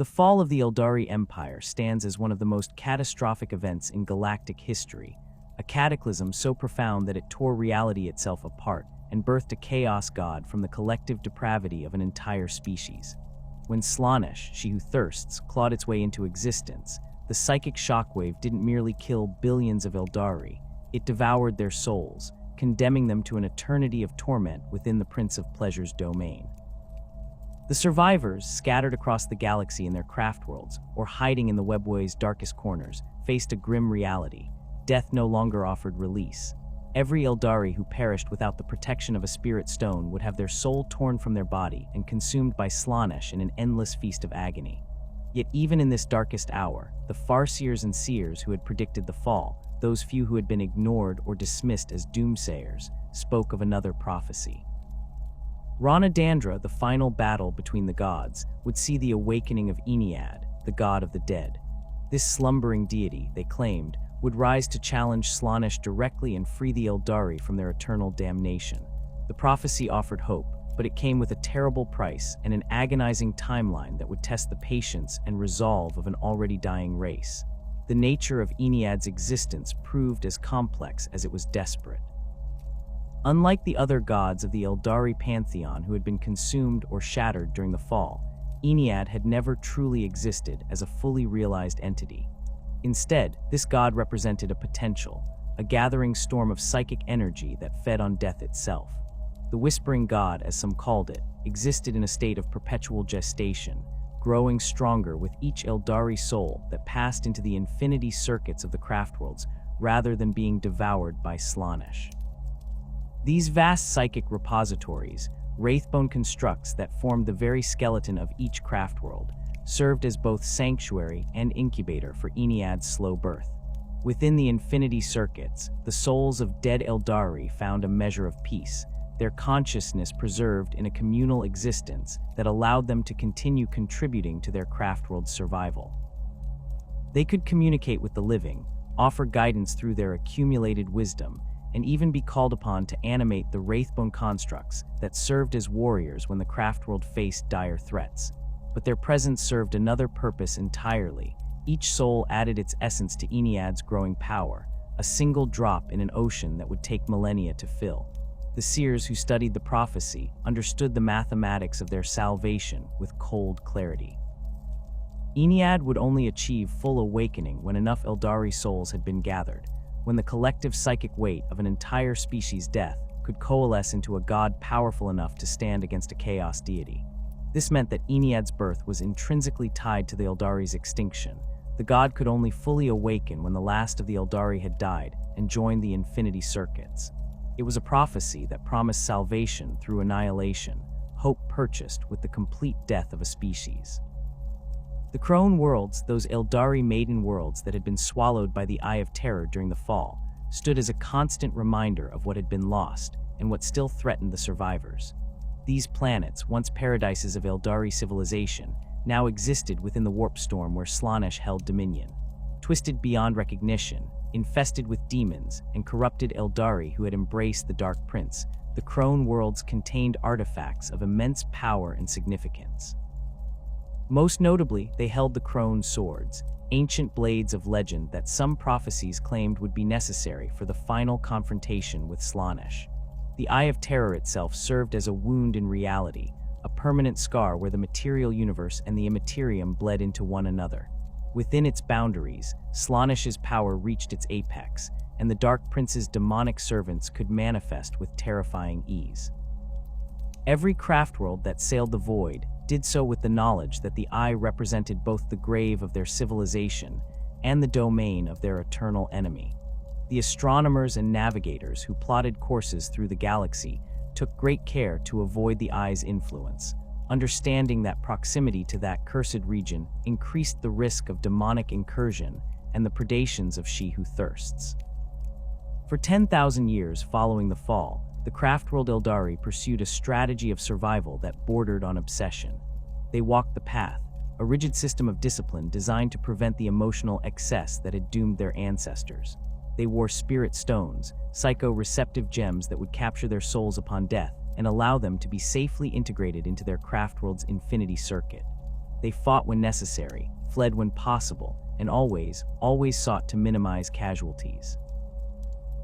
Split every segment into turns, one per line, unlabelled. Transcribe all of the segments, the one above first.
The fall of the Aeldari Empire stands as one of the most catastrophic events in galactic history, a cataclysm so profound that it tore reality itself apart and birthed a chaos god from the collective depravity of an entire species. When Slaanesh, she who thirsts, clawed its way into existence, the psychic shockwave didn't merely kill billions of Aeldari, it devoured their souls, condemning them to an eternity of torment within the Prince of Pleasure's domain. The survivors, scattered across the galaxy in their craftworlds, or hiding in the webway's darkest corners, faced a grim reality. Death no longer offered release. Every Aeldari who perished without the protection of a spirit stone would have their soul torn from their body and consumed by Slaanesh in an endless feast of agony. Yet even in this darkest hour, the farseers and seers who had predicted the fall, those few who had been ignored or dismissed as doomsayers, spoke of another prophecy. Ranadandra, the final battle between the gods, would see the awakening of Ynnead, the god of the dead. This slumbering deity, they claimed, would rise to challenge Slaanesh directly and free the Aeldari from their eternal damnation. The prophecy offered hope, but it came with a terrible price and an agonizing timeline that would test the patience and resolve of an already dying race. The nature of Ynnead's existence proved as complex as it was desperate. Unlike the other gods of the Aeldari pantheon who had been consumed or shattered during the fall, Ynnead had never truly existed as a fully realized entity. Instead, this god represented a potential, a gathering storm of psychic energy that fed on death itself. The Whispering God, as some called it, existed in a state of perpetual gestation, growing stronger with each Aeldari soul that passed into the infinity circuits of the craftworlds rather than being devoured by Slaanesh. These vast psychic repositories, wraithbone constructs that formed the very skeleton of each craftworld, served as both sanctuary and incubator for Ynnead's slow birth. Within the infinity circuits, the souls of dead Aeldari found a measure of peace, their consciousness preserved in a communal existence that allowed them to continue contributing to their craftworld's survival. They could communicate with the living, offer guidance through their accumulated wisdom, and even be called upon to animate the wraithbone constructs that served as warriors when the craftworld faced dire threats. But their presence served another purpose entirely. Each soul added its essence to Ynnead's growing power, a single drop in an ocean that would take millennia to fill. The seers who studied the prophecy understood the mathematics of their salvation with cold clarity. Ynnead would only achieve full awakening when enough Aeldari souls had been gathered, when the collective psychic weight of an entire species' death could coalesce into a god powerful enough to stand against a chaos deity. This meant that Ynnead's birth was intrinsically tied to the Aeldari's extinction. The god could only fully awaken when the last of the Aeldari had died and joined the infinity circuits. It was a prophecy that promised salvation through annihilation, hope purchased with the complete death of a species. The Crone worlds, those Aeldari maiden worlds that had been swallowed by the Eye of Terror during the fall, stood as a constant reminder of what had been lost and what still threatened the survivors. These planets, once paradises of Aeldari civilization, now existed within the warp storm where Slaanesh held dominion. Twisted beyond recognition, infested with demons and corrupted Aeldari who had embraced the Dark Prince, the Crone worlds contained artifacts of immense power and significance. Most notably, they held the Crone swords, ancient blades of legend that some prophecies claimed would be necessary for the final confrontation with Slaanesh. The Eye of Terror itself served as a wound in reality, a permanent scar where the material universe and the immaterium bled into one another. Within its boundaries, Slaanesh's power reached its apex, and the Dark Prince's demonic servants could manifest with terrifying ease. Every craftworld that sailed the void did so with the knowledge that the Eye represented both the grave of their civilization and the domain of their eternal enemy. The astronomers and navigators who plotted courses through the galaxy took great care to avoid the Eye's influence, understanding that proximity to that cursed region increased the risk of demonic incursion and the predations of she who thirsts. For 10,000 years following the fall, the craftworld Aeldari pursued a strategy of survival that bordered on obsession. They walked the path, a rigid system of discipline designed to prevent the emotional excess that had doomed their ancestors. They wore spirit stones, psycho-receptive gems that would capture their souls upon death and allow them to be safely integrated into their craftworld's infinity circuit. They fought when necessary, fled when possible, and always sought to minimize casualties.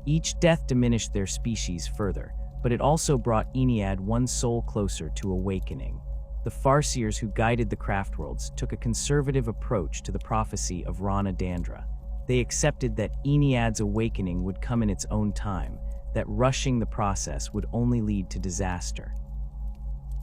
Each death diminished their species further, but it also brought Ynnead one soul closer to awakening. The Farseers who guided the Craftworlds took a conservative approach to the prophecy of Rana-Dandra. They accepted that Ynnead's awakening would come in its own time, that rushing the process would only lead to disaster.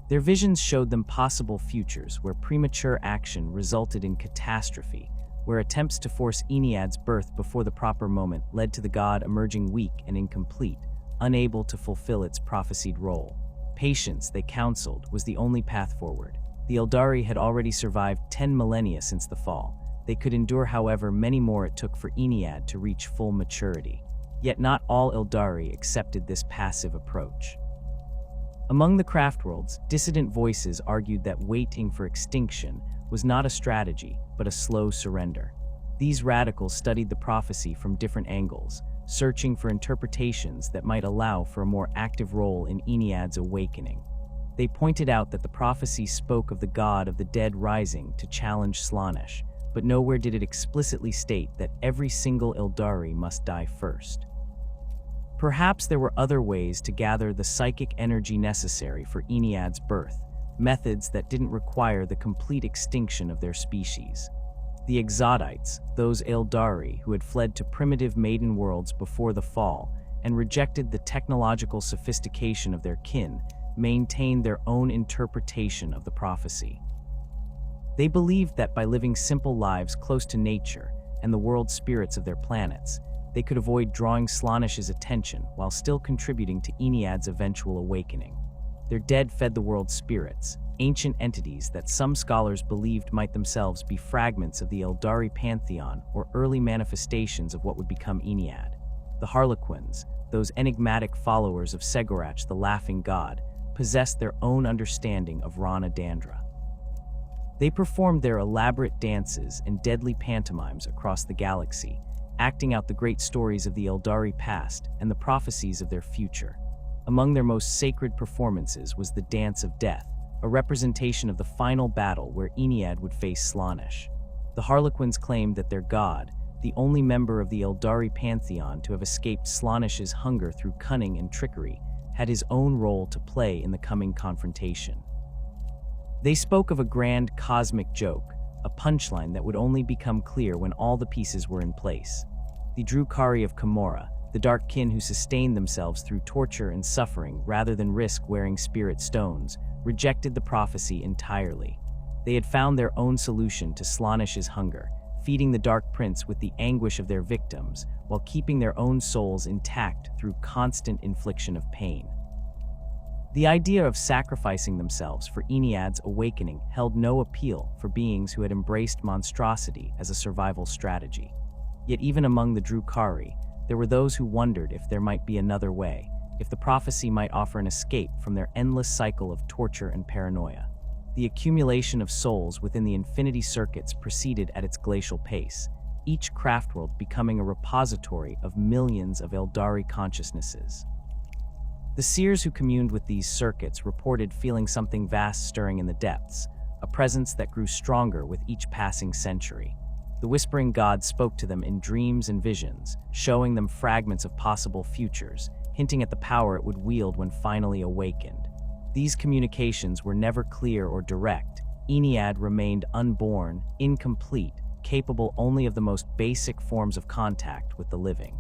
Their visions showed them possible futures where premature action resulted in catastrophe, where attempts to force Ynnead's birth before the proper moment led to the god emerging weak and incomplete, unable to fulfill its prophesied role. Patience, they counseled, was the only path forward. The Aeldari had already survived 10 millennia since the fall. They could endure however many more it took for Ynnead to reach full maturity. Yet not all Aeldari accepted this passive approach. Among the Craftworlds, dissident voices argued that waiting for extinction was not a strategy, but a slow surrender. These radicals studied the prophecy from different angles, searching for interpretations that might allow for a more active role in Ynnead's awakening. They pointed out that the prophecy spoke of the god of the dead rising to challenge Slaanesh, but nowhere did it explicitly state that every single Aeldari must die first. Perhaps there were other ways to gather the psychic energy necessary for Ynnead's birth, methods that didn't require the complete extinction of their species. The Exodites, those Aeldari who had fled to primitive maiden worlds before the fall and rejected the technological sophistication of their kin, maintained their own interpretation of the prophecy. They believed that by living simple lives close to nature and the world spirits of their planets, they could avoid drawing Slaanesh's attention while still contributing to Ynnead's eventual awakening. Their dead fed the world's spirits, ancient entities that some scholars believed might themselves be fragments of the Aeldari pantheon or early manifestations of what would become Ynnead. The Harlequins, those enigmatic followers of Segorach the laughing god, possessed their own understanding of Rana-Dandra. They performed their elaborate dances and deadly pantomimes across the galaxy, acting out the great stories of the Aeldari past and the prophecies of their future. Among their most sacred performances was the Dance of Death, a representation of the final battle where Ynnead would face Slaanesh. The Harlequins claimed that their god, the only member of the Aeldari pantheon to have escaped Slaanesh's hunger through cunning and trickery, had his own role to play in the coming confrontation. They spoke of a grand cosmic joke, a punchline that would only become clear when all the pieces were in place. The Drukhari of Camorra, the dark kin who sustained themselves through torture and suffering rather than risk wearing spirit stones, rejected the prophecy entirely. They had found their own solution to Slaanesh's hunger, feeding the Dark Prince with the anguish of their victims, while keeping their own souls intact through constant infliction of pain. The idea of sacrificing themselves for Ynnead's awakening held no appeal for beings who had embraced monstrosity as a survival strategy. Yet even among the Drukhari, there were those who wondered if there might be another way, if the prophecy might offer an escape from their endless cycle of torture and paranoia. The accumulation of souls within the infinity circuits proceeded at its glacial pace, each craftworld becoming a repository of millions of Aeldari consciousnesses. The seers who communed with these circuits reported feeling something vast stirring in the depths, a presence that grew stronger with each passing century. The whispering god spoke to them in dreams and visions, showing them fragments of possible futures, hinting at the power it would wield when finally awakened. These communications were never clear or direct. Ynnead remained unborn, incomplete, capable only of the most basic forms of contact with the living.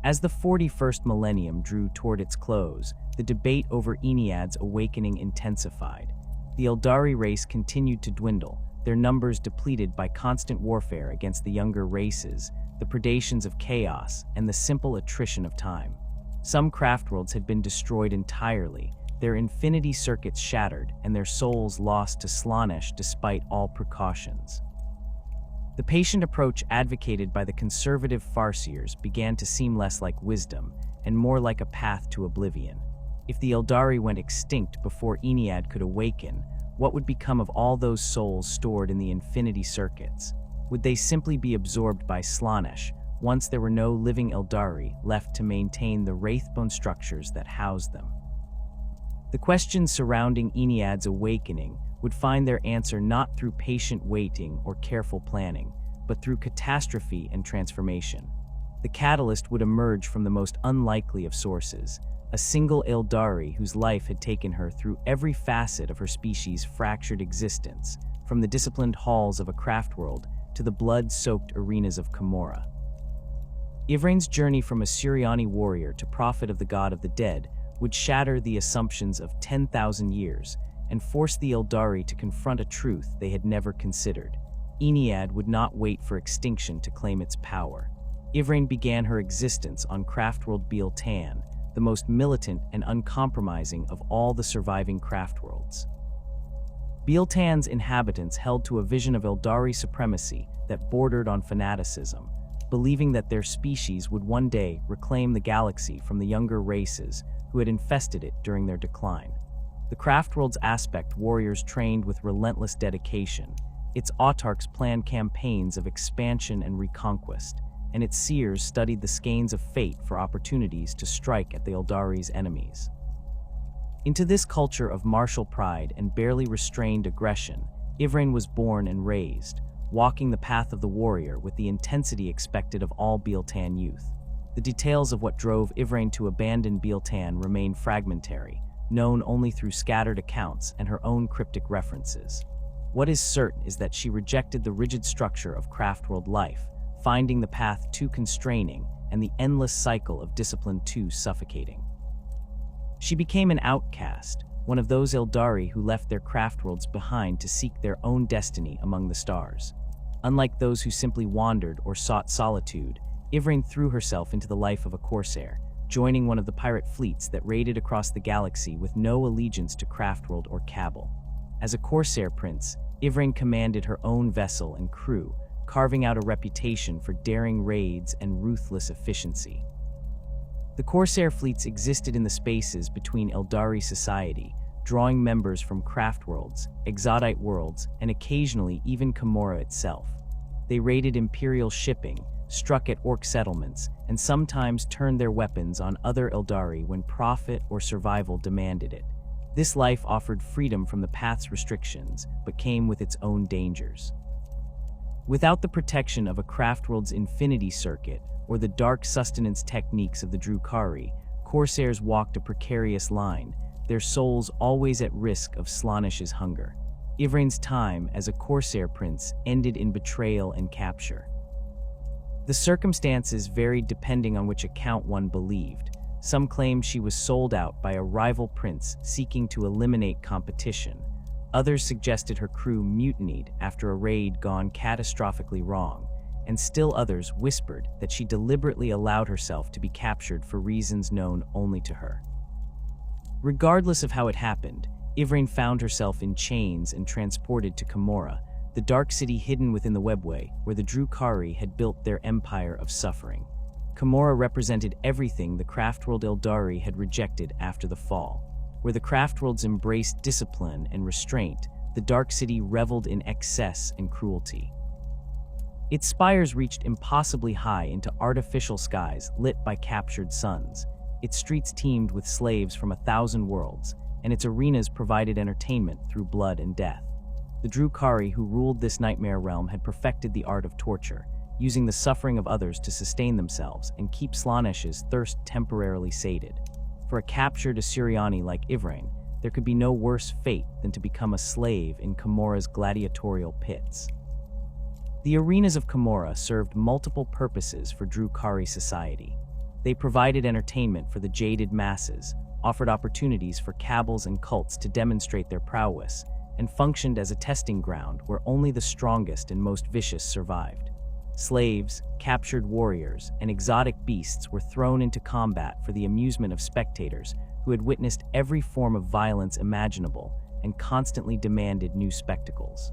As the 41st millennium drew toward its close, the debate over Ynnead's awakening intensified. The Aeldari race continued to dwindle, their numbers depleted by constant warfare against the younger races, the predations of chaos, and the simple attrition of time. Some craftworlds had been destroyed entirely, their infinity circuits shattered, and their souls lost to Slaanesh despite all precautions. The patient approach advocated by the conservative Farseers began to seem less like wisdom and more like a path to oblivion. If the Aeldari went extinct before Ynnead could awaken, what would become of all those souls stored in the infinity circuits? Would they simply be absorbed by Slaanesh once there were no living Aeldari left to maintain the wraithbone structures that housed them? The questions surrounding Ynnead's awakening would find their answer not through patient waiting or careful planning, but through catastrophe and transformation. The catalyst would emerge from the most unlikely of sources, a single Aeldari whose life had taken her through every facet of her species' fractured existence, from the disciplined halls of a Craftworld to the blood-soaked arenas of Commorragh. Yvraine's journey from a Suriani warrior to prophet of the God of the Dead would shatter the assumptions of 10,000 years and force the Aeldari to confront a truth they had never considered. Ynnead would not wait for extinction to claim its power. Yvraine began her existence on Craftworld Biel-Tan, the most militant and uncompromising of all the surviving Craftworlds. Biel-Tan's inhabitants held to a vision of Aeldari supremacy that bordered on fanaticism, believing that their species would one day reclaim the galaxy from the younger races who had infested it during their decline. The Craftworld's aspect warriors trained with relentless dedication. Its autarchs planned campaigns of expansion and reconquest, and its seers studied the skeins of fate for opportunities to strike at the Aeldari's enemies. Into this culture of martial pride and barely restrained aggression, Yvraine was born and raised, walking the path of the warrior with the intensity expected of all Biel-Tan youth. The details of what drove Yvraine to abandon Biel-Tan remain fragmentary, known only through scattered accounts and her own cryptic references. What is certain is that she rejected the rigid structure of Craftworld life, finding the path too constraining and the endless cycle of discipline too suffocating. She became an outcast, one of those Aeldari who left their Craftworlds behind to seek their own destiny among the stars. Unlike those who simply wandered or sought solitude, Yvraine threw herself into the life of a corsair, joining one of the pirate fleets that raided across the galaxy with no allegiance to Craftworld or Cabal. As a corsair prince, Yvraine commanded her own vessel and crew, carving out a reputation for daring raids and ruthless efficiency. The corsair fleets existed in the spaces between Aeldari society, drawing members from Craftworlds, Exodite worlds, and occasionally even Commorragh itself. They raided Imperial shipping, struck at Orc settlements, and sometimes turned their weapons on other Aeldari when profit or survival demanded it. This life offered freedom from the path's restrictions, but came with its own dangers. Without the protection of a Craftworld's infinity circuit or the dark sustenance techniques of the Drukhari, corsairs walked a precarious line, their souls always at risk of Slaanesh's hunger. Yvraine's time as a corsair prince ended in betrayal and capture. The circumstances varied depending on which account one believed. Some claimed she was sold out by a rival prince seeking to eliminate competition. Others suggested her crew mutinied after a raid gone catastrophically wrong, and still others whispered that she deliberately allowed herself to be captured for reasons known only to her. Regardless of how it happened, Yvraine found herself in chains and transported to Commorragh, the dark city hidden within the webway where the Drukhari had built their empire of suffering. Commorragh represented everything the Craftworld Aeldari had rejected after the fall. Where the Craftworlds embraced discipline and restraint, the dark city reveled in excess and cruelty. Its spires reached impossibly high into artificial skies lit by captured suns. Its streets teemed with slaves from 1,000 worlds, and its arenas provided entertainment through blood and death. The Drukhari who ruled this nightmare realm had perfected the art of torture, using the suffering of others to sustain themselves and keep Slaanesh's thirst temporarily sated. For a captured Suriani like Yvraine, there could be no worse fate than to become a slave in Commorragh's gladiatorial pits. The arenas of Commorragh served multiple purposes for Drukhari society. They provided entertainment for the jaded masses, offered opportunities for cabals and cults to demonstrate their prowess, and functioned as a testing ground where only the strongest and most vicious survived. Slaves, captured warriors, and exotic beasts were thrown into combat for the amusement of spectators who had witnessed every form of violence imaginable and constantly demanded new spectacles.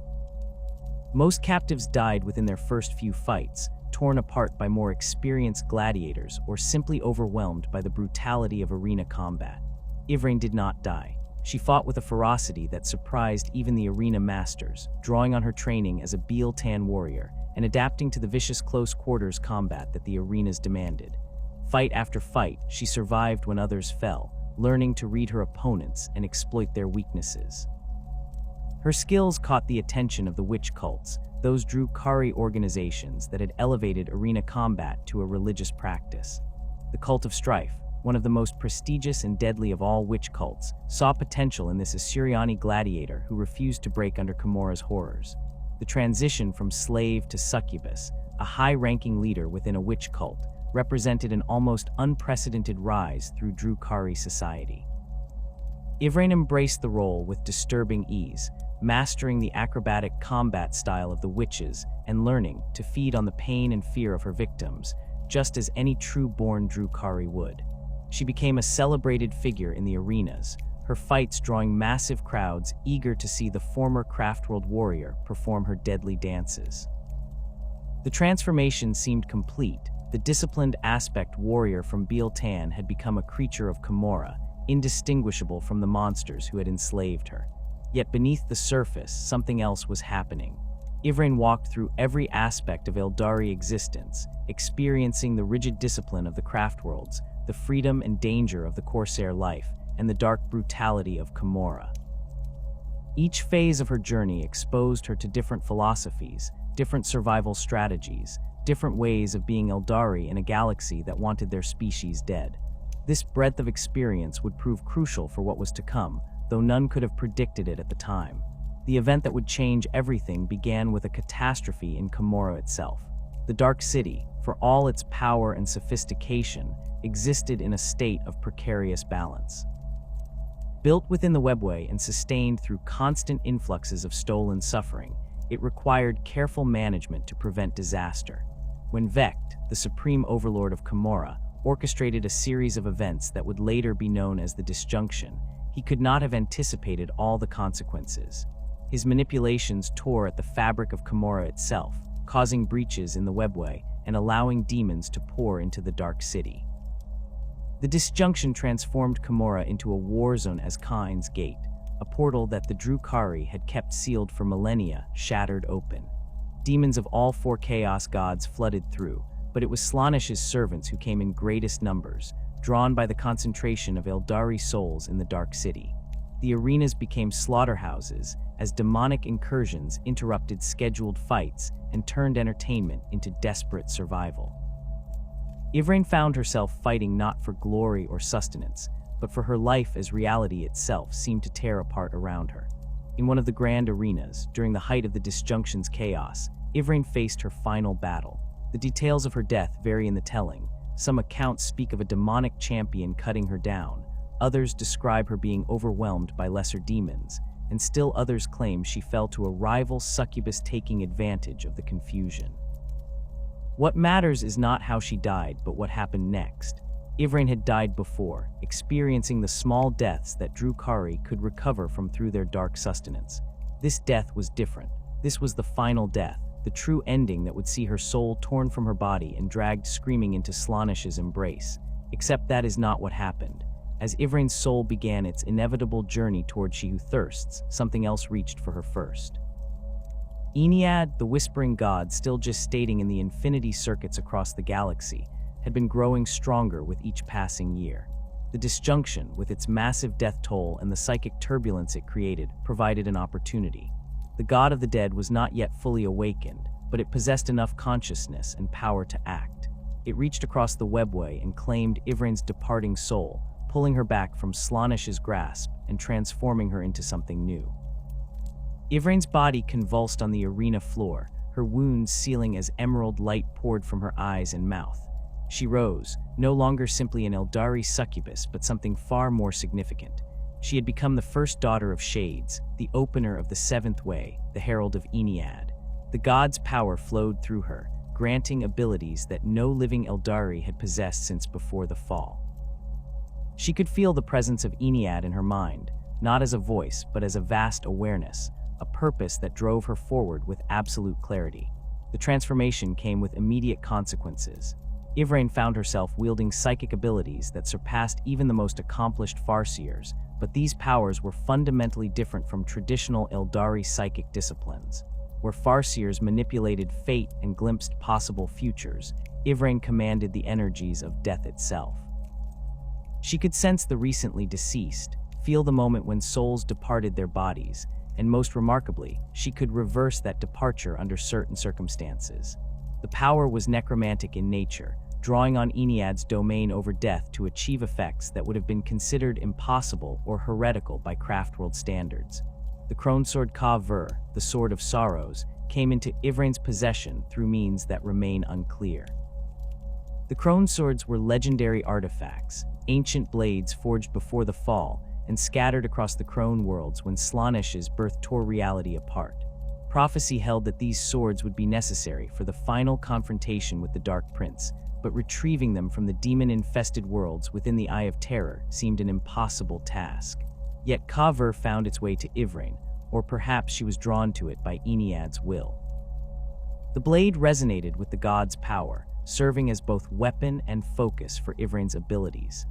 Most captives died within their first few fights, torn apart by more experienced gladiators or simply overwhelmed by the brutality of arena combat. Yvraine did not die. She fought with a ferocity that surprised even the arena masters, drawing on her training as a Biel-Tan warrior and adapting to the vicious close-quarters combat that the arenas demanded. Fight after fight, she survived when others fell, learning to read her opponents and exploit their weaknesses. Her skills caught the attention of the witch cults, those Drukhari organizations that had elevated arena combat to a religious practice. The Cult of Strife, one of the most prestigious and deadly of all witch cults, saw potential in this Assyriani gladiator who refused to break under Comora's horrors. The transition from slave to succubus, a high-ranking leader within a witch cult, represented an almost unprecedented rise through Drukhari society. Yvraine embraced the role with disturbing ease, mastering the acrobatic combat style of the witches and learning to feed on the pain and fear of her victims, just as any true-born Drukhari would. She became a celebrated figure in the arenas, her fights drawing massive crowds eager to see the former Craftworld warrior perform her deadly dances. The transformation seemed complete. The disciplined aspect warrior from Biel-Tan had become a creature of Comora, indistinguishable from the monsters who had enslaved her. Yet beneath the surface, something else was happening. Yvraine walked through every aspect of Aeldari existence, experiencing the rigid discipline of the Craftworlds, the freedom and danger of the Corsair life, and the dark brutality of Comora. Each phase of her journey exposed her to different philosophies, different survival strategies, different ways of being Aeldari in a galaxy that wanted their species dead. This breadth of experience would prove crucial for what was to come, though none could have predicted it at the time. The event that would change everything began with a catastrophe in Comora itself. The Dark City, for all its power and sophistication, existed in a state of precarious balance. Built within the webway and sustained through constant influxes of stolen suffering, it required careful management to prevent disaster. When Vect, the supreme overlord of Comora, orchestrated a series of events that would later be known as the Disjunction, he could not have anticipated all the consequences. His manipulations tore at the fabric of Comora itself, causing breaches in the webway and allowing demons to pour into the Dark City. The Disjunction transformed Comora into a war zone as Kain's Gate, a portal that the Drukhari had kept sealed for millennia, shattered open. Demons of all four chaos gods flooded through, but it was Slaanesh's servants who came in greatest numbers, drawn by the concentration of Aeldari souls in the Dark City. The arenas became slaughterhouses as demonic incursions interrupted scheduled fights and turned entertainment into desperate survival. Yvraine found herself fighting not for glory or sustenance, but for her life as reality itself seemed to tear apart around her. In one of the grand arenas, during the height of the Disjunction's chaos, Yvraine faced her final battle. The details of her death vary in the telling. Some accounts speak of a demonic champion cutting her down, others describe her being overwhelmed by lesser demons, and still others claim she fell to a rival succubus taking advantage of the confusion. What matters is not how she died, but what happened next. Yvraine had died before, experiencing the small deaths that Drukhari could recover from through their dark sustenance. This death was different. This was the final death, the true ending that would see her soul torn from her body and dragged screaming into Slaanesh's embrace. Except that is not what happened. As Yvraine's soul began its inevitable journey toward She Who Thirsts, something else reached for her first. Ynnead, the whispering god still gestating in the infinity circuits across the galaxy, had been growing stronger with each passing year. The Disjunction, with its massive death toll and the psychic turbulence it created, provided an opportunity. The god of the dead was not yet fully awakened, but it possessed enough consciousness and power to act. It reached across the webway and claimed Yvraine's departing soul, pulling her back from Slaanesh's grasp and transforming her into something new. Yvraine's body convulsed on the arena floor, her wounds sealing as emerald light poured from her eyes and mouth. She rose, no longer simply an Aeldari succubus, but something far more significant. She had become the first daughter of Shades, the opener of the Seventh Way, the herald of Ynnead. The god's power flowed through her, granting abilities that no living Aeldari had possessed since before the fall. She could feel the presence of Ynnead in her mind, not as a voice, but as a vast awareness, a purpose that drove her forward with absolute clarity. The transformation came with immediate consequences. Yvraine found herself wielding psychic abilities that surpassed even the most accomplished Farseers, but these powers were fundamentally different from traditional Aeldari psychic disciplines. Where Farseers manipulated fate and glimpsed possible futures, Yvraine commanded the energies of death itself. She could sense the recently deceased, feel the moment when souls departed their bodies, and most remarkably, she could reverse that departure under certain circumstances. The power was necromantic in nature, drawing on Ynnead's domain over death to achieve effects that would have been considered impossible or heretical by Craftworld standards. The Cronesword Ka-Ver, the Sword of Sorrows, came into Yvrain's possession through means that remain unclear. The Croneswords were legendary artifacts, ancient blades forged before the fall and scattered across the Crone worlds when Slaanesh's birth tore reality apart. Prophecy held that these swords would be necessary for the final confrontation with the Dark Prince, but retrieving them from the demon-infested worlds within the Eye of Terror seemed an impossible task. Yet Ka-Ver found its way to Yvrain, or perhaps she was drawn to it by Ynnead's will. The blade resonated with the god's power, serving as both weapon and focus for Yvrain's abilities.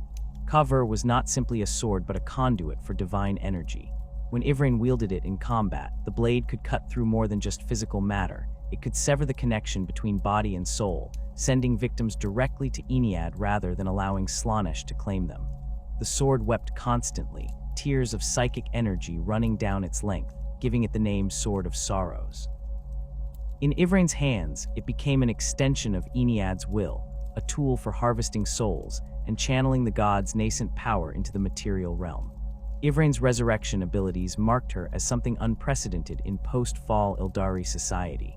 Ka-Ver was not simply a sword but a conduit for divine energy. When Yvrain wielded it in combat, the blade could cut through more than just physical matter. It could sever the connection between body and soul, sending victims directly to Ynnead rather than allowing Slaanesh to claim them. The sword wept constantly, tears of psychic energy running down its length, giving it the name Sword of Sorrows. In Yvrain's hands, it became an extension of Ynnead's will, a tool for harvesting souls and channeling the god's nascent power into the material realm. Yvrain's resurrection abilities marked her as something unprecedented in post-fall Aeldari society.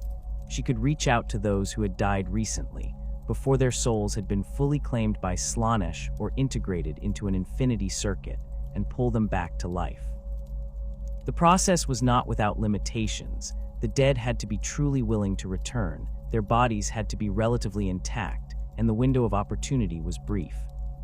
She could reach out to those who had died recently, before their souls had been fully claimed by Slaanesh or integrated into an infinity circuit, and pull them back to life. The process was not without limitations. The dead had to be truly willing to return, their bodies had to be relatively intact, and the window of opportunity was brief.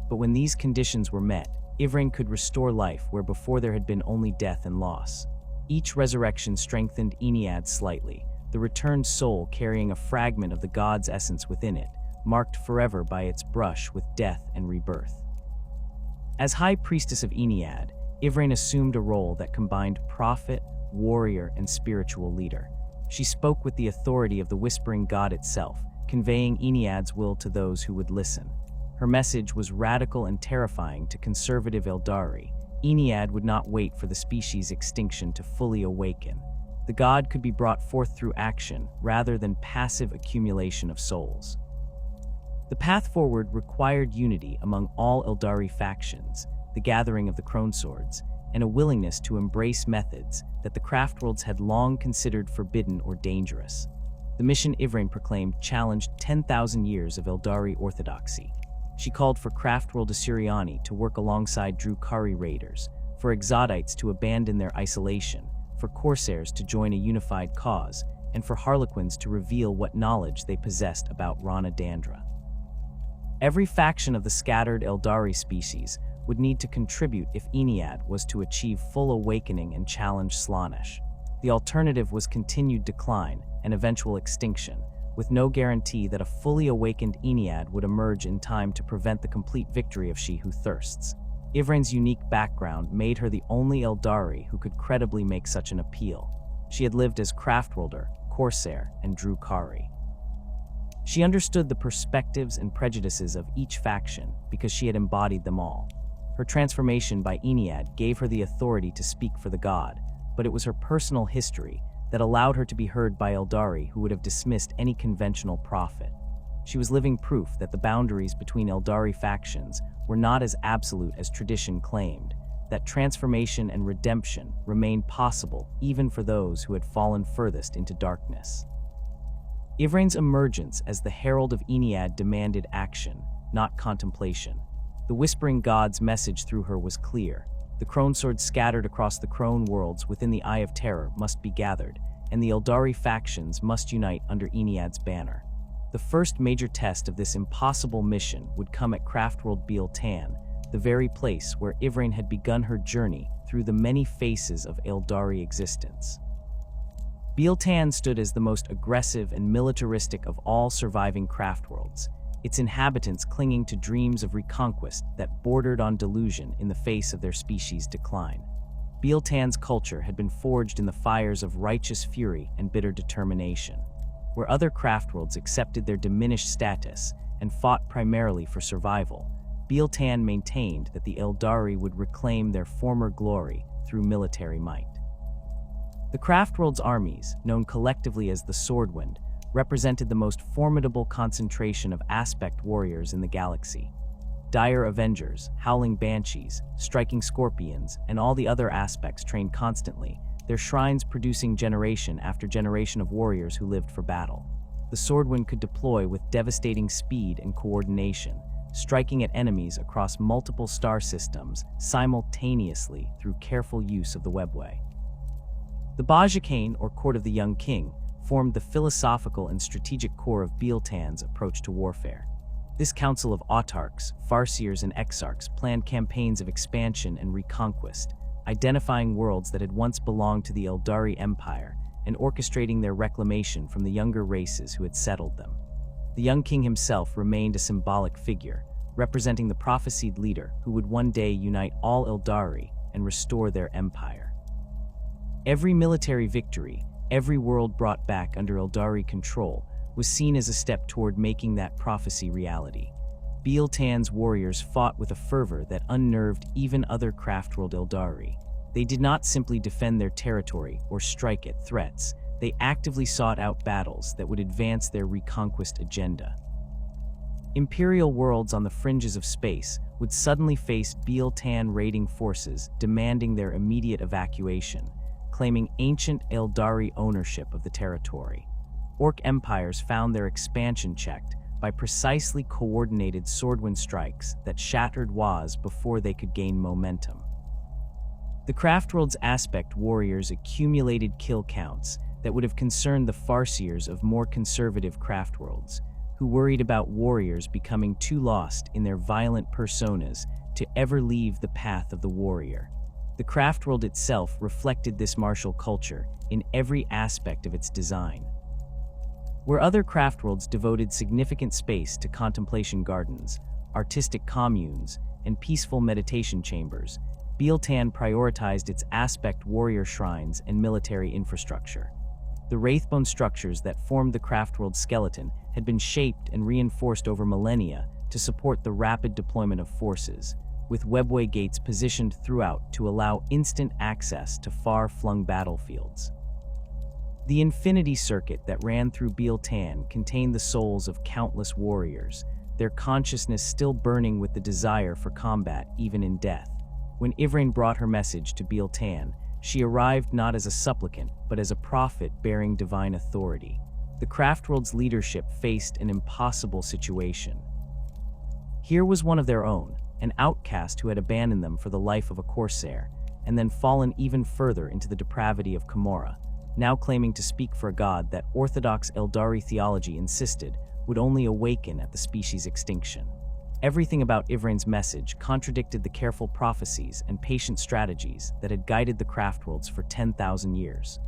But when these conditions were met, Yvrain could restore life where before there had been only death and loss. Each resurrection strengthened Ynnead slightly, the returned soul carrying a fragment of the god's essence within it, marked forever by its brush with death and rebirth. As High Priestess of Ynnead, Yvrain assumed a role that combined prophet, warrior, and spiritual leader. She spoke with the authority of the Whispering God itself, conveying Ynnead's will to those who would listen. Her message was radical and terrifying to conservative Aeldari. Ynnead would not wait for the species' extinction to fully awaken. The god could be brought forth through action rather than passive accumulation of souls. The path forward required unity among all Aeldari factions, the gathering of the Croneswords, and a willingness to embrace methods that the Craftworlds had long considered forbidden or dangerous. The mission Yvrain proclaimed challenged 10,000 years of Aeldari orthodoxy. She called for Craftworld Assyriani to work alongside Drukhari raiders, for Exodites to abandon their isolation, for Corsairs to join a unified cause, and for Harlequins to reveal what knowledge they possessed about Rana Dandra. Every faction of the scattered Aeldari species would need to contribute if Ynnead was to achieve full awakening and challenge Slaanesh. The alternative was continued decline and eventual extinction, with no guarantee that a fully awakened Ynnead would emerge in time to prevent the complete victory of She Who Thirsts. Yvrain's unique background made her the only Aeldari who could credibly make such an appeal. She had lived as Craftworlder, Corsair, and Drukhari. She understood the perspectives and prejudices of each faction because she had embodied them all. Her transformation by Ynnead gave her the authority to speak for the god, but it was her personal history that allowed her to be heard by Aeldari who would have dismissed any conventional prophet. She was living proof that the boundaries between Aeldari factions were not as absolute as tradition claimed, that transformation and redemption remained possible even for those who had fallen furthest into darkness. Yvrain's emergence as the Herald of Ynnead demanded action, not contemplation. The Whispering God's message through her was clear. The Croneswords scattered across the Crone worlds within the Eye of Terror must be gathered, and the Aeldari factions must unite under Ynnead's banner. The first major test of this impossible mission would come at Craftworld Biel-Tan, the very place where Yvrain had begun her journey through the many faces of Aeldari existence. Biel-Tan stood as the most aggressive and militaristic of all surviving Craftworlds, its inhabitants clinging to dreams of reconquest that bordered on delusion in the face of their species' decline. Biel-Tan's culture had been forged in the fires of righteous fury and bitter determination. Where other Craftworlds accepted their diminished status and fought primarily for survival, Biel-Tan maintained that the Aeldari would reclaim their former glory through military might. The Craftworld's armies, known collectively as the Swordwind, represented the most formidable concentration of aspect warriors in the galaxy. Dire Avengers, Howling Banshees, Striking Scorpions, and all the other aspects trained constantly, their shrines producing generation after generation of warriors who lived for battle. The Swordwind could deploy with devastating speed and coordination, striking at enemies across multiple star systems simultaneously through careful use of the webway. The Biel-Tan, or Court of the Young King, formed the philosophical and strategic core of Biel-Tan's approach to warfare. This council of autarchs, farseers, and exarchs planned campaigns of expansion and reconquest, identifying worlds that had once belonged to the Aeldari Empire and orchestrating their reclamation from the younger races who had settled them. The young king himself remained a symbolic figure, representing the prophesied leader who would one day unite all Aeldari and restore their empire. Every military victory, every world brought back under Aeldari control, was seen as a step toward making that prophecy reality. Biel-Tan's warriors fought with a fervor that unnerved even other Craftworld Aeldari. They did not simply defend their territory or strike at threats, they actively sought out battles that would advance their reconquest agenda. Imperial worlds on the fringes of space would suddenly face Biel-Tan raiding forces demanding their immediate evacuation, claiming ancient Aeldari ownership of the territory. Orc empires found their expansion checked by precisely coordinated Swordwind strikes that shattered walls before they could gain momentum. The Craftworld's aspect warriors accumulated kill counts that would have concerned the farseers of more conservative Craftworlds, who worried about warriors becoming too lost in their violent personas to ever leave the path of the warrior. The Craftworld itself reflected this martial culture in every aspect of its design. Where other Craftworlds devoted significant space to contemplation gardens, artistic communes, and peaceful meditation chambers, Biel-Tan prioritized its aspect warrior shrines and military infrastructure. The wraithbone structures that formed the Craftworld skeleton had been shaped and reinforced over millennia to support the rapid deployment of forces, with webway gates positioned throughout to allow instant access to far-flung battlefields. The infinity circuit that ran through Biel-Tan contained the souls of countless warriors, their consciousness still burning with the desire for combat even in death. When Yvraine brought her message to Biel-Tan, she arrived not as a supplicant, but as a prophet bearing divine authority. The Craftworld's leadership faced an impossible situation. Here was one of their own, an outcast who had abandoned them for the life of a corsair, and then fallen even further into the depravity of Camorra, now claiming to speak for a god that orthodox Aeldari theology insisted would only awaken at the species' extinction. Everything about Yvraine's message contradicted the careful prophecies and patient strategies that had guided the Craftworlds for 10,000 years.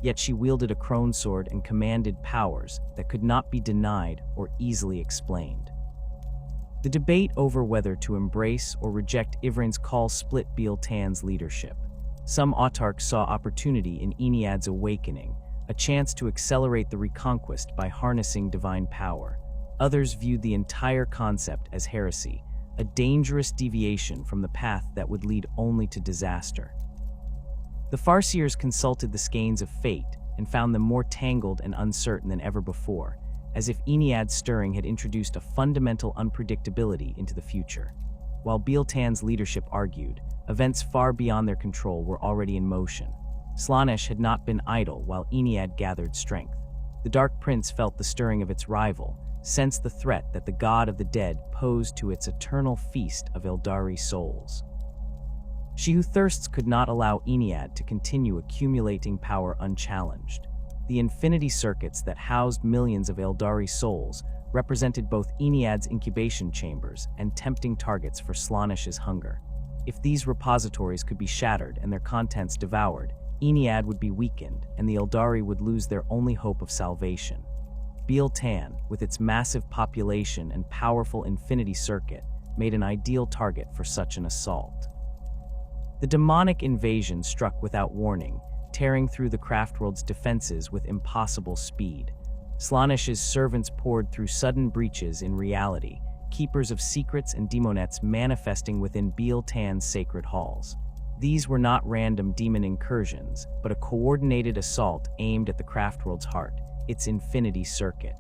Yet she wielded a crone sword and commanded powers that could not be denied or easily explained. The debate over whether to embrace or reject Yvraine's call split Biel-Tan's leadership. Some autarchs saw opportunity in Ynnead's awakening, a chance to accelerate the reconquest by harnessing divine power. Others viewed the entire concept as heresy, a dangerous deviation from the path that would lead only to disaster. The farseers consulted the skeins of fate and found them more tangled and uncertain than ever before, as if Ynnead's stirring had introduced a fundamental unpredictability into the future. While Biel-Tan's leadership argued, events far beyond their control were already in motion. Slaanesh had not been idle while Ynnead gathered strength. The Dark Prince felt the stirring of its rival, sensed the threat that the god of the dead posed to its eternal feast of Aeldari souls. She who thirsts could not allow Ynnead to continue accumulating power unchallenged. The infinity circuits that housed millions of Aeldari souls represented both Ynnead's incubation chambers and tempting targets for Slaanesh's hunger. If these repositories could be shattered and their contents devoured, Ynnead would be weakened and the Aeldari would lose their only hope of salvation. Biel-Tan, with its massive population and powerful infinity circuit, made an ideal target for such an assault. The demonic invasion struck without warning, tearing through the Craftworld's defenses with impossible speed. Slaanesh's servants poured through sudden breaches in reality, keepers of secrets and demonettes manifesting within Biel-Tan's sacred halls. These were not random demon incursions, but a coordinated assault aimed at the Craftworld's heart, its infinity circuit.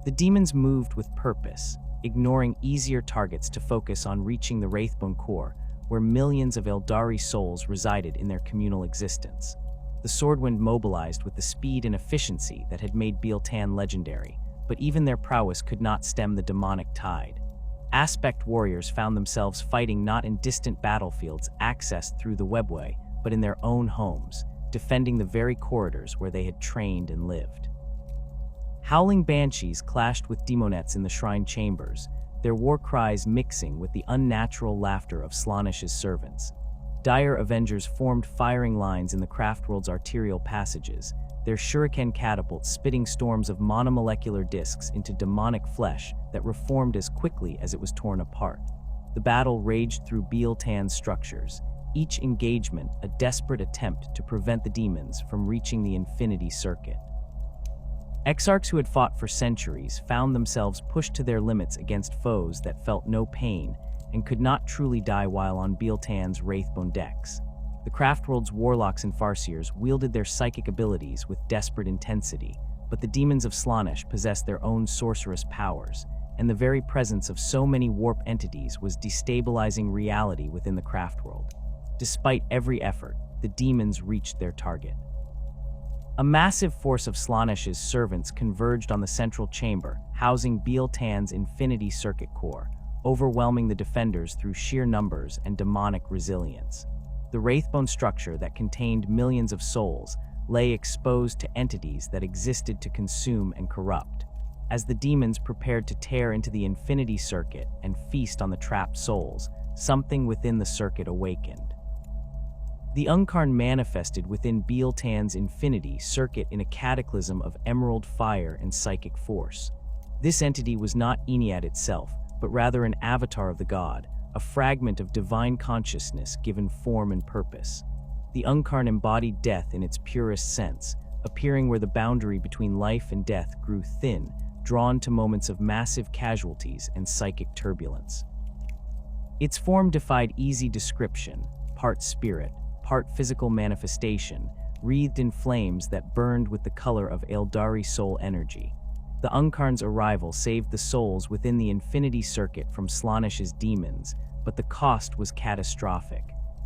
The demons moved with purpose, ignoring easier targets to focus on reaching the Wraithbone core, where millions of Aeldari souls resided in their communal existence. The Swordwind mobilized with the speed and efficiency that had made Biel-Tan legendary, but even their prowess could not stem the demonic tide. Aspect warriors found themselves fighting not in distant battlefields accessed through the webway, but in their own homes, defending the very corridors where they had trained and lived. Howling banshees clashed with demonettes in the shrine chambers, their war cries mixing with the unnatural laughter of Slaanesh's servants. Dire avengers formed firing lines in the Craftworld's arterial passages, their shuriken catapults spitting storms of monomolecular discs into demonic flesh that reformed as quickly as it was torn apart. The battle raged through Biel-Tan's structures, each engagement a desperate attempt to prevent the demons from reaching the infinity circuit. Exarchs who had fought for centuries found themselves pushed to their limits against foes that felt no pain and could not truly die while on Biel-Tan's Wraithbone decks. The Craftworld's warlocks and farseers wielded their psychic abilities with desperate intensity, but the demons of Slaanesh possessed their own sorcerous powers, and the very presence of so many warp entities was destabilizing reality within the Craftworld. Despite every effort, the demons reached their target. A massive force of Slaanesh's servants converged on the central chamber, housing Biel-Tan's infinity circuit core, overwhelming the defenders through sheer numbers and demonic resilience. The Wraithbone structure that contained millions of souls lay exposed to entities that existed to consume and corrupt. As the demons prepared to tear into the infinity circuit and feast on the trapped souls, something within the circuit awakened. The Yncarne manifested within Biel-Tan's infinity circuit in a cataclysm of emerald fire and psychic force. This entity was not Ynnead itself, but rather an avatar of the god, a fragment of divine consciousness given form and purpose. The Yncarne embodied death in its purest sense, appearing where the boundary between life and death grew thin, drawn to moments of massive casualties and psychic turbulence. Its form defied easy description, part spirit, part physical manifestation, wreathed in flames that burned with the color of Aeldari soul energy. The Yncarne's arrival saved the souls within the infinity circuit from Slaanesh's demons, but the cost was catastrophic.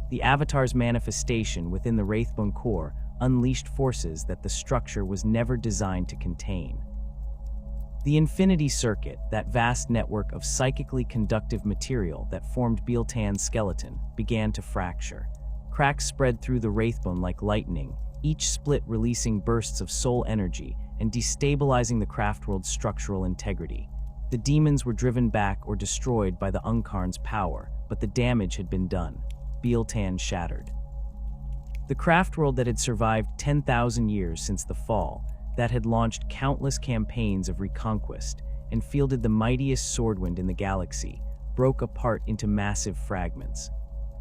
The Avatar's manifestation within the Wraithbone core unleashed forces that the structure was never designed to contain. The infinity circuit, that vast network of psychically conductive material that formed Biel-Tan's skeleton, began to fracture. Cracks spread through the Wraithbone like lightning, each split releasing bursts of soul energy and destabilizing the Craftworld's structural integrity. The demons were driven back or destroyed by the Yncarne's power, but the damage had been done. Biel-Tan shattered. The Craftworld that had survived 10,000 years since the fall, that had launched countless campaigns of reconquest and fielded the mightiest swordwind in the galaxy, broke apart into massive fragments.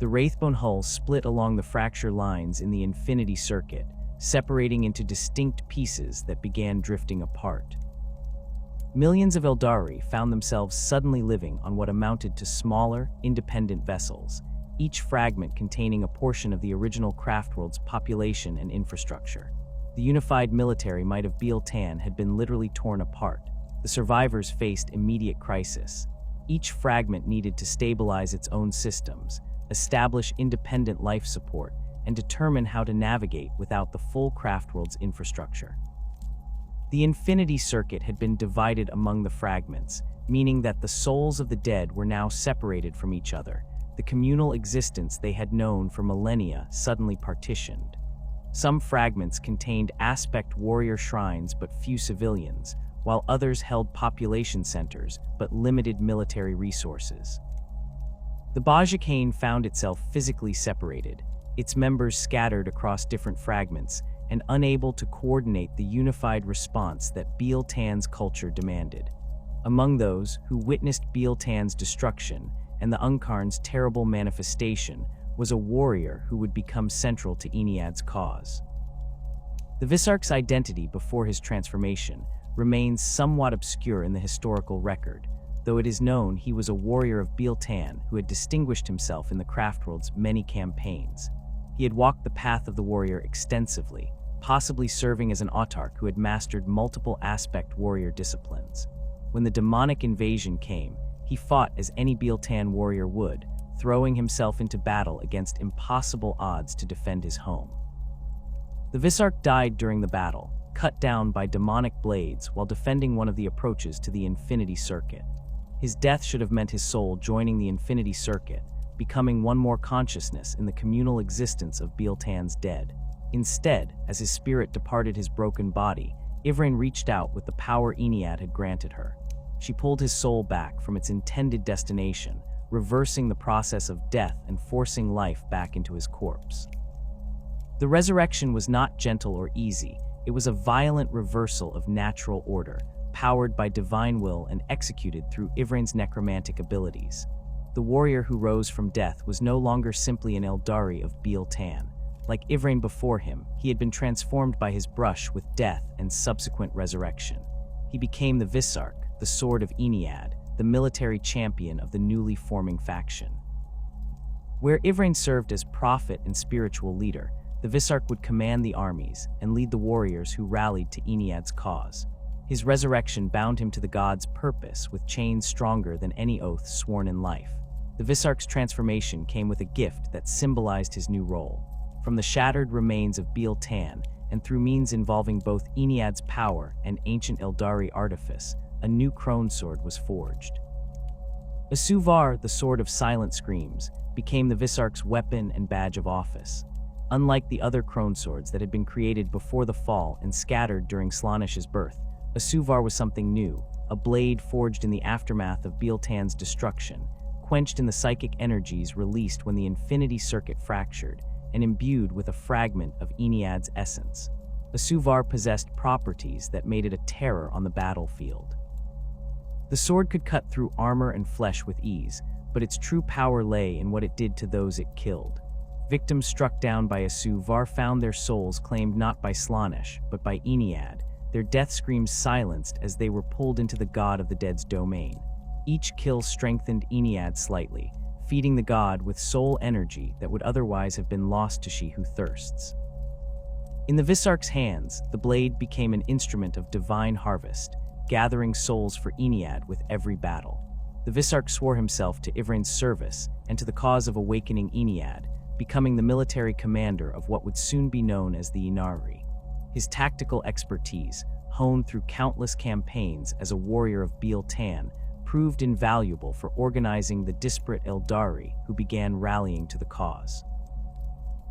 The Wraithbone hull split along the fracture lines in the infinity circuit, separating into distinct pieces that began drifting apart. Millions of Aeldari found themselves suddenly living on what amounted to smaller, independent vessels, each fragment containing a portion of the original Craftworld's population and infrastructure. The unified military might of Biel-Tan had been literally torn apart. The survivors faced immediate crisis. Each fragment needed to stabilize its own systems, establish independent life support, and determine how to navigate without the full Craftworld's infrastructure. The infinity circuit had been divided among the fragments, meaning that the souls of the dead were now separated from each other, the communal existence they had known for millennia suddenly partitioned. Some fragments contained aspect warrior shrines but few civilians, while others held population centers but limited military resources. The Bajikane found itself physically separated, its members scattered across different fragments, and unable to coordinate the unified response that Biel-Tan's culture demanded. Among those who witnessed Biel-Tan's destruction and the Yncarne's terrible manifestation was a warrior who would become central to Ynnead's cause. The Visarch's identity before his transformation remains somewhat obscure in the historical record, though it is known he was a warrior of Biel-Tan who had distinguished himself in the Craftworld's many campaigns. He had walked the path of the warrior extensively, possibly serving as an autarch who had mastered multiple aspect warrior disciplines. When the demonic invasion came, he fought as any Biel-Tan warrior would, throwing himself into battle against impossible odds to defend his home. The Visarch died during the battle, cut down by demonic blades while defending one of the approaches to the Infinity Circuit. His death should have meant his soul joining the Infinity Circuit, becoming one more consciousness in the communal existence of Biel-Tan's dead. Instead, as his spirit departed his broken body, Yvraine reached out with the power Ynnead had granted her. She pulled his soul back from its intended destination, reversing the process of death and forcing life back into his corpse. The resurrection was not gentle or easy. It was a violent reversal of natural order, powered by divine will and executed through Yvraine's necromantic abilities. The warrior who rose from death was no longer simply an Aeldari of Biel-Tan. Like Yvraine before him, he had been transformed by his brush with death and subsequent resurrection. He became the Visarch, the sword of Ynnead, the military champion of the newly forming faction. Where Yvraine served as prophet and spiritual leader, the Visarch would command the armies and lead the warriors who rallied to Ynnead's cause. His resurrection bound him to the god's purpose with chains stronger than any oath sworn in life. The Visarch's transformation came with a gift that symbolized his new role. From the shattered remains of Biel-Tan, and through means involving both Ynnead's power and ancient Aeldari artifice, a new crone sword was forged. Asuvar, the Sword of Silent Screams, became the Visarch's weapon and badge of office. Unlike the other crone swords that had been created before the fall and scattered during Slaanesh's birth, Asuvar was something new, a blade forged in the aftermath of Biel-Tan's destruction, quenched in the psychic energies released when the Infinity Circuit fractured, and imbued with a fragment of Ynnead's essence. Asuvar possessed properties that made it a terror on the battlefield. The sword could cut through armor and flesh with ease, but its true power lay in what it did to those it killed. Victims struck down by Asuvar found their souls claimed not by Slaanesh, but by Ynnead, their death screams silenced as they were pulled into the god of the dead's domain. Each kill strengthened Ynnead slightly, feeding the god with soul energy that would otherwise have been lost to she who thirsts. In the Visarch's hands, the blade became an instrument of divine harvest, gathering souls for Ynnead with every battle. The Visarch swore himself to Yvraine's service and to the cause of awakening Ynnead, becoming the military commander of what would soon be known as the Ynnari. His tactical expertise, honed through countless campaigns as a warrior of Biel-Tan, proved invaluable for organizing the disparate Aeldari who began rallying to the cause.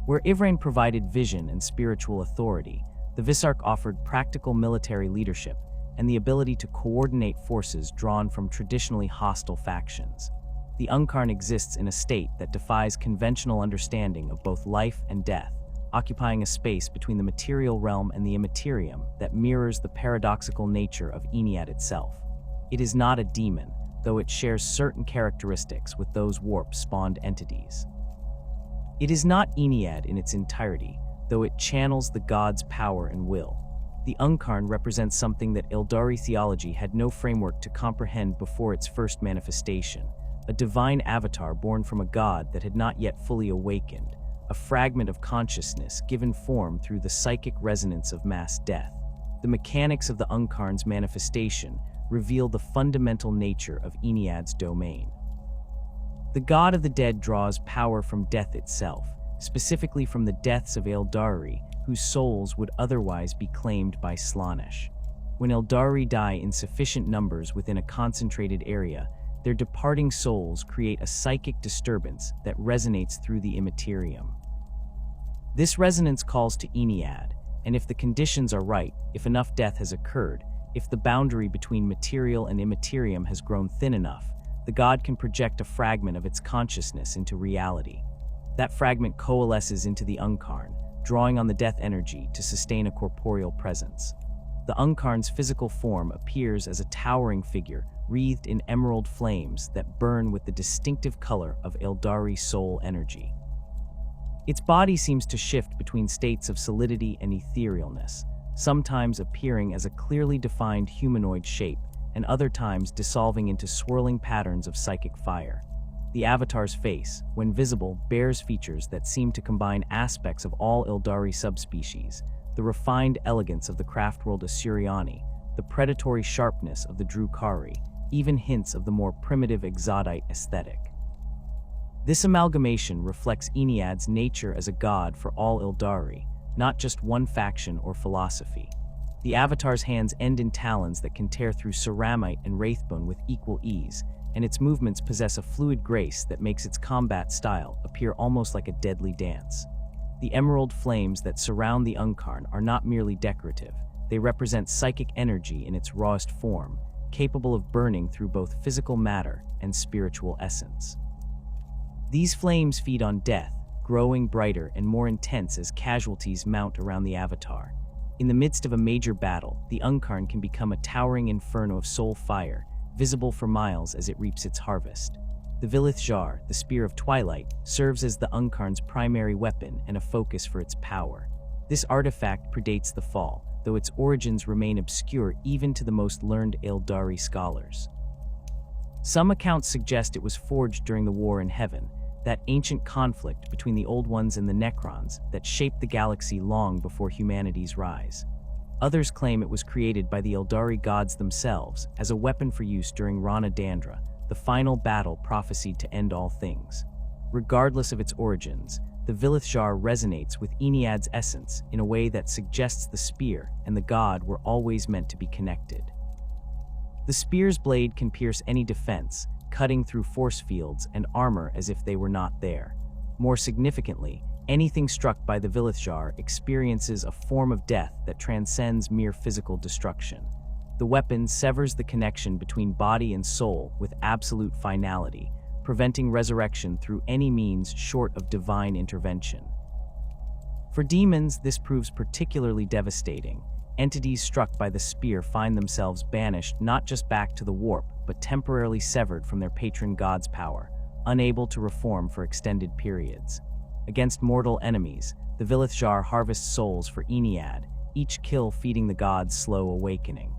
Where Yvraine provided vision and spiritual authority, the Visarch offered practical military leadership and the ability to coordinate forces drawn from traditionally hostile factions. The Yncarne exists in a state that defies conventional understanding of both life and death, occupying a space between the material realm and the immaterium that mirrors the paradoxical nature of Ynnead itself. It is not a demon, though it shares certain characteristics with those warp-spawned entities. It is not Ynnead in its entirety, though it channels the god's power and will. The Yncarne represents something that Aeldari theology had no framework to comprehend before its first manifestation, a divine avatar born from a god that had not yet fully awakened, a fragment of consciousness given form through the psychic resonance of mass death. The mechanics of the Yncarne's manifestation reveal the fundamental nature of Ynnead's domain. The god of the dead draws power from death itself, specifically from the deaths of Aeldari, whose souls would otherwise be claimed by Slaanesh. When Aeldari die in sufficient numbers within a concentrated area, their departing souls create a psychic disturbance that resonates through the immaterium. This resonance calls to Ynnead, and if the conditions are right, if enough death has occurred, if the boundary between material and immaterium has grown thin enough, the god can project a fragment of its consciousness into reality. That fragment coalesces into the Yncarne, drawing on the death energy to sustain a corporeal presence. The Yncarne's physical form appears as a towering figure wreathed in emerald flames that burn with the distinctive color of Aeldari soul energy. Its body seems to shift between states of solidity and etherealness, sometimes appearing as a clearly defined humanoid shape, and other times dissolving into swirling patterns of psychic fire. The Avatar's face, when visible, bears features that seem to combine aspects of all Aeldari subspecies: the refined elegance of the Craftworld Ynari, the predatory sharpness of the Drukhari, even hints of the more primitive exodite aesthetic. This amalgamation reflects Ynnead's nature as a god for all Aeldari, not just one faction or philosophy. The Avatar's hands end in talons that can tear through ceramite and wraithbone with equal ease, and its movements possess a fluid grace that makes its combat style appear almost like a deadly dance. The emerald flames that surround the Yncarne are not merely decorative. They represent psychic energy in its rawest form, capable of burning through both physical matter and spiritual essence. These flames feed on death, growing brighter and more intense as casualties mount around the Avatar. In the midst of a major battle, the Yncarne can become a towering inferno of soul fire, visible for miles as it reaps its harvest. The Vilith-Jar, the Spear of Twilight, serves as the Yncarne's primary weapon and a focus for its power. This artifact predates the Fall, though its origins remain obscure even to the most learned Aeldari scholars. Some accounts suggest it was forged during the War in Heaven, that ancient conflict between the Old Ones and the Necrons that shaped the galaxy long before humanity's rise. Others claim it was created by the Aeldari gods themselves as a weapon for use during Rana Dandra, the final battle prophesied to end all things. Regardless of its origins, the Vilith-Jar resonates with Ynnead's essence in a way that suggests the spear and the god were always meant to be connected. The spear's blade can pierce any defense, cutting through force fields and armor as if they were not there. More significantly, anything struck by the Vilith-Jar experiences a form of death that transcends mere physical destruction. The weapon severs the connection between body and soul with absolute finality, preventing resurrection through any means short of divine intervention. For demons, this proves particularly devastating. Entities struck by the spear find themselves banished not just back to the warp, but temporarily severed from their patron god's power, unable to reform for extended periods. Against mortal enemies, the Vilith-Jar harvests souls for Ynnead, each kill feeding the god's slow awakening.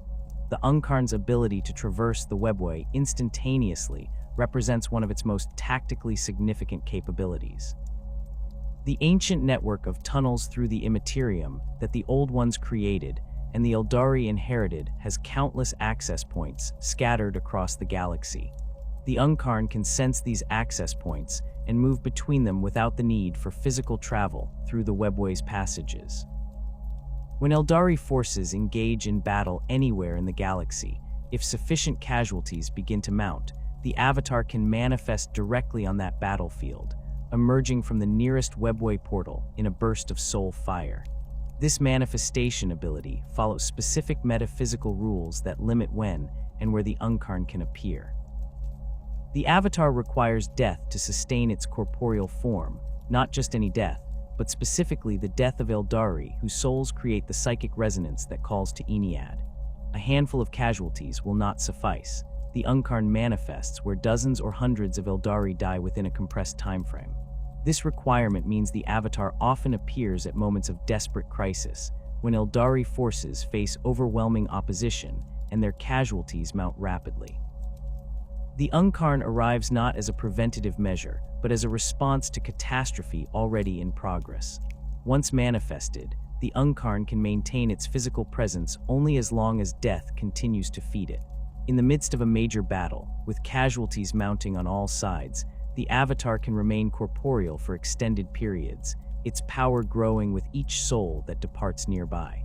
The Yncarne's ability to traverse the webway instantaneously represents one of its most tactically significant capabilities. The ancient network of tunnels through the Immaterium that the Old Ones created and the Aeldari inherited has countless access points scattered across the galaxy. The Yncarne can sense these access points and move between them without the need for physical travel through the webway's passages. When Aeldari forces engage in battle anywhere in the galaxy, if sufficient casualties begin to mount, the Avatar can manifest directly on that battlefield, emerging from the nearest webway portal in a burst of soul fire. This manifestation ability follows specific metaphysical rules that limit when and where the Yncarne can appear. The Avatar requires death to sustain its corporeal form, not just any death, but specifically the death of Aeldari, whose souls create the psychic resonance that calls to Ynnead. A handful of casualties will not suffice. The Yncarne manifests where dozens or hundreds of Aeldari die within a compressed timeframe. This requirement means the Avatar often appears at moments of desperate crisis, when Aeldari forces face overwhelming opposition and their casualties mount rapidly. The Yncarne arrives not as a preventative measure, but as a response to catastrophe already in progress. Once manifested, the Yncarne can maintain its physical presence only as long as death continues to feed it. In the midst of a major battle, with casualties mounting on all sides, the Avatar can remain corporeal for extended periods, its power growing with each soul that departs nearby.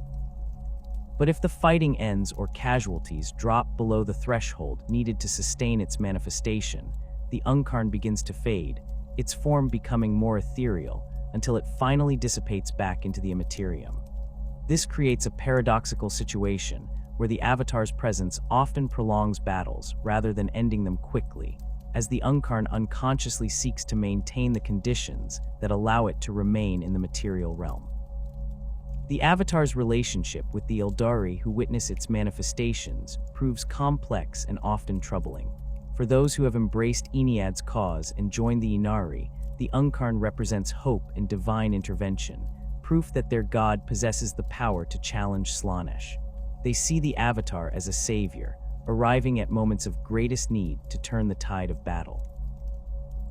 But if the fighting ends or casualties drop below the threshold needed to sustain its manifestation, the Yncarne begins to fade, its form becoming more ethereal, until it finally dissipates back into the Immaterium. This creates a paradoxical situation where the Avatar's presence often prolongs battles rather than ending them quickly, as the Yncarne unconsciously seeks to maintain the conditions that allow it to remain in the material realm. The Avatar's relationship with the Aeldari who witness its manifestations proves complex and often troubling. For those who have embraced Ynnead's cause and joined the Ynnari, the Yncarne represents hope and divine intervention, proof that their god possesses the power to challenge Slaanesh. They see the Avatar as a savior, arriving at moments of greatest need to turn the tide of battle.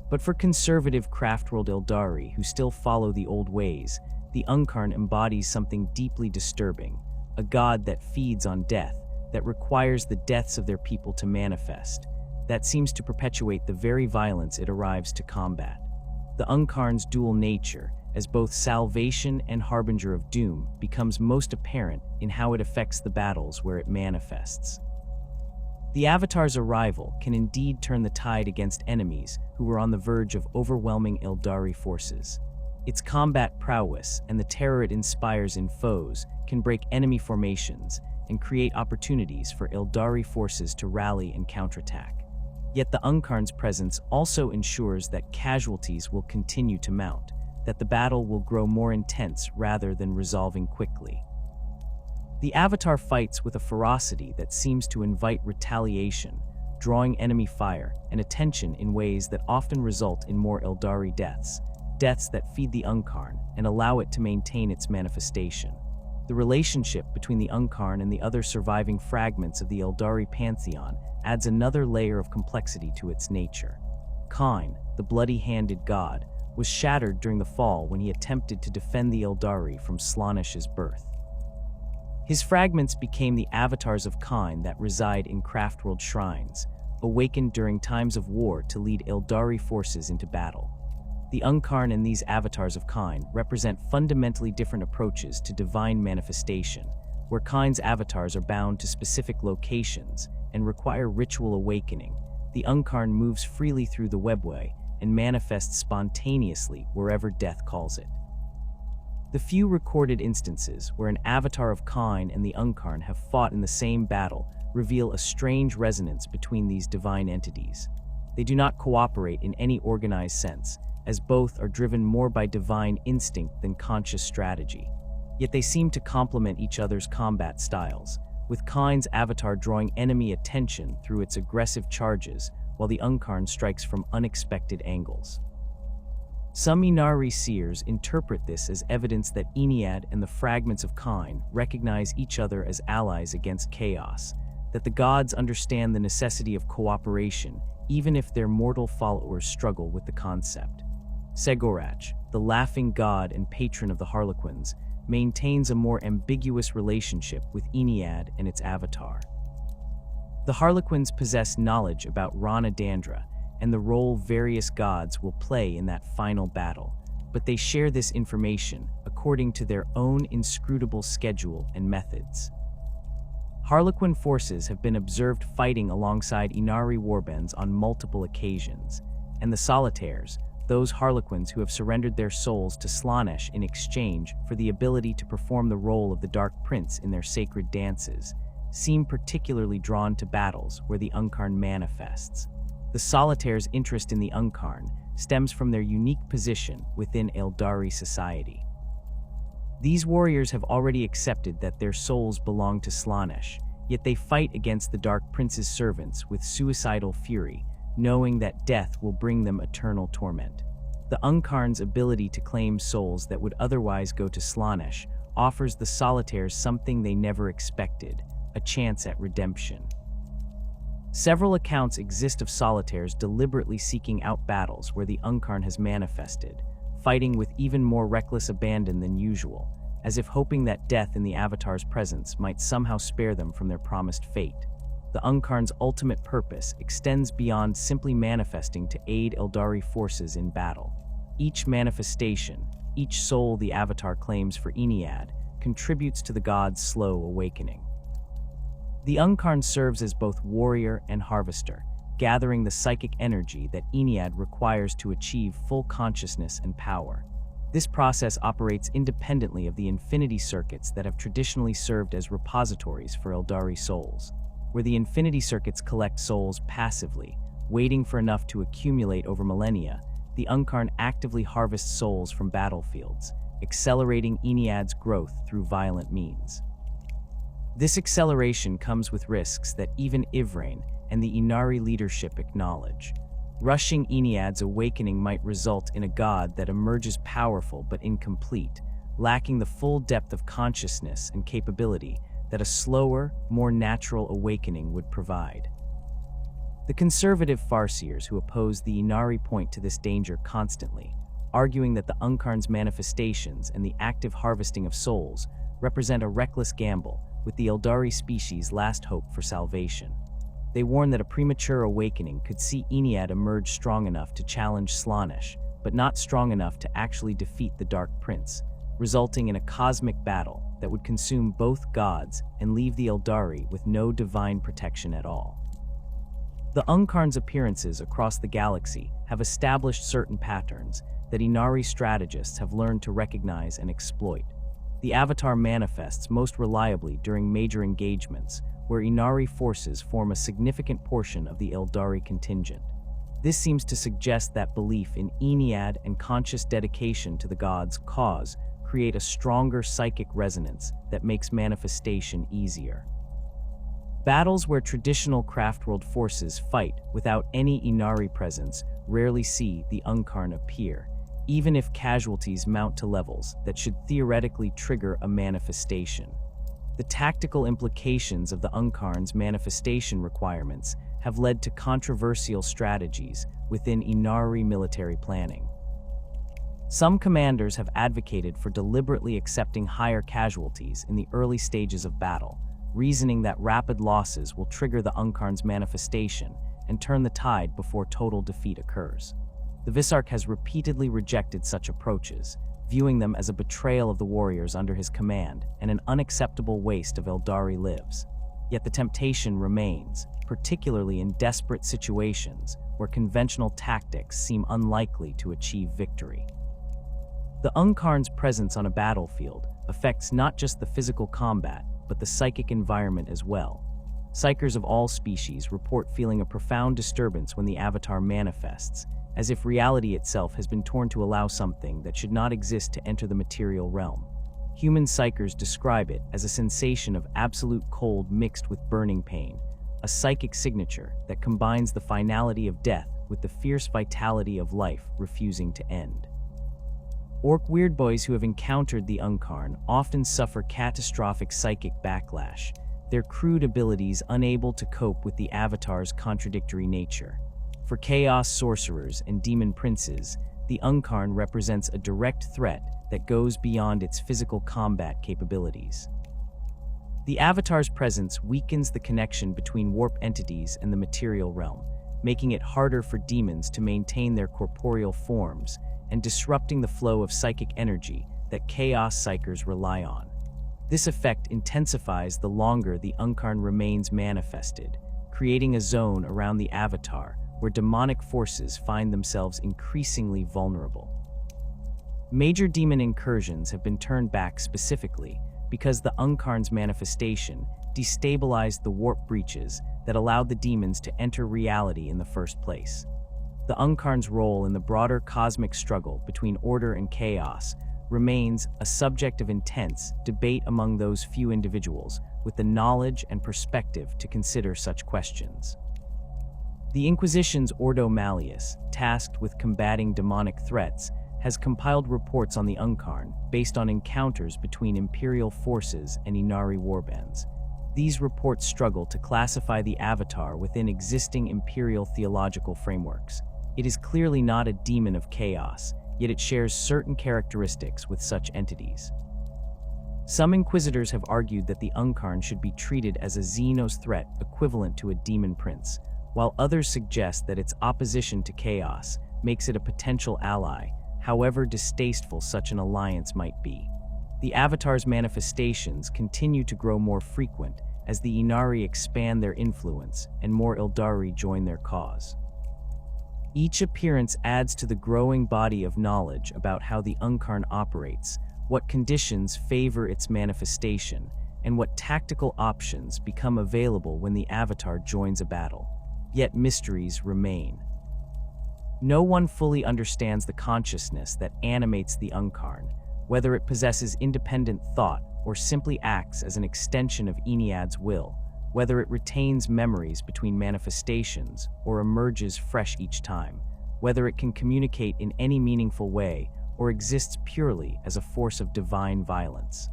But for conservative Craftworld Aeldari who still follow the old ways, the Yncarne embodies something deeply disturbing, a god that feeds on death, that requires the deaths of their people to manifest, that seems to perpetuate the very violence it arrives to combat. The Yncarne's dual nature, as both salvation and harbinger of doom, becomes most apparent in how it affects the battles where it manifests. The Avatar's arrival can indeed turn the tide against enemies who were on the verge of overwhelming Aeldari forces. Its combat prowess and the terror it inspires in foes can break enemy formations and create opportunities for Aeldari forces to rally and counterattack. Yet the Yncarne's presence also ensures that casualties will continue to mount, that the battle will grow more intense rather than resolving quickly. The Avatar fights with a ferocity that seems to invite retaliation, drawing enemy fire and attention in ways that often result in more Aeldari deaths that feed the Yncarne and allow it to maintain its manifestation. The relationship between the Yncarne and the other surviving fragments of the Aeldari pantheon adds another layer of complexity to its nature. Kine, the bloody-handed god, was shattered during the fall when he attempted to defend the Aeldari from Slaanesh's birth. His fragments became the avatars of Kine that reside in Craftworld shrines, awakened during times of war to lead Aeldari forces into battle. The Yncarne and these avatars of Kine represent fundamentally different approaches to divine manifestation, where Kine's avatars are bound to specific locations and require ritual awakening. The Yncarne moves freely through the webway and manifests spontaneously wherever death calls it. The few recorded instances where an avatar of Kine and the Yncarne have fought in the same battle reveal a strange resonance between these divine entities. They do not cooperate in any organized sense, as both are driven more by divine instinct than conscious strategy. Yet they seem to complement each other's combat styles, with Kine's avatar drawing enemy attention through its aggressive charges, while the Yncarne strikes from unexpected angles. Some Ynnari seers interpret this as evidence that Ynnead and the fragments of Kine recognize each other as allies against chaos, that the gods understand the necessity of cooperation, even if their mortal followers struggle with the concept. Segorach, the laughing god and patron of the Harlequins, maintains a more ambiguous relationship with Ynnead and its avatar. The Harlequins possess knowledge about Rana Dandra and the role various gods will play in that final battle, but they share this information according to their own inscrutable schedule and methods. Harlequin forces have been observed fighting alongside Ynnari warbands on multiple occasions, and the Solitaires, those Harlequins who have surrendered their souls to Slaanesh in exchange for the ability to perform the role of the Dark Prince in their sacred dances, seem particularly drawn to battles where the Yncarne manifests. The Solitaire's interest in the Yncarne stems from their unique position within Aeldari society. These warriors have already accepted that their souls belong to Slaanesh, yet they fight against the Dark Prince's servants with suicidal fury, knowing that death will bring them eternal torment. The Yncarne's ability to claim souls that would otherwise go to Slaanesh offers the Solitaires something they never expected, a chance at redemption. Several accounts exist of Solitaires deliberately seeking out battles where the Yncarne has manifested, fighting with even more reckless abandon than usual, as if hoping that death in the Avatar's presence might somehow spare them from their promised fate. The Yncarne's ultimate purpose extends beyond simply manifesting to aid Aeldari forces in battle. Each manifestation, each soul the Avatar claims for Ynnead, contributes to the god's slow awakening. The Yncarne serves as both warrior and harvester, gathering the psychic energy that Ynnead requires to achieve full consciousness and power. This process operates independently of the infinity circuits that have traditionally served as repositories for Aeldari souls, where the infinity circuits collect souls passively, waiting for enough to accumulate over millennia. The Yncarne actively harvests souls from battlefields, accelerating Ynnead's growth through violent means. This acceleration comes with risks that even Yvraine and the Ynnari leadership acknowledge. Rushing Ynnead's awakening might result in a god that emerges powerful but incomplete, lacking the full depth of consciousness and capability that a slower, more natural awakening would provide. The conservative farseers who oppose the Ynnari point to this danger constantly, arguing that the Yncarne's manifestations and the active harvesting of souls represent a reckless gamble with the Aeldari species' last hope for salvation. They warn that a premature awakening could see Ynnead emerge strong enough to challenge Slaanesh, but not strong enough to actually defeat the Dark Prince, resulting in a cosmic battle that would consume both gods and leave the Aeldari with no divine protection at all. The Yncarne's appearances across the galaxy have established certain patterns that Ynnari strategists have learned to recognize and exploit. The Avatar manifests most reliably during major engagements, where Ynnari forces form a significant portion of the Aeldari contingent. This seems to suggest that belief in Ynnead and conscious dedication to the god's cause create a stronger psychic resonance that makes manifestation easier. Battles where traditional Craftworld forces fight without any Ynnari presence rarely see the Yncarne appear, even if casualties mount to levels that should theoretically trigger a manifestation. The tactical implications of the Yncarne's manifestation requirements have led to controversial strategies within Ynnari military planning. Some commanders have advocated for deliberately accepting higher casualties in the early stages of battle, reasoning that rapid losses will trigger the Yncarne's manifestation and turn the tide before total defeat occurs. The Visarch has repeatedly rejected such approaches, viewing them as a betrayal of the warriors under his command and an unacceptable waste of Aeldari lives. Yet the temptation remains, particularly in desperate situations where conventional tactics seem unlikely to achieve victory. The Yncarne's presence on a battlefield affects not just the physical combat, but the psychic environment as well. Psykers of all species report feeling a profound disturbance when the Avatar manifests, as if reality itself has been torn to allow something that should not exist to enter the material realm. Human psykers describe it as a sensation of absolute cold mixed with burning pain, a psychic signature that combines the finality of death with the fierce vitality of life refusing to end. Orc weirdboys who have encountered the Yncarne often suffer catastrophic psychic backlash, their crude abilities unable to cope with the Avatar's contradictory nature. For chaos sorcerers and demon princes, the Yncarne represents a direct threat that goes beyond its physical combat capabilities. The Avatar's presence weakens the connection between warp entities and the material realm, making it harder for demons to maintain their corporeal forms and disrupting the flow of psychic energy that chaos psykers rely on. This effect intensifies the longer the Yncarne remains manifested, creating a zone around the Avatar where demonic forces find themselves increasingly vulnerable. Major demon incursions have been turned back specifically because the Yncarne's manifestation destabilized the warp breaches that allowed the demons to enter reality in the first place. The Yncarne's role in the broader cosmic struggle between order and chaos remains a subject of intense debate among those few individuals with the knowledge and perspective to consider such questions. The Inquisition's Ordo Malleus, tasked with combating demonic threats, has compiled reports on the Yncarne based on encounters between Imperial forces and Ynnari warbands. These reports struggle to classify the Avatar within existing Imperial theological frameworks. It is clearly not a demon of chaos, yet it shares certain characteristics with such entities. Some Inquisitors have argued that the Yncarne should be treated as a Xenos threat equivalent to a demon prince, while others suggest that its opposition to chaos makes it a potential ally, however distasteful such an alliance might be. The Avatar's manifestations continue to grow more frequent as the Ynnari expand their influence and more Aeldari join their cause. Each appearance adds to the growing body of knowledge about how the Yncarne operates, what conditions favor its manifestation, and what tactical options become available when the Avatar joins a battle. Yet mysteries remain. No one fully understands the consciousness that animates the Yncarne, whether it possesses independent thought or simply acts as an extension of Ynnead's will, whether it retains memories between manifestations or emerges fresh each time, whether it can communicate in any meaningful way or exists purely as a force of divine violence.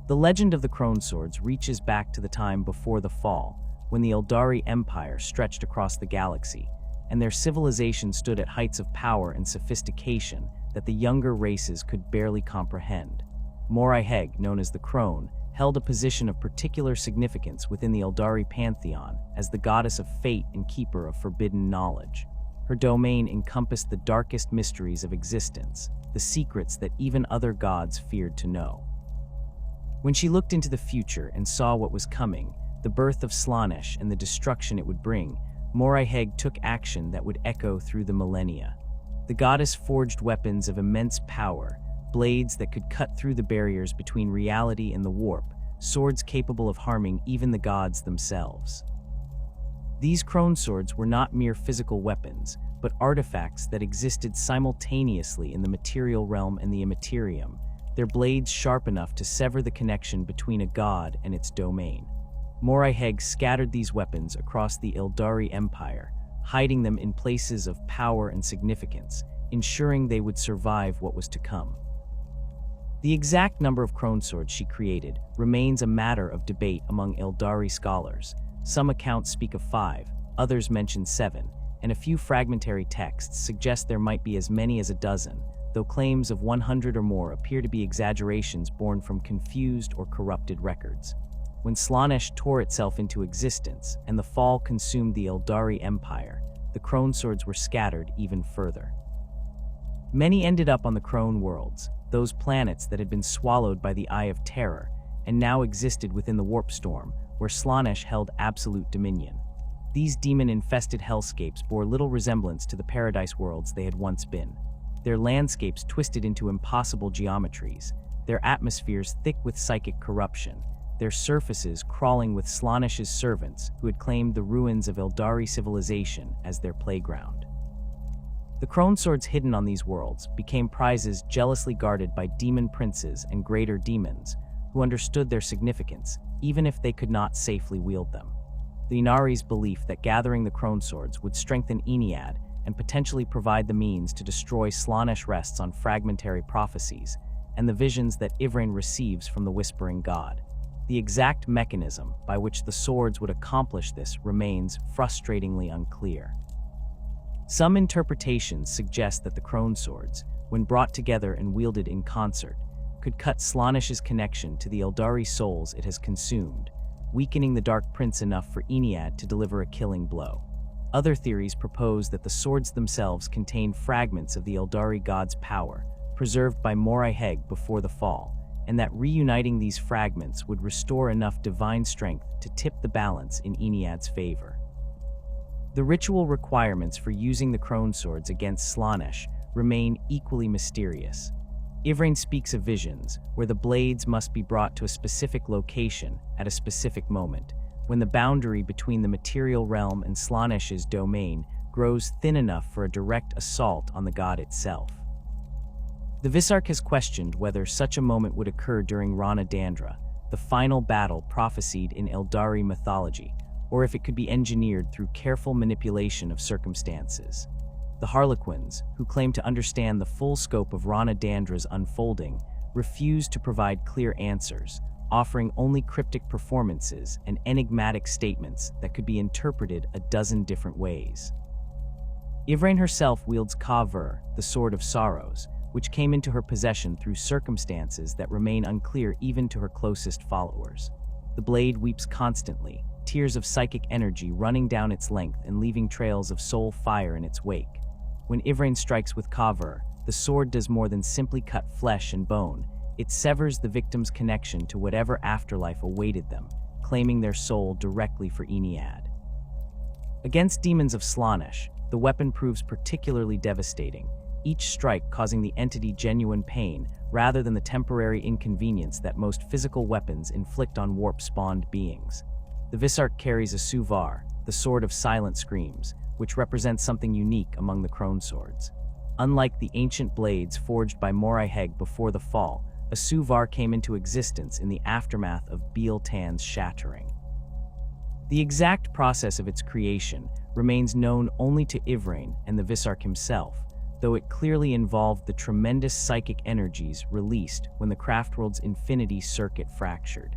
The legend of the Crone Swords reaches back to the time before the Fall, when the Aeldari Empire stretched across the galaxy, and their civilization stood at heights of power and sophistication that the younger races could barely comprehend. Moriheg, known as the Crone, held a position of particular significance within the Aeldari pantheon as the goddess of fate and keeper of forbidden knowledge. Her domain encompassed the darkest mysteries of existence, the secrets that even other gods feared to know. When she looked into the future and saw what was coming, the birth of Slaanesh and the destruction it would bring, Moriheg took action that would echo through the millennia. The goddess forged weapons of immense power, blades that could cut through the barriers between reality and the warp, swords capable of harming even the gods themselves. These Crone Swords were not mere physical weapons, but artifacts that existed simultaneously in the material realm and the immaterium, their blades sharp enough to sever the connection between a god and its domain. Moriheg scattered these weapons across the Aeldari Empire, hiding them in places of power and significance, ensuring they would survive what was to come. The exact number of Crone Swords she created remains a matter of debate among Aeldari scholars. Some accounts speak of 5, others mention 7, and a few fragmentary texts suggest there might be as many as a dozen, though claims of 100 or more appear to be exaggerations born from confused or corrupted records. When Slaanesh tore itself into existence and the fall consumed the Aeldari Empire, the Crone Swords were scattered even further. Many ended up on the Crone worlds, those planets that had been swallowed by the Eye of Terror and now existed within the Warp Storm, where Slaanesh held absolute dominion. These demon-infested hellscapes bore little resemblance to the paradise worlds they had once been. Their landscapes twisted into impossible geometries, their atmospheres thick with psychic corruption, their surfaces crawling with Slaanesh's servants who had claimed the ruins of Aeldari civilization as their playground. The Crone Swords hidden on these worlds became prizes jealously guarded by demon princes and greater demons who understood their significance, even if they could not safely wield them. The Ynnari's belief that gathering the Crone Swords would strengthen Ynnead and potentially provide the means to destroy Slaanesh rests on fragmentary prophecies and the visions that Yvraine receives from the Whispering God. The exact mechanism by which the swords would accomplish this remains frustratingly unclear. Some interpretations suggest that the Crone Swords, when brought together and wielded in concert, could cut Slaanesh's connection to the Aeldari souls it has consumed, weakening the Dark Prince enough for Ynnead to deliver a killing blow. Other theories propose that the swords themselves contain fragments of the Aeldari God's power, preserved by Moriheg before the fall, and that reuniting these fragments would restore enough divine strength to tip the balance in Ynnead's favor. The ritual requirements for using the Crone Swords against Slaanesh remain equally mysterious. Yvraine speaks of visions, where the blades must be brought to a specific location at a specific moment, when the boundary between the material realm and Slaanesh's domain grows thin enough for a direct assault on the god itself. The Visarch has questioned whether such a moment would occur during Rana Dandra, the final battle prophesied in Aeldari mythology, or if it could be engineered through careful manipulation of circumstances. The Harlequins, who claim to understand the full scope of Rana Dandra's unfolding, refuse to provide clear answers, offering only cryptic performances and enigmatic statements that could be interpreted a dozen different ways. Yvraine herself wields Ka-Ver, the Sword of Sorrows, which came into her possession through circumstances that remain unclear even to her closest followers. The blade weeps constantly, tears of psychic energy running down its length and leaving trails of soul fire in its wake. When Yvraine strikes with Ka-Ver, the sword does more than simply cut flesh and bone. It severs the victim's connection to whatever afterlife awaited them, claiming their soul directly for Ynnead. Against demons of Slaanesh, the weapon proves particularly devastating, each strike causing the entity genuine pain rather than the temporary inconvenience that most physical weapons inflict on warp-spawned beings. The Visarch carries a Suvar, the Sword of Silent Screams, which represents something unique among the Crone Swords. Unlike the ancient blades forged by Moriheg before the fall, a Suvar came into existence in the aftermath of Biel-Tan's shattering. The exact process of its creation remains known only to Yvraine and the Visarch himself, though it clearly involved the tremendous psychic energies released when the Craftworld's infinity circuit fractured.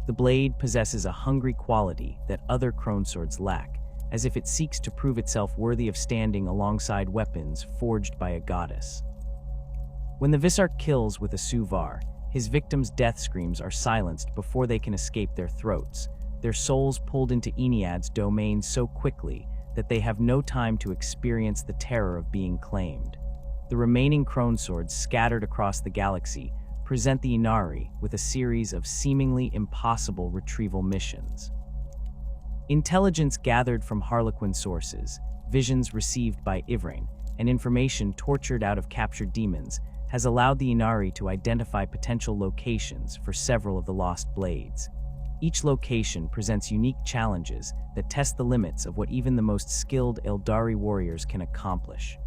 The blade possesses a hungry quality that other crone swords lack, as if it seeks to prove itself worthy of standing alongside weapons forged by a goddess. When the Visarch kills with a Suvar, his victims' death screams are silenced before they can escape their throats, their souls pulled into Ynnead's domain so quickly that they have no time to experience the terror of being claimed. The remaining crone swords scattered across the galaxy present the Ynnari with a series of seemingly impossible retrieval missions. Intelligence gathered from Harlequin sources, visions received by Ivrain, and information tortured out of captured demons has allowed the Ynnari to identify potential locations for several of the lost blades. Each location presents unique challenges that test the limits of what even the most skilled Aeldari warriors can accomplish.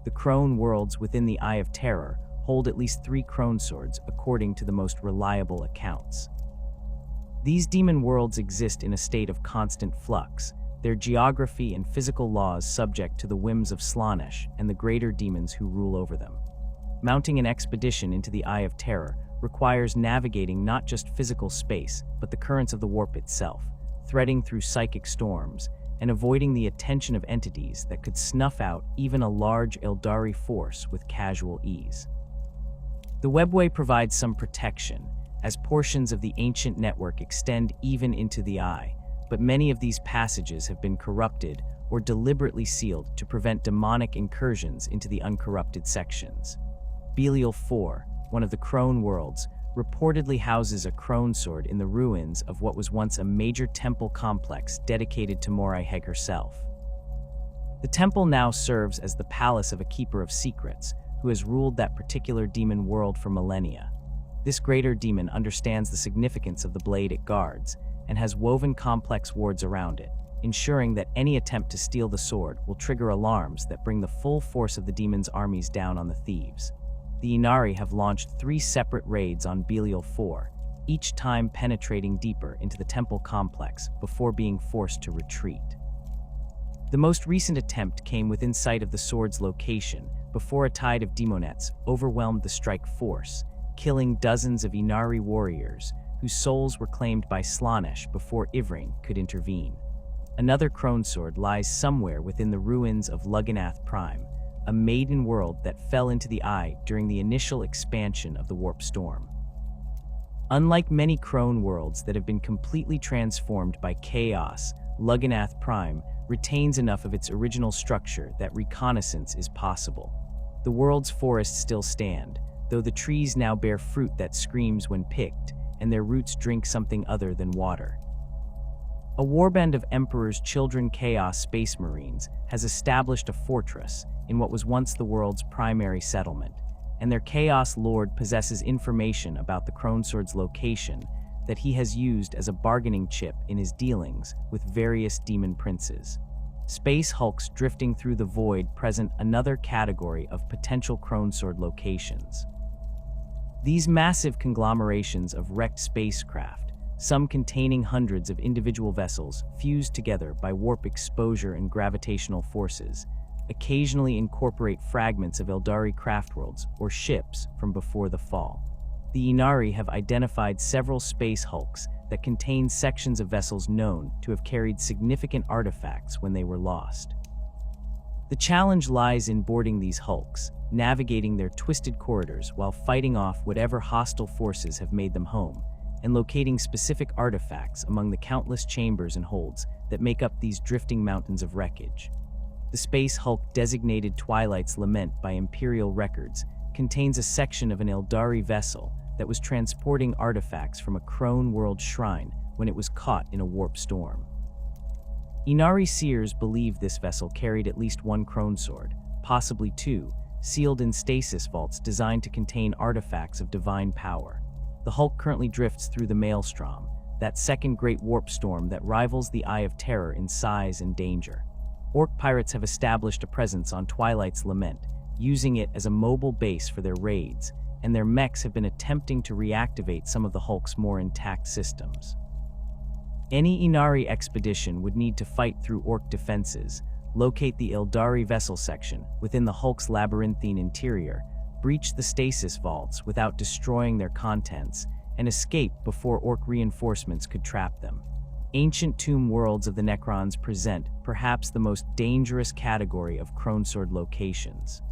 The crone worlds within the Eye of Terror hold at least 3 crone swords according to the most reliable accounts. These demon worlds exist in a state of constant flux, their geography and physical laws subject to the whims of Slaanesh and the greater demons who rule over them. Mounting an expedition into the Eye of Terror requires navigating not just physical space, but the currents of the warp itself, threading through psychic storms, and avoiding the attention of entities that could snuff out even a large Aeldari force with casual ease. The webway provides some protection, as portions of the ancient network extend even into the Eye, but many of these passages have been corrupted or deliberately sealed to prevent demonic incursions into the uncorrupted sections. Biel-Tan, one of the crone worlds, reportedly houses a crone sword in the ruins of what was once a major temple complex dedicated to Moriheg herself. The temple now serves as the palace of a keeper of secrets, who has ruled that particular demon world for millennia. This greater demon understands the significance of the blade it guards, and has woven complex wards around it, ensuring that any attempt to steal the sword will trigger alarms that bring the full force of the demon's armies down on the thieves. The Ynnari have launched 3 separate raids on Biel-Tan, each time penetrating deeper into the temple complex before being forced to retreat. The most recent attempt came within sight of the sword's location before a tide of demonettes overwhelmed the strike force, killing dozens of Ynnari warriors whose souls were claimed by Slaanesh before Ivrain could intervene. Another crone sword lies somewhere within the ruins of Lugganath Prime, a maiden world that fell into the Eye during the initial expansion of the Warp Storm. Unlike many crone worlds that have been completely transformed by chaos, Lugganath Prime retains enough of its original structure that reconnaissance is possible. The world's forests still stand, though the trees now bear fruit that screams when picked, and their roots drink something other than water. A warband of Emperor's Children Chaos Space Marines has established a fortress in what was once the world's primary settlement, and their Chaos Lord possesses information about the crone sword's location that he has used as a bargaining chip in his dealings with various demon princes. Space hulks drifting through the void present another category of potential crone sword locations. These massive conglomerations of wrecked spacecraft, some containing hundreds of individual vessels fused together by warp exposure and gravitational forces, occasionally incorporate fragments of Aeldari craftworlds or ships from before the fall. The Ynnari have identified several space hulks that contain sections of vessels known to have carried significant artifacts when they were lost. The challenge lies in boarding these hulks, navigating their twisted corridors while fighting off whatever hostile forces have made them home, and locating specific artifacts among the countless chambers and holds that make up these drifting mountains of wreckage. The space hulk designated Twilight's Lament by Imperial records contains a section of an Aeldari vessel that was transporting artifacts from a crone world shrine when it was caught in a warp storm. Ynnari seers believe this vessel carried at least 1 crone sword, possibly 2, sealed in stasis vaults designed to contain artifacts of divine power. The hulk currently drifts through the Maelstrom, that second great warp storm that rivals the Eye of Terror in size and danger. Orc pirates have established a presence on Twilight's Lament, using it as a mobile base for their raids, and their mechs have been attempting to reactivate some of the hulk's more intact systems. Any Ynnari expedition would need to fight through orc defenses, locate the Aeldari vessel section within the Hulk's labyrinthine interior, breach the stasis vaults without destroying their contents, and escape before Orc reinforcements could trap them. Ancient tomb worlds of the Necrons present perhaps the most dangerous category of Cronesword locations.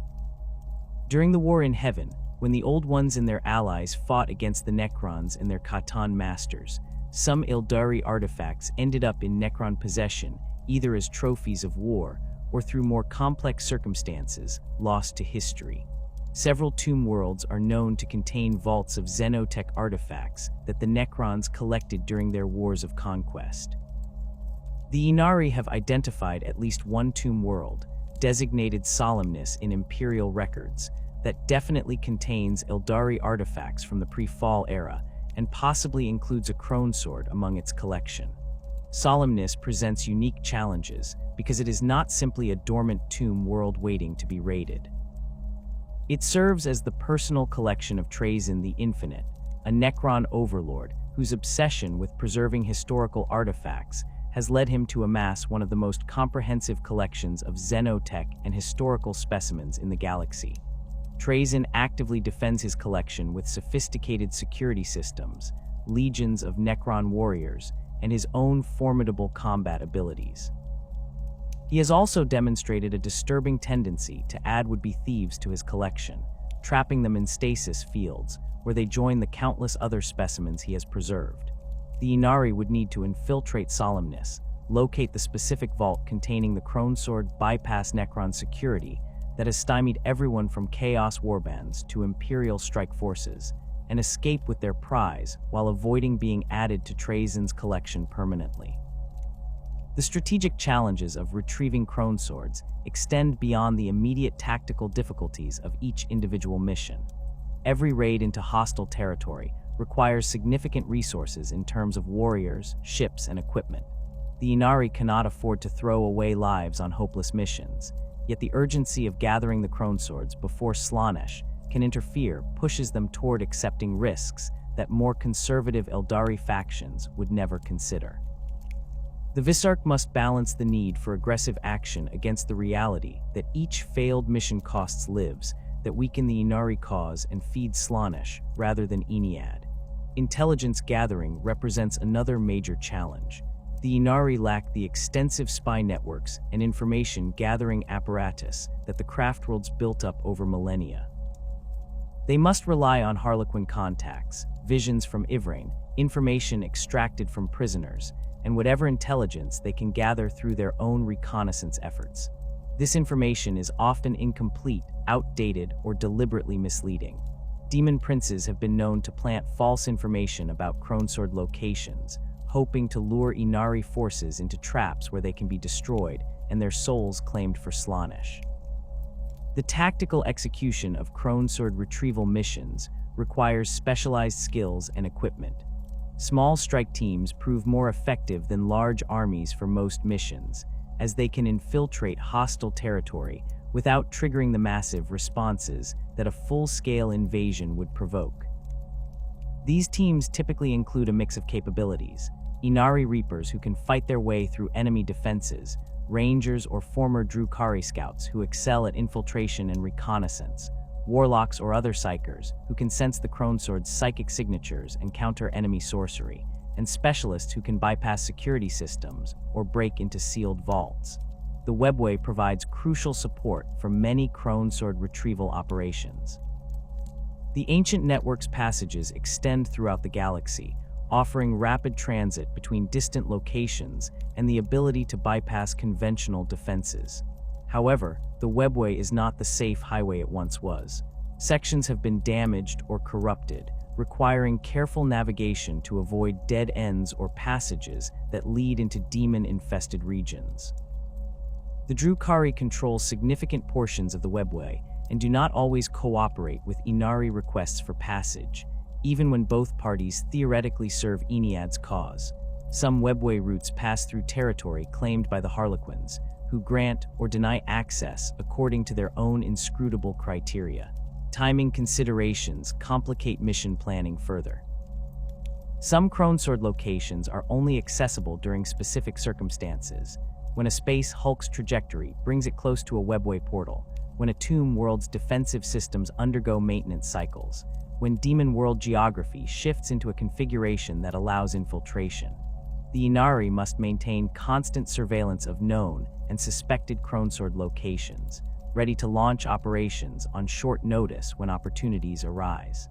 During the War in Heaven, when the Old Ones and their allies fought against the Necrons and their C'tan masters, some Aeldari artifacts ended up in Necron possession, either as trophies of war or through more complex circumstances lost to history. Several tomb worlds are known to contain vaults of Xenotech artifacts that the Necrons collected during their wars of conquest. The Ynnari have identified at least one tomb world, designated Solemnus in Imperial records, that definitely contains Aeldari artifacts from the pre-Fall era and possibly includes a Cronesword among its collection. Solemnus presents unique challenges because it is not simply a dormant tomb world waiting to be raided. It serves as the personal collection of Trazyn the Infinite, a Necron overlord whose obsession with preserving historical artifacts has led him to amass one of the most comprehensive collections of Xenotech and historical specimens in the galaxy. Trazyn actively defends his collection with sophisticated security systems, legions of Necron warriors, and his own formidable combat abilities. He has also demonstrated a disturbing tendency to add would-be thieves to his collection, trapping them in stasis fields, where they join the countless other specimens he has preserved. The Ynnari would need to infiltrate Solemnus, locate the specific vault containing the Cronesword, bypass Necron security that has stymied everyone from Chaos warbands to Imperial strike forces, and escape with their prize while avoiding being added to Trazyn's collection permanently. The strategic challenges of retrieving Croneswords extend beyond the immediate tactical difficulties of each individual mission. Every raid into hostile territory requires significant resources in terms of warriors, ships, and equipment. The Ynnari cannot afford to throw away lives on hopeless missions, yet the urgency of gathering the Croneswords before Slaanesh can interfere pushes them toward accepting risks that more conservative Aeldari factions would never consider. The Visarch must balance the need for aggressive action against the reality that each failed mission costs lives that weaken the Ynnari cause and feed Slaanesh rather than Ynnead. Intelligence gathering represents another major challenge. The Ynnari lack the extensive spy networks and information gathering apparatus that the Craftworlds built up over millennia. They must rely on Harlequin contacts, visions from Ivrain, information extracted from prisoners, and whatever intelligence they can gather through their own reconnaissance efforts. This information is often incomplete, outdated, or deliberately misleading. Demon princes have been known to plant false information about Cronesword locations, hoping to lure Ynnari forces into traps where they can be destroyed and their souls claimed for Slaanesh. The tactical execution of Cronesword retrieval missions requires specialized skills and equipment. Small strike teams prove more effective than large armies for most missions, as they can infiltrate hostile territory without triggering the massive responses that a full-scale invasion would provoke. These teams typically include a mix of capabilities: Ynnari Reapers who can fight their way through enemy defenses, Rangers or former Drukhari scouts who excel at infiltration and reconnaissance, Warlocks or other Psykers who can sense the Cronesword's psychic signatures and counter enemy sorcery, and specialists who can bypass security systems or break into sealed vaults. The Webway provides crucial support for many Cronesword retrieval operations. The ancient network's passages extend throughout the galaxy, offering rapid transit between distant locations and the ability to bypass conventional defenses. However, the Webway is not the safe highway it once was. Sections have been damaged or corrupted, requiring careful navigation to avoid dead ends or passages that lead into demon-infested regions. The Drukhari control significant portions of the Webway and do not always cooperate with Ynnari requests for passage, even when both parties theoretically serve Ynnead's cause. Some Webway routes pass through territory claimed by the Harlequins, who grant or deny access according to their own inscrutable criteria. Timing considerations complicate mission planning further. Some Cronesword locations are only accessible during specific circumstances, when a space hulk's trajectory brings it close to a webway portal, when a tomb world's defensive systems undergo maintenance cycles, when demon world geography shifts into a configuration that allows infiltration. The Ynnari must maintain constant surveillance of known and suspected Kronesword locations, ready to launch operations on short notice when opportunities arise.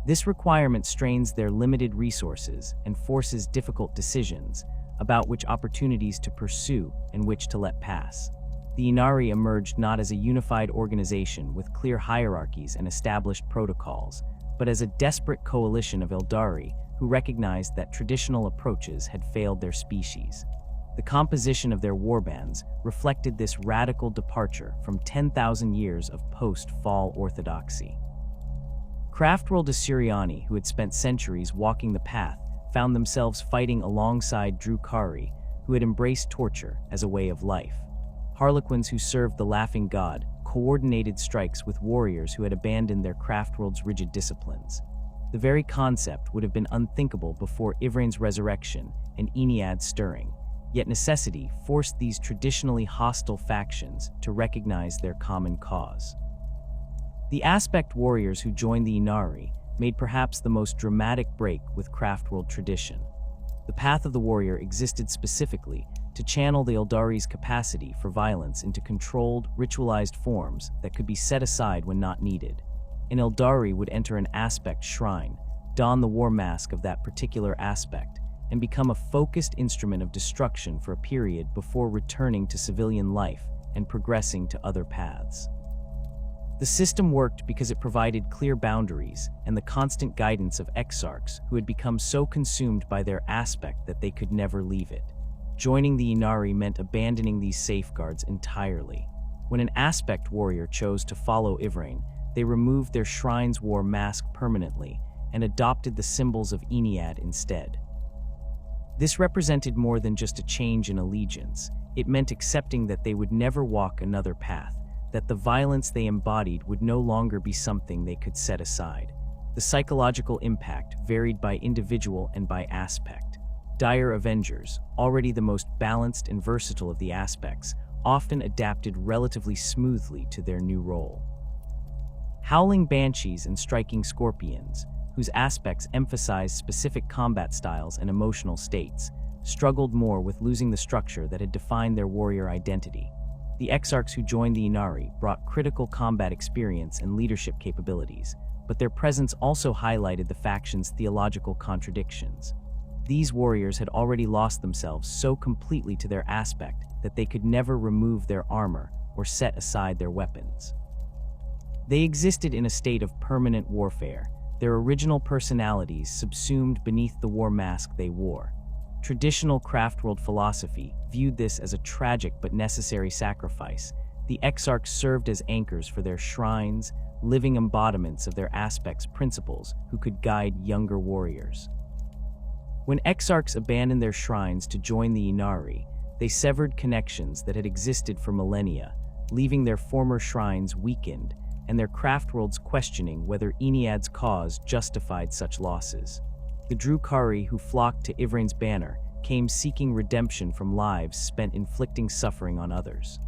This requirement strains their limited resources and forces difficult decisions about which opportunities to pursue and which to let pass. The Ynnari emerged not as a unified organization with clear hierarchies and established protocols, but as a desperate coalition of Aeldari who recognized that traditional approaches had failed their species. The composition of their warbands reflected this radical departure from 10,000 years of post-fall orthodoxy. Craftworld Asuryani, who had spent centuries walking the path, found themselves fighting alongside Yncarne, who had embraced torture as a way of life. Harlequins who served the Laughing God coordinated strikes with warriors who had abandoned their Craftworld's rigid disciplines. The very concept would have been unthinkable before Yvrain's resurrection and Ynnead's stirring, yet necessity forced these traditionally hostile factions to recognize their common cause. The Aspect warriors who joined the Ynnari made perhaps the most dramatic break with Craftworld tradition. The path of the warrior existed specifically to channel the Aeldari's capacity for violence into controlled, ritualized forms that could be set aside when not needed. An Aeldari would enter an Aspect shrine, don the war mask of that particular aspect, and become a focused instrument of destruction for a period before returning to civilian life and progressing to other paths. The system worked because it provided clear boundaries and the constant guidance of exarchs who had become so consumed by their aspect that they could never leave it. Joining the Ynnari meant abandoning these safeguards entirely. When an aspect warrior chose to follow Yvrain, they removed their shrine's war mask permanently and adopted the symbols of Ynnead instead. This represented more than just a change in allegiance. It meant accepting that they would never walk another path, that the violence they embodied would no longer be something they could set aside. The psychological impact varied by individual and by aspect. Dire Avengers, already the most balanced and versatile of the aspects, often adapted relatively smoothly to their new role. Howling Banshees and Striking Scorpions, whose aspects emphasized specific combat styles and emotional states, struggled more with losing the structure that had defined their warrior identity. The exarchs who joined the Ynnari brought critical combat experience and leadership capabilities, but their presence also highlighted the faction's theological contradictions. These warriors had already lost themselves so completely to their aspect that they could never remove their armor or set aside their weapons. They existed in a state of permanent warfare, their original personalities subsumed beneath the war mask they wore. Traditional Craftworld philosophy viewed this as a tragic but necessary sacrifice. The exarchs served as anchors for their shrines, living embodiments of their aspects' principles who could guide younger warriors. When exarchs abandoned their shrines to join the Ynnari, they severed connections that had existed for millennia, leaving their former shrines weakened and their Craftworlds questioning whether Ynnead's cause justified such losses. The Yncarne who flocked to Yvrain's banner came seeking redemption from lives spent inflicting suffering on others.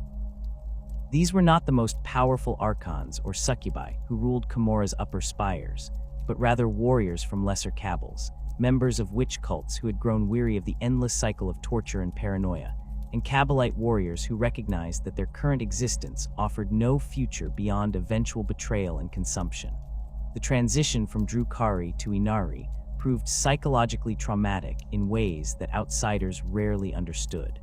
These were not the most powerful archons or succubi who ruled Comora's upper spires, but rather warriors from lesser cabals, members of witch cults who had grown weary of the endless cycle of torture and paranoia, and Cabalite warriors who recognized that their current existence offered no future beyond eventual betrayal and consumption. The transition from Yncarne to Ynnari proved psychologically traumatic in ways that outsiders rarely understood.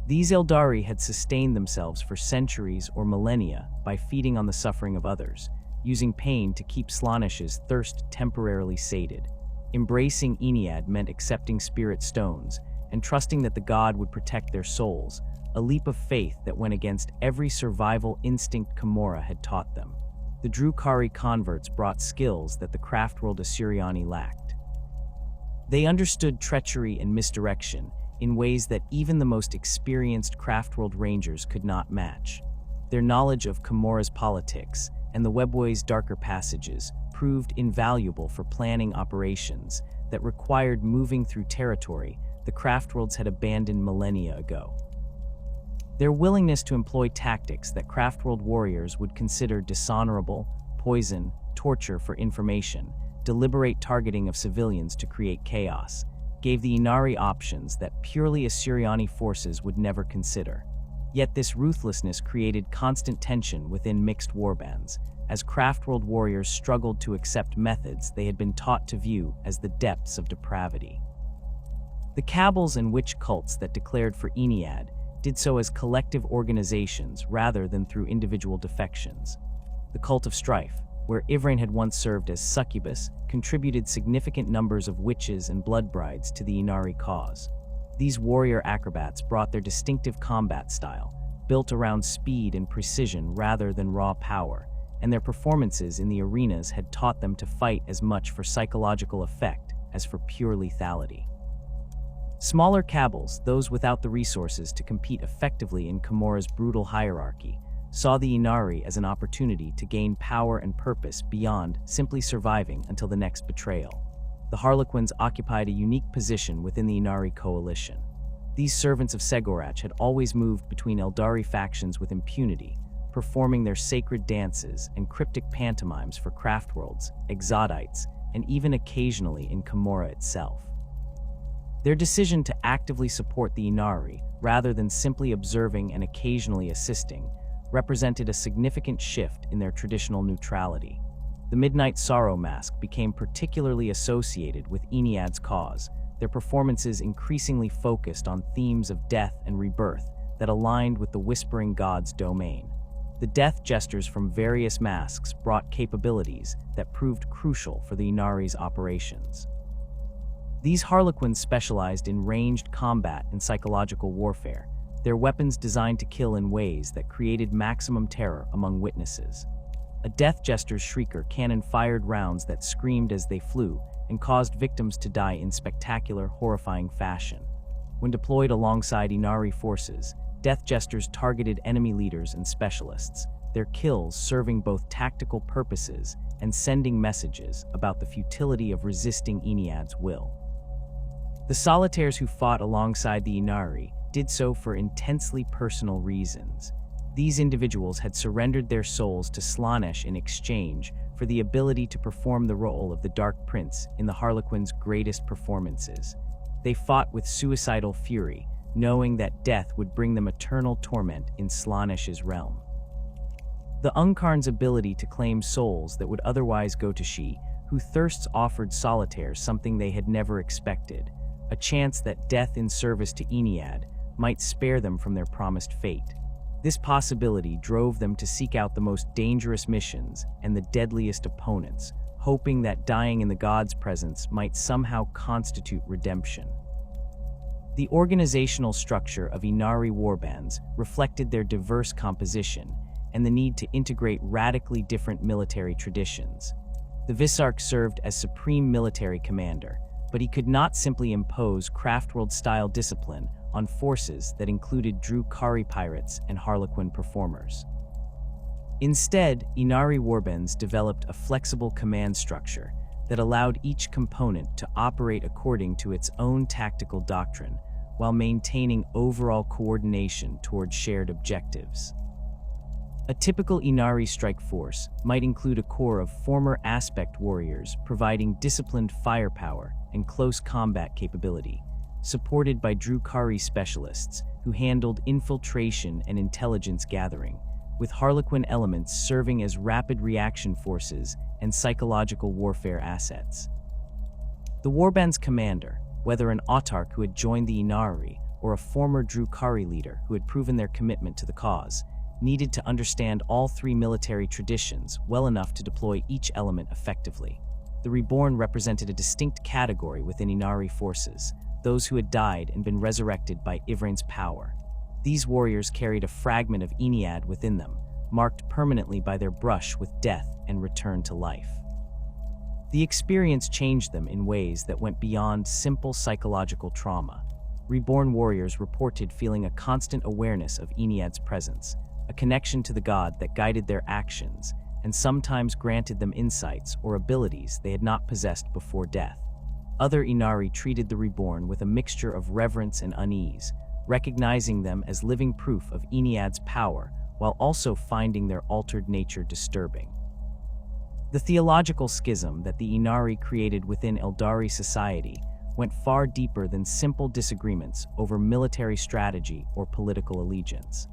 These Aeldari had sustained themselves for centuries or millennia by feeding on the suffering of others, using pain to keep Slaanesh's thirst temporarily sated. Embracing Ynnead meant accepting spirit stones and trusting that the god would protect their souls, a leap of faith that went against every survival instinct Comora had taught them. The Yncarne converts brought skills that the Craftworld Asuryani lacked. They understood treachery and misdirection in ways that even the most experienced Craftworld rangers could not match. Their knowledge of Comora's politics and the Webway's darker passages proved invaluable for planning operations that required moving through territory the Craftworlds had abandoned millennia ago. Their willingness to employ tactics that Craftworld warriors would consider dishonorable, poison, torture for information, deliberate targeting of civilians to create chaos, gave the Ynnari options that purely Asuryani forces would never consider. Yet this ruthlessness created constant tension within mixed warbands, as Craftworld warriors struggled to accept methods they had been taught to view as the depths of depravity. The cabals and witch cults that declared for Ynnead did so as collective organizations rather than through individual defections. The Cult of Strife, where Yvraine had once served as succubus, contributed significant numbers of witches and blood brides to the Ynnari cause. These warrior acrobats brought their distinctive combat style, built around speed and precision rather than raw power, and their performances in the arenas had taught them to fight as much for psychological effect as for pure lethality. Smaller cabals, those without the resources to compete effectively in Comora's brutal hierarchy, saw the Ynnari as an opportunity to gain power and purpose beyond simply surviving until the next betrayal. The Harlequins occupied a unique position within the Ynnari coalition. These servants of Segorach had always moved between Aeldari factions with impunity, performing their sacred dances and cryptic pantomimes for Craftworlds, Exodites, and even occasionally in Comora itself. Their decision to actively support the Ynnari, rather than simply observing and occasionally assisting, represented a significant shift in their traditional neutrality. The Midnight Sorrow Mask became particularly associated with Ynnead's cause, their performances increasingly focused on themes of death and rebirth that aligned with the Whispering God's domain. The death jesters from various masks brought capabilities that proved crucial for the Ynnari's operations. These Harlequins specialized in ranged combat and psychological warfare, their weapons designed to kill in ways that created maximum terror among witnesses. A death jester's shrieker cannon fired rounds that screamed as they flew and caused victims to die in spectacular, horrifying fashion. When deployed alongside Ynnari forces, death jesters targeted enemy leaders and specialists, their kills serving both tactical purposes and sending messages about the futility of resisting Ynnead's will. The solitaires who fought alongside the Ynnari did so for intensely personal reasons. These individuals had surrendered their souls to Slaanesh in exchange for the ability to perform the role of the Dark Prince in the Harlequins' greatest performances. They fought with suicidal fury, knowing that death would bring them eternal torment in Slaanesh's realm. The Yncarne's ability to claim souls that would otherwise go to she, who thirsts offered solitaires something they had never expected, a chance that death in service to Ynnead might spare them from their promised fate. This possibility drove them to seek out the most dangerous missions and the deadliest opponents, hoping that dying in the god's presence might somehow constitute redemption. The organizational structure of Ynnari warbands reflected their diverse composition and the need to integrate radically different military traditions. The Visarch served as supreme military commander, but he could not simply impose Craftworld-style discipline on forces that included Drukhari pirates and Harlequin performers. Instead, Ynnari warbands developed a flexible command structure that allowed each component to operate according to its own tactical doctrine while maintaining overall coordination toward shared objectives. A typical Ynnari strike force might include a corps of former aspect warriors providing disciplined firepower and close combat capability, supported by Drukhari specialists who handled infiltration and intelligence gathering, with Harlequin elements serving as rapid reaction forces and psychological warfare assets. The warband's commander, whether an autarch who had joined the Ynnari or a former Drukhari leader who had proven their commitment to the cause, needed to understand all three military traditions well enough to deploy each element effectively. The Reborn represented a distinct category within Ynnari forces, those who had died and been resurrected by Yvraine's power. These warriors carried a fragment of Ynnead within them, marked permanently by their brush with death and return to life. The experience changed them in ways that went beyond simple psychological trauma. Reborn warriors reported feeling a constant awareness of Ynnead's presence, a connection to the god that guided their actions and sometimes granted them insights or abilities they had not possessed before death. Other Ynnari treated the Reborn with a mixture of reverence and unease, recognizing them as living proof of Ynnead's power while also finding their altered nature disturbing. The theological schism that the Ynnari created within Aeldari society went far deeper than simple disagreements over military strategy or political allegiance.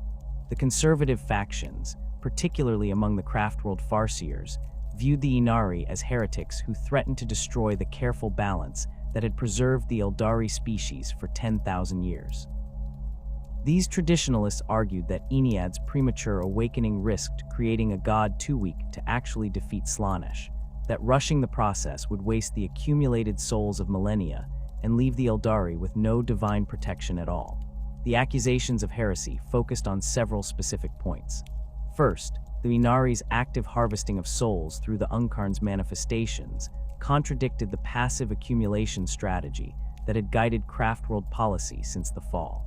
The conservative factions, particularly among the Craftworld Farseers, viewed the Ynnari as heretics who threatened to destroy the careful balance that had preserved the Aeldari species for 10,000 years. These traditionalists argued that Ynnead's premature awakening risked creating a god too weak to actually defeat Slaanesh, that rushing the process would waste the accumulated souls of millennia and leave the Aeldari with no divine protection at all. The accusations of heresy focused on several specific points. First, the Ynnari's active harvesting of souls through the Yncarne's manifestations contradicted the passive accumulation strategy that had guided Craftworld policy since the fall.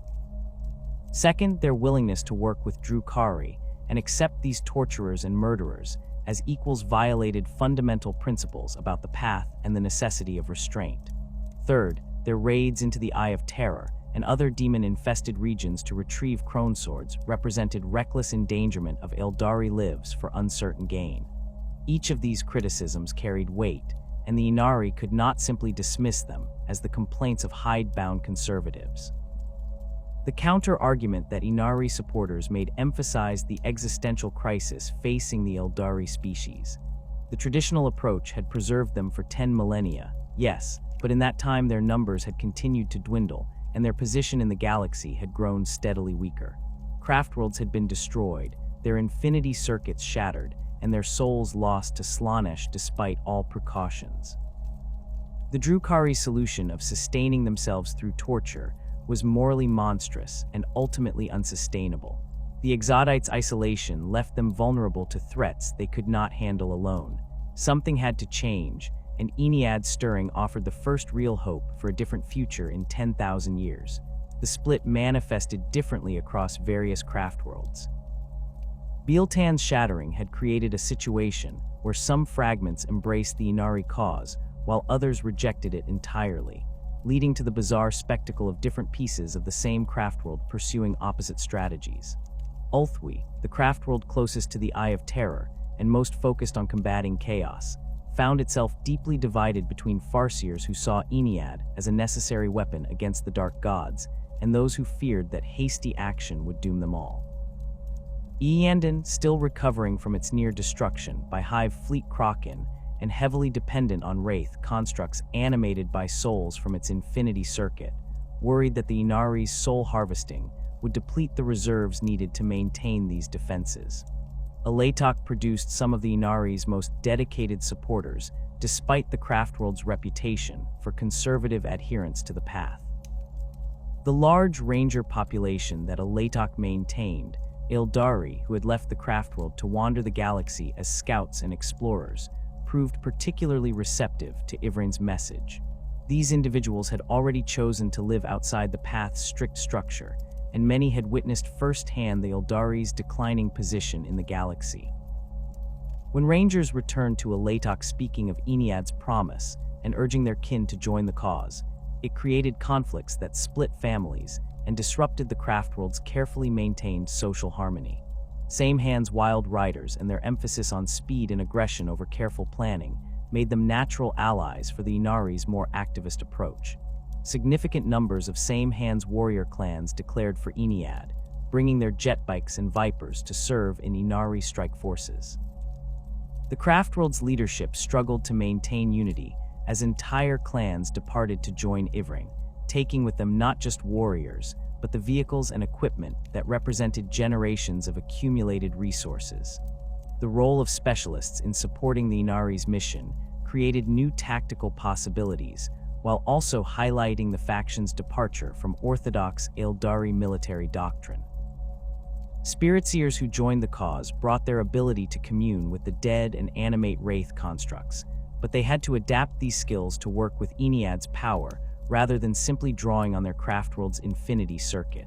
Second, their willingness to work with Drukhari and accept these torturers and murderers as equals violated fundamental principles about the path and the necessity of restraint. Third, their raids into the Eye of Terror and other demon-infested regions to retrieve crone swords represented reckless endangerment of Aeldari lives for uncertain gain. Each of these criticisms carried weight, and the Ynnari could not simply dismiss them as the complaints of hidebound conservatives. The counter-argument that Ynnari supporters made emphasized the existential crisis facing the Aeldari species. The traditional approach had preserved them for 10 millennia, yes, but in that time their numbers had continued to dwindle, and their position in the galaxy had grown steadily weaker. Craftworlds had been destroyed, their infinity circuits shattered, and their souls lost to Slaanesh despite all precautions. The Drukhari solution of sustaining themselves through torture was morally monstrous and ultimately unsustainable. The Exodites' isolation left them vulnerable to threats they could not handle alone. Something had to change, and Ynnead's stirring offered the first real hope for a different future in 10,000 years. The split manifested differently across various Craftworlds. Biel-Tan's shattering had created a situation where some fragments embraced the Ynnari cause, while others rejected it entirely, leading to the bizarre spectacle of different pieces of the same Craftworld pursuing opposite strategies. Ulthwi, the Craftworld closest to the Eye of Terror and most focused on combating chaos, found itself deeply divided between Farseers who saw Ynnead as a necessary weapon against the dark gods, and those who feared that hasty action would doom them all. Yncarne, still recovering from its near destruction by Hive Fleet Kraken and heavily dependent on Wraith constructs animated by souls from its infinity circuit, worried that the Ynnari's soul harvesting would deplete the reserves needed to maintain these defenses. Aeldari produced some of the Ynnari's most dedicated supporters, despite the Craftworld's reputation for conservative adherence to the path. The large ranger population that Aeldari maintained, Aeldari, who had left the Craftworld to wander the galaxy as scouts and explorers, proved particularly receptive to Ivrain's message. These individuals had already chosen to live outside the path's strict structure, and many had witnessed firsthand the Aeldari's declining position in the galaxy. When rangers returned to Aeldari speaking of Ynnead's promise and urging their kin to join the cause, it created conflicts that split families and disrupted the Craftworld's carefully maintained social harmony. Same-Hand's wild riders and their emphasis on speed and aggression over careful planning made them natural allies for the Ynnari's more activist approach. Significant numbers of Same-Hand's warrior clans declared for Ynnead, bringing their jet bikes and vipers to serve in Ynnari strike forces. The Craftworld's leadership struggled to maintain unity as entire clans departed to join Ivrain, taking with them not just warriors, but the vehicles and equipment that represented generations of accumulated resources. The role of specialists in supporting the Ynnari's mission created new tactical possibilities, while also highlighting the faction's departure from orthodox Aeldari military doctrine. Spiritseers who joined the cause brought their ability to commune with the dead and animate Wraith constructs, but they had to adapt these skills to work with Ynnead's power rather than simply drawing on their Craftworld's infinity circuit.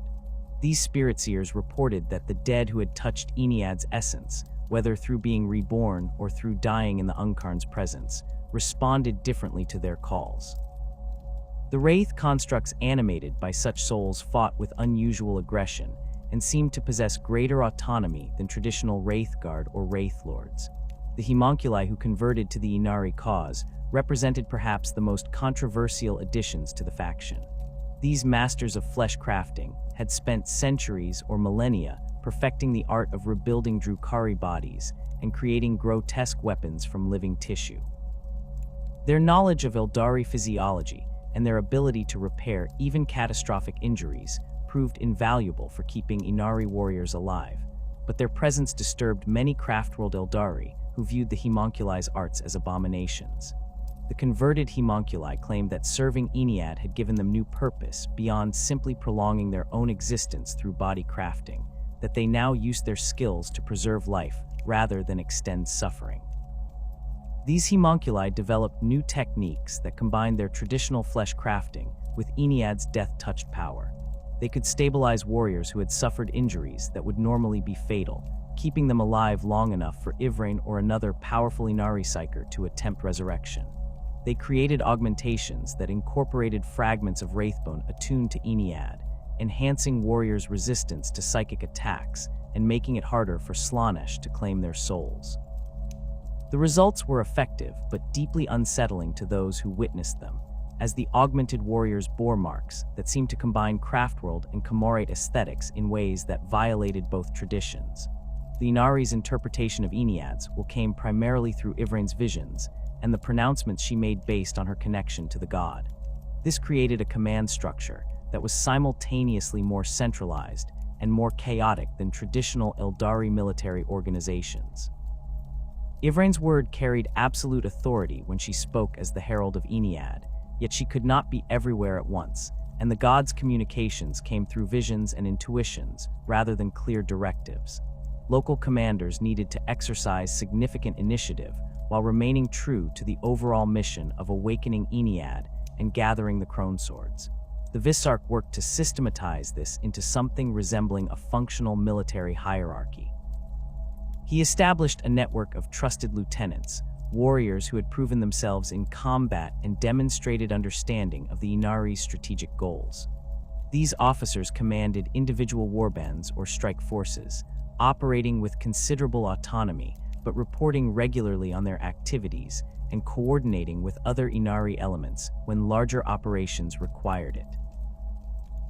These Spiritseers reported that the dead who had touched Ynnead's essence, whether through being reborn or through dying in the Yncarne's presence, responded differently to their calls. The Wraith constructs animated by such souls fought with unusual aggression and seemed to possess greater autonomy than traditional Wraith Guard or Wraith Lords. The homunculi who converted to the Ynnari cause represented perhaps the most controversial additions to the faction. These masters of flesh crafting had spent centuries or millennia perfecting the art of rebuilding Drukhari bodies and creating grotesque weapons from living tissue. Their knowledge of Aeldari physiology and their ability to repair even catastrophic injuries proved invaluable for keeping Ynnari warriors alive, but their presence disturbed many Craftworld Aeldari who viewed the homunculi's arts as abominations. The converted homunculi claimed that serving Ynnead had given them new purpose beyond simply prolonging their own existence through body crafting, that they now used their skills to preserve life rather than extend suffering. These homunculi developed new techniques that combined their traditional flesh crafting with Ynnead's death-touched power. They could stabilize warriors who had suffered injuries that would normally be fatal, keeping them alive long enough for Yvraine or another powerful Ynnari psyker to attempt resurrection. They created augmentations that incorporated fragments of wraithbone attuned to Ynnead, enhancing warriors' resistance to psychic attacks and making it harder for Slaanesh to claim their souls. The results were effective but deeply unsettling to those who witnessed them, as the augmented warriors bore marks that seemed to combine Craftworld and Commorrate aesthetics in ways that violated both traditions. The Ynnari's interpretation of Ynnead's came primarily through Yvraine's visions and the pronouncements she made based on her connection to the god. This created a command structure that was simultaneously more centralized and more chaotic than traditional Aeldari military organizations. Yvraine's word carried absolute authority when she spoke as the herald of Ynnead, yet she could not be everywhere at once, and the god's communications came through visions and intuitions rather than clear directives. Local commanders needed to exercise significant initiative while remaining true to the overall mission of awakening Ynnead and gathering the Crone Swords. The Visarch worked to systematize this into something resembling a functional military hierarchy. He established a network of trusted lieutenants, warriors who had proven themselves in combat and demonstrated understanding of the Ynnari's strategic goals. These officers commanded individual warbands or strike forces, operating with considerable autonomy, but reporting regularly on their activities and coordinating with other Ynnari elements when larger operations required it.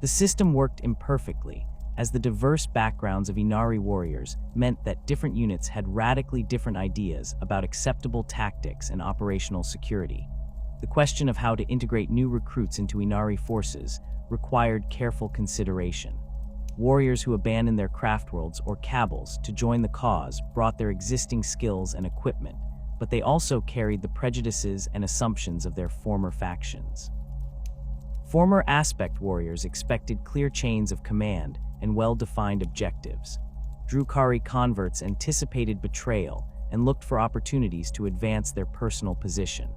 The system worked imperfectly, as the diverse backgrounds of Ynnari warriors meant that different units had radically different ideas about acceptable tactics and operational security. The question of how to integrate new recruits into Ynnari forces required careful consideration. Warriors who abandoned their craftworlds or cabals to join the cause brought their existing skills and equipment, but they also carried the prejudices and assumptions of their former factions. Former aspect warriors expected clear chains of command and well-defined objectives. Drukhari converts anticipated betrayal and looked for opportunities to advance their personal position.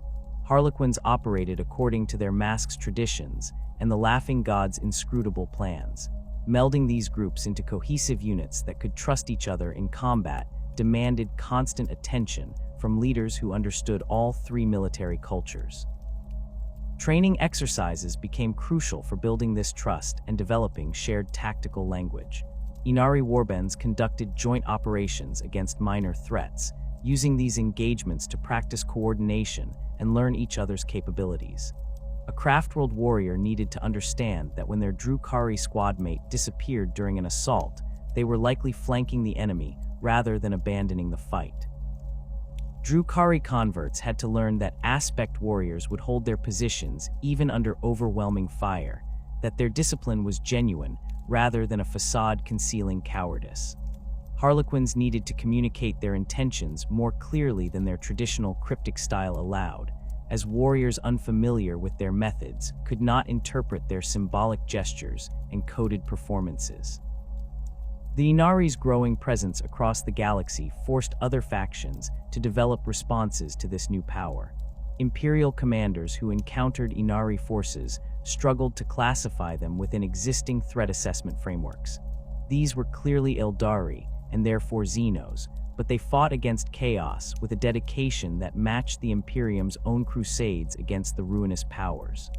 Harlequins operated according to their mask's traditions and the Laughing God's inscrutable plans. Melding these groups into cohesive units that could trust each other in combat demanded constant attention from leaders who understood all three military cultures. Training exercises became crucial for building this trust and developing shared tactical language. Ynnari warbands conducted joint operations against minor threats, using these engagements to practice coordination and learn each other's capabilities. A Craftworld warrior needed to understand that when their Drukhari squadmate disappeared during an assault, they were likely flanking the enemy rather than abandoning the fight. Drukhari converts had to learn that aspect warriors would hold their positions even under overwhelming fire, that their discipline was genuine rather than a facade concealing cowardice. Harlequins needed to communicate their intentions more clearly than their traditional cryptic style allowed, as warriors unfamiliar with their methods could not interpret their symbolic gestures and coded performances. The Ynnari's growing presence across the galaxy forced other factions to develop responses to this new power. Imperial commanders who encountered Ynnari forces struggled to classify them within existing threat assessment frameworks. These were clearly Aeldari, and therefore Xenos, but they fought against chaos with a dedication that matched the Imperium's own crusades against the ruinous powers.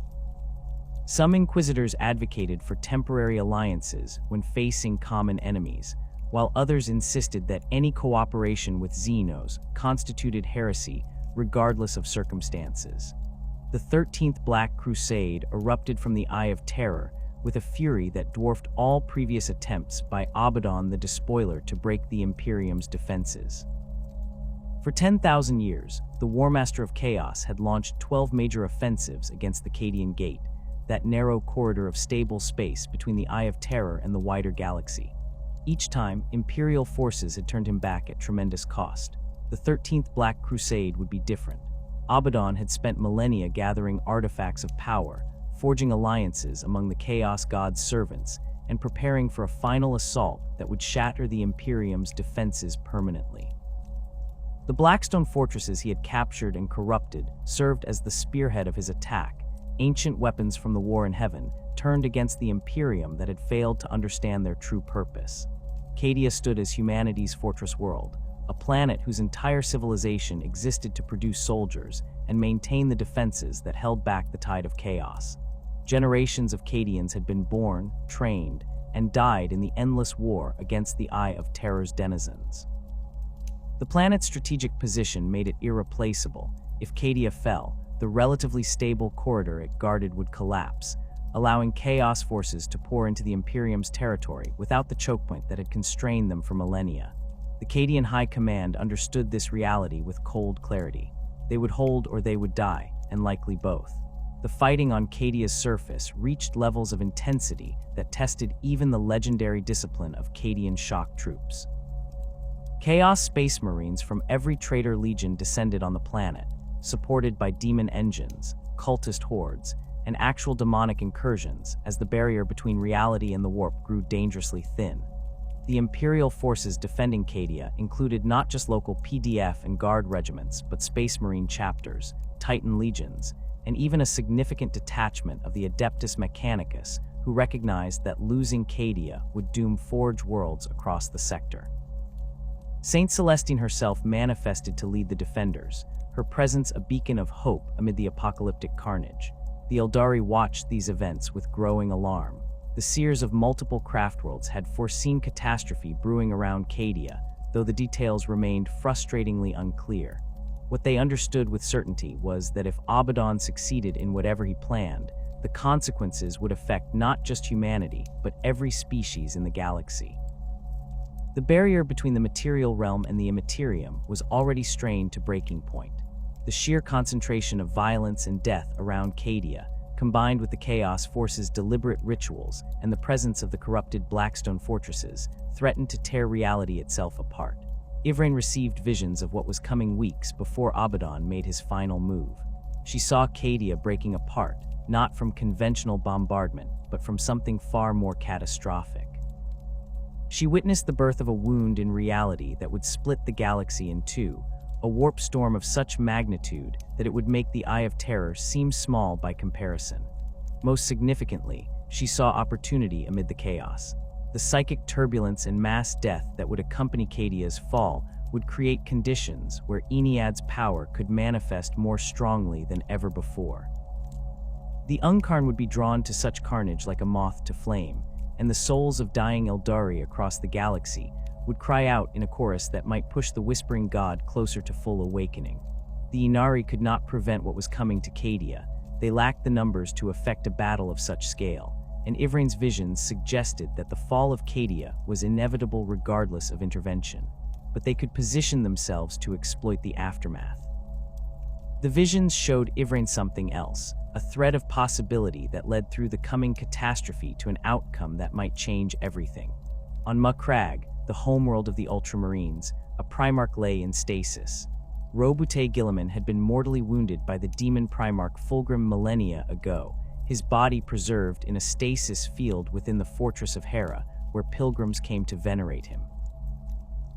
Some inquisitors advocated for temporary alliances when facing common enemies, while others insisted that any cooperation with Xenos constituted heresy regardless of circumstances. The 13th Black Crusade erupted from the Eye of Terror with a fury that dwarfed all previous attempts by Abaddon the Despoiler to break the Imperium's defenses. For 10,000 years, the War Master of Chaos had launched 12 major offensives against the Cadian Gate, that narrow corridor of stable space between the Eye of Terror and the wider galaxy. Each time, Imperial forces had turned him back at tremendous cost. The 13th Black Crusade would be different. Abaddon had spent millennia gathering artifacts of power, forging alliances among the Chaos God's servants, and preparing for a final assault that would shatter the Imperium's defenses permanently. The Blackstone fortresses he had captured and corrupted served as the spearhead of his attack, ancient weapons from the war in heaven, turned against the Imperium that had failed to understand their true purpose. Cadia stood as humanity's fortress world, a planet whose entire civilization existed to produce soldiers and maintain the defenses that held back the tide of chaos. Generations of Cadians had been born, trained, and died in the endless war against the Eye of Terror's denizens. The planet's strategic position made it irreplaceable. If Cadia fell, the relatively stable corridor it guarded would collapse, allowing chaos forces to pour into the Imperium's territory without the choke point that had constrained them for millennia. The Cadian High Command understood this reality with cold clarity. They would hold or they would die, and likely both. The fighting on Cadia's surface reached levels of intensity that tested even the legendary discipline of Cadian shock troops. Chaos Space Marines from every traitor legion descended on the planet, supported by demon engines, cultist hordes, and actual demonic incursions as the barrier between reality and the warp grew dangerously thin. The Imperial forces defending Cadia included not just local PDF and Guard regiments, but Space Marine chapters, Titan legions, and even a significant detachment of the Adeptus Mechanicus, who recognized that losing Cadia would doom Forge worlds across the sector. Saint Celestine herself manifested to lead the defenders, her presence a beacon of hope amid the apocalyptic carnage. The Aeldari watched these events with growing alarm. The seers of multiple craftworlds had foreseen catastrophe brewing around Cadia, though the details remained frustratingly unclear. What they understood with certainty was that if Abaddon succeeded in whatever he planned, the consequences would affect not just humanity, but every species in the galaxy. The barrier between the material realm and the immaterium was already strained to breaking point. The sheer concentration of violence and death around Cadia, combined with the Chaos Force's deliberate rituals and the presence of the corrupted Blackstone fortresses, threatened to tear reality itself apart. Yvraine received visions of what was coming weeks before Abaddon made his final move. She saw Cadia breaking apart, not from conventional bombardment, but from something far more catastrophic. She witnessed the birth of a wound in reality that would split the galaxy in two, a warp storm of such magnitude that it would make the Eye of Terror seem small by comparison. Most significantly, she saw opportunity amid the chaos. The psychic turbulence and mass death that would accompany Cadia's fall would create conditions where Ynnead's power could manifest more strongly than ever before. The Yncarne would be drawn to such carnage like a moth to flame, and the souls of dying Aeldari across the galaxy would cry out in a chorus that might push the Whispering God closer to full awakening. The Ynnari could not prevent what was coming to Cadia. They lacked the numbers to effect a battle of such scale, and Yvraine's visions suggested that the fall of Cadia was inevitable regardless of intervention, but they could position themselves to exploit the aftermath. The visions showed Yvraine something else, a thread of possibility that led through the coming catastrophe to an outcome that might change everything. On Macragge, the homeworld of the Ultramarines, a Primarch lay in stasis. Robute Guilliman had been mortally wounded by the demon Primarch Fulgrim millennia ago, his body preserved in a stasis field within the Fortress of Hera, where pilgrims came to venerate him.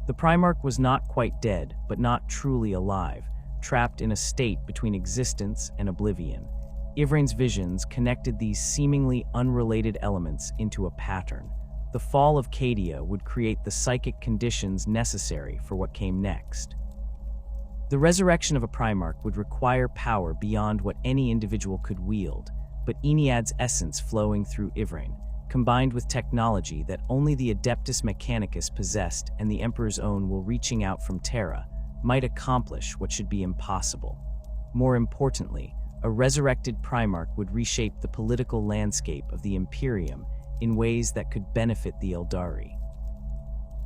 The Primarch was not quite dead, but not truly alive, trapped in a state between existence and oblivion. Yvraine's visions connected these seemingly unrelated elements into a pattern. The fall of Cadia would create the psychic conditions necessary for what came next. The resurrection of a Primarch would require power beyond what any individual could wield, but Ynnead's essence flowing through Yvraine, combined with technology that only the Adeptus Mechanicus possessed and the Emperor's own will reaching out from Terra, might accomplish what should be impossible. More importantly, a resurrected Primarch would reshape the political landscape of the Imperium in ways that could benefit the Aeldari.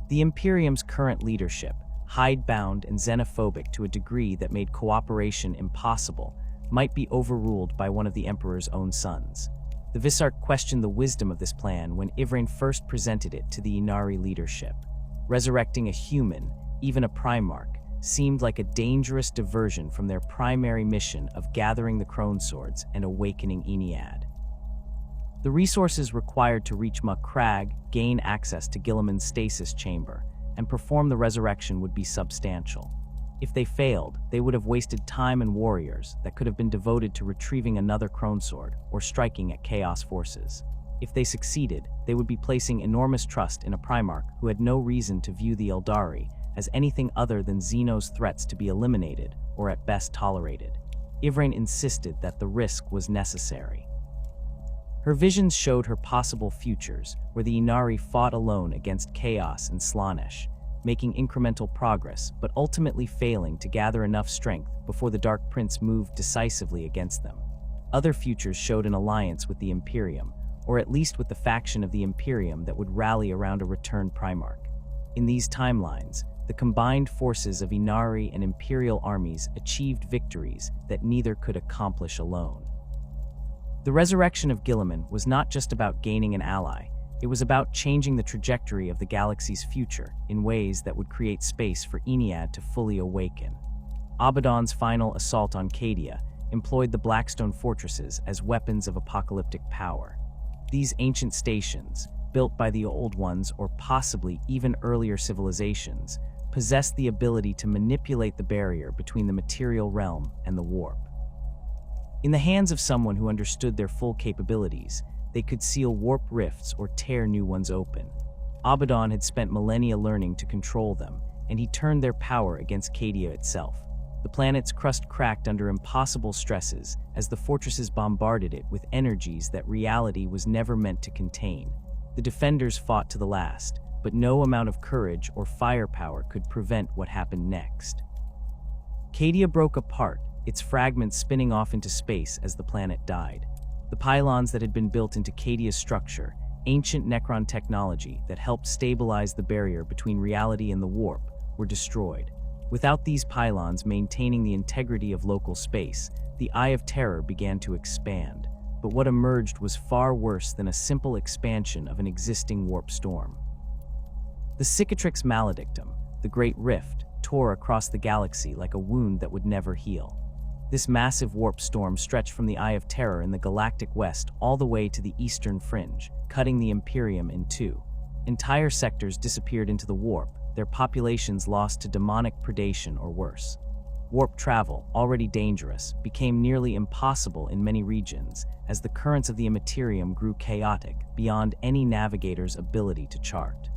The Imperium's current leadership, hidebound and xenophobic to a degree that made cooperation impossible, might be overruled by one of the Emperor's own sons. The Visarch questioned the wisdom of this plan when Yvraine first presented it to the Ynnari leadership. Resurrecting a human, even a Primarch, seemed like a dangerous diversion from their primary mission of gathering the Crone Swords and awakening Ynnead. The resources required to reach Crag, gain access to Guilliman's stasis chamber, and perform the resurrection would be substantial. If they failed, they would have wasted time and warriors that could have been devoted to retrieving another Crone Sword or striking at Chaos forces. If they succeeded, they would be placing enormous trust in a Primarch who had no reason to view the Aeldari as anything other than Xeno's threats to be eliminated or at best tolerated. Yvraine insisted that the risk was necessary. Her visions showed her possible futures, where the Ynnari fought alone against Chaos and Slaanesh, making incremental progress but ultimately failing to gather enough strength before the Dark Prince moved decisively against them. Other futures showed an alliance with the Imperium, or at least with the faction of the Imperium that would rally around a returned Primarch. In these timelines, the combined forces of Ynnari and Imperial armies achieved victories that neither could accomplish alone. The resurrection of Guilliman was not just about gaining an ally, it was about changing the trajectory of the galaxy's future in ways that would create space for Ynnead to fully awaken. Abaddon's final assault on Cadia employed the Blackstone fortresses as weapons of apocalyptic power. These ancient stations, built by the Old Ones or possibly even earlier civilizations, possessed the ability to manipulate the barrier between the material realm and the warp. In the hands of someone who understood their full capabilities, they could seal warp rifts or tear new ones open. Abaddon had spent millennia learning to control them, and he turned their power against Cadia itself. The planet's crust cracked under impossible stresses as the fortresses bombarded it with energies that reality was never meant to contain. The defenders fought to the last, but no amount of courage or firepower could prevent what happened next. Cadia broke apart, its fragments spinning off into space as the planet died. The pylons that had been built into Cadia's structure, ancient Necron technology that helped stabilize the barrier between reality and the warp, were destroyed. Without these pylons maintaining the integrity of local space, the Eye of Terror began to expand. But what emerged was far worse than a simple expansion of an existing warp storm. The Cicatrix Maledictum, the Great Rift, tore across the galaxy like a wound that would never heal. This massive warp storm stretched from the Eye of Terror in the galactic west all the way to the eastern fringe, cutting the Imperium in two. Entire sectors disappeared into the warp, their populations lost to demonic predation or worse. Warp travel, already dangerous, became nearly impossible in many regions as the currents of the Immaterium grew chaotic beyond any navigator's ability to chart.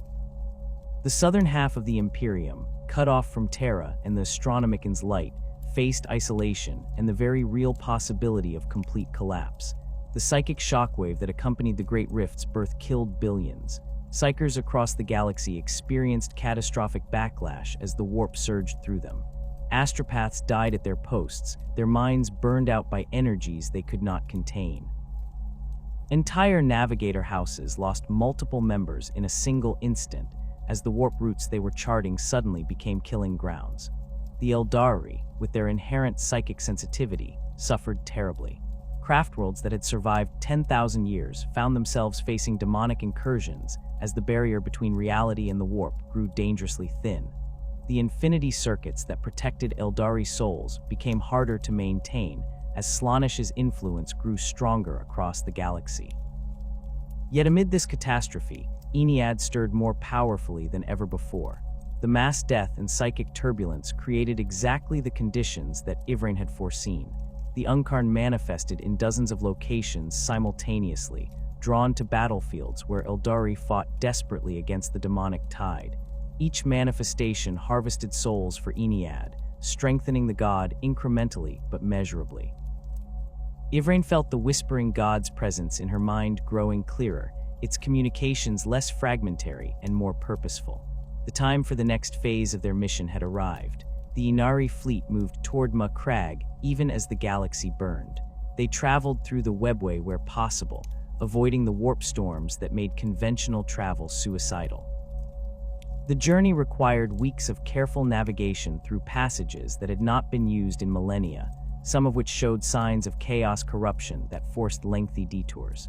The southern half of the Imperium, cut off from Terra and the Astronomican's light, faced isolation and the very real possibility of complete collapse. The psychic shockwave that accompanied the Great Rift's birth killed billions. Psykers across the galaxy experienced catastrophic backlash as the warp surged through them. Astropaths died at their posts, their minds burned out by energies they could not contain. Entire navigator houses lost multiple members in a single instant as the warp routes they were charting suddenly became killing grounds. The Aeldari, with their inherent psychic sensitivity, suffered terribly. Craftworlds that had survived 10,000 years found themselves facing demonic incursions as the barrier between reality and the warp grew dangerously thin. The infinity circuits that protected Aeldari souls became harder to maintain as Slaanesh's influence grew stronger across the galaxy. Yet amid this catastrophe, Ynnead stirred more powerfully than ever before. The mass death and psychic turbulence created exactly the conditions that Yvraine had foreseen. The Yncarne manifested in dozens of locations simultaneously, drawn to battlefields where Aeldari fought desperately against the demonic tide. Each manifestation harvested souls for Ynnead, strengthening the god incrementally but measurably. Yvraine felt the whispering god's presence in her mind growing clearer, its communications less fragmentary and more purposeful. The time for the next phase of their mission had arrived. The Ynnari fleet moved toward Crag even as the galaxy burned. They traveled through the webway where possible, avoiding the warp storms that made conventional travel suicidal. The journey required weeks of careful navigation through passages that had not been used in millennia, some of which showed signs of chaos corruption that forced lengthy detours.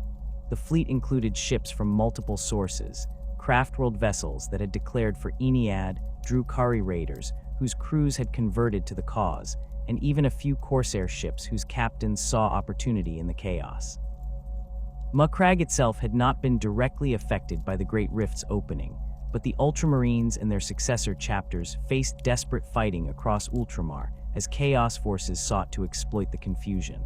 The fleet included ships from multiple sources, Craftworld vessels that had declared for Ynnead, Drukari raiders whose crews had converted to the cause, and even a few corsair ships whose captains saw opportunity in the chaos. Crag itself had not been directly affected by the Great Rift's opening, but the Ultramarines and their successor chapters faced desperate fighting across Ultramar as Chaos forces sought to exploit the confusion.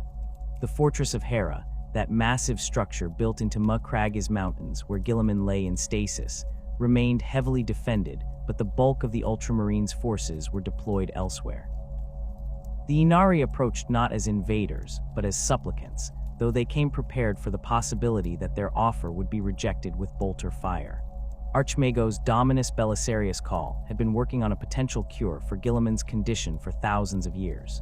The Fortress of Hera, that massive structure built into Crag's mountains where Guilliman lay in stasis, remained heavily defended, but the bulk of the Ultramarines' forces were deployed elsewhere. The Ynnari approached not as invaders, but as supplicants, though they came prepared for the possibility that their offer would be rejected with bolter fire. Archmagos Dominus Belisarius Call had been working on a potential cure for Guilliman's condition for thousands of years.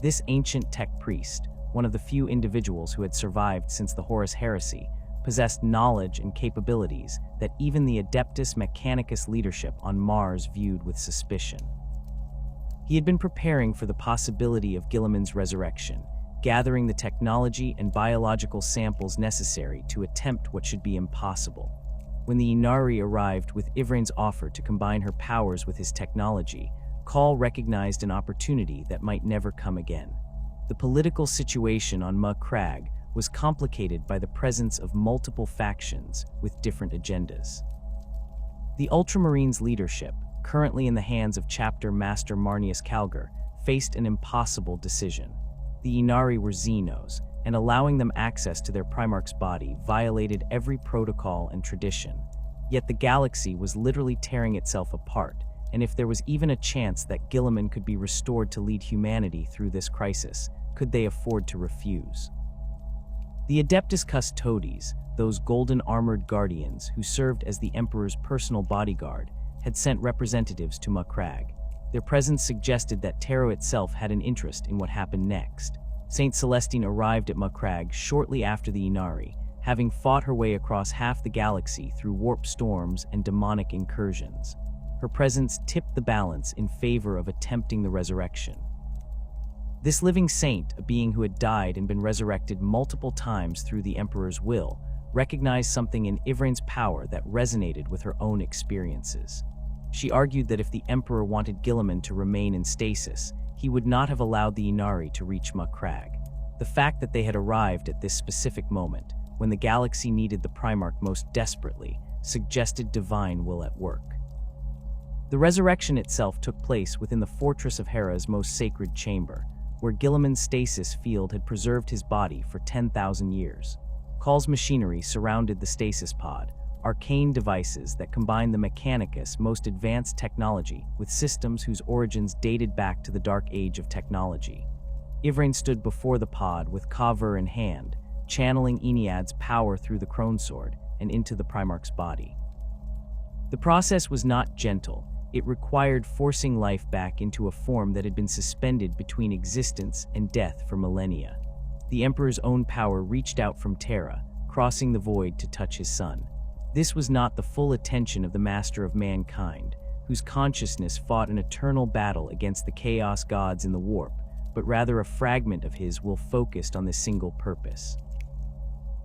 This ancient tech priest, one of the few individuals who had survived since the Horus Heresy, possessed knowledge and capabilities that even the Adeptus Mechanicus leadership on Mars viewed with suspicion. He had been preparing for the possibility of Guilliman's resurrection, gathering the technology and biological samples necessary to attempt what should be impossible. When the Ynnari arrived with Yvraine's offer to combine her powers with his technology, Call recognized an opportunity that might never come again. The political situation on Crag was complicated by the presence of multiple factions with different agendas. The Ultramarines' leadership, currently in the hands of Chapter Master Marnius Calgar, faced an impossible decision. The Ynnari were Xenos, and allowing them access to their Primarch's body violated every protocol and tradition. Yet the galaxy was literally tearing itself apart, and if there was even a chance that Guilliman could be restored to lead humanity through this crisis, could they afford to refuse? The Adeptus Custodes, those golden-armored guardians who served as the Emperor's personal bodyguard, had sent representatives to Crag. Their presence suggested that Taro itself had an interest in what happened next. Saint Celestine arrived at Crag shortly after the Ynnari, having fought her way across half the galaxy through warp storms and demonic incursions. Her presence tipped the balance in favor of attempting the resurrection. This living saint, a being who had died and been resurrected multiple times through the Emperor's will, recognized something in Yvraine's power that resonated with her own experiences. She argued that if the Emperor wanted Guilliman to remain in stasis, he would not have allowed the Ynnari to reach Crag. The fact that they had arrived at this specific moment, when the galaxy needed the Primarch most desperately, suggested divine will at work. The resurrection itself took place within the Fortress of Hera's most sacred chamber, where Guilliman's stasis field had preserved his body for 10,000 years. Call's machinery surrounded the stasis pod, arcane devices that combined the Mechanicus' most advanced technology with systems whose origins dated back to the Dark Age of technology. Yvraine stood before the pod with Kavur in hand, channeling Ynnead's power through the Crone Sword and into the Primarch's body. The process was not gentle. It required forcing life back into a form that had been suspended between existence and death for millennia. The Emperor's own power reached out from Terra, crossing the void to touch his son. This was not the full attention of the Master of Mankind, whose consciousness fought an eternal battle against the Chaos gods in the warp, but rather a fragment of his will focused on this single purpose.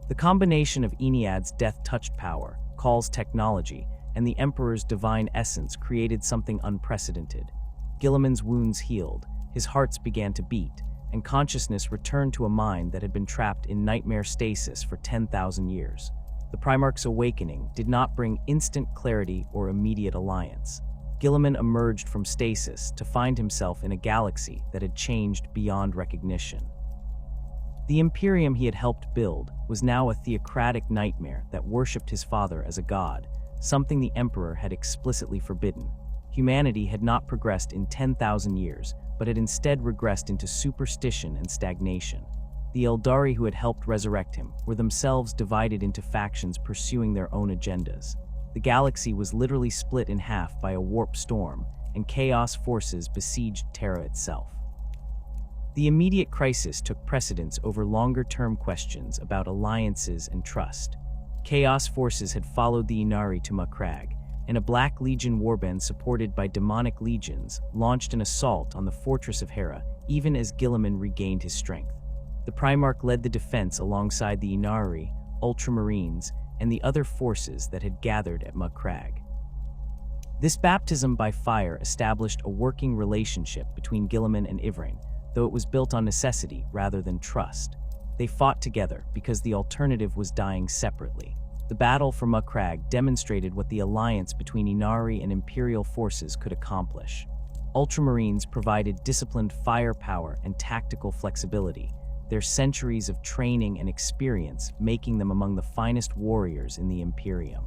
The combination of Ynnead's death-touched power, Call's technology, and the Emperor's divine essence created something unprecedented. Guilliman's wounds healed, his heart began to beat, and consciousness returned to a mind that had been trapped in nightmare stasis for 10,000 years. The Primarch's awakening did not bring instant clarity or immediate alliance. Guilliman emerged from stasis to find himself in a galaxy that had changed beyond recognition. The Imperium he had helped build was now a theocratic nightmare that worshipped his father as a god, something the Emperor had explicitly forbidden. Humanity had not progressed in 10,000 years, but had instead regressed into superstition and stagnation. The Aeldari who had helped resurrect him were themselves divided into factions pursuing their own agendas. The galaxy was literally split in half by a warp storm, and chaos forces besieged Terra itself. The immediate crisis took precedence over longer-term questions about alliances and trust. Chaos forces had followed the Ynnari to Macragge, and a Black Legion warband supported by demonic legions launched an assault on the fortress of Hera, even as Guilliman regained his strength. The Primarch led the defense alongside the Ynnari, Ultramarines, and the other forces that had gathered at Macragge. This baptism by fire established a working relationship between Guilliman and Yvraine, though it was built on necessity rather than trust. They fought together because the alternative was dying separately. The battle for Macragge demonstrated what the alliance between Ynnari and Imperial forces could accomplish. Ultramarines provided disciplined firepower and tactical flexibility, their centuries of training and experience making them among the finest warriors in the Imperium.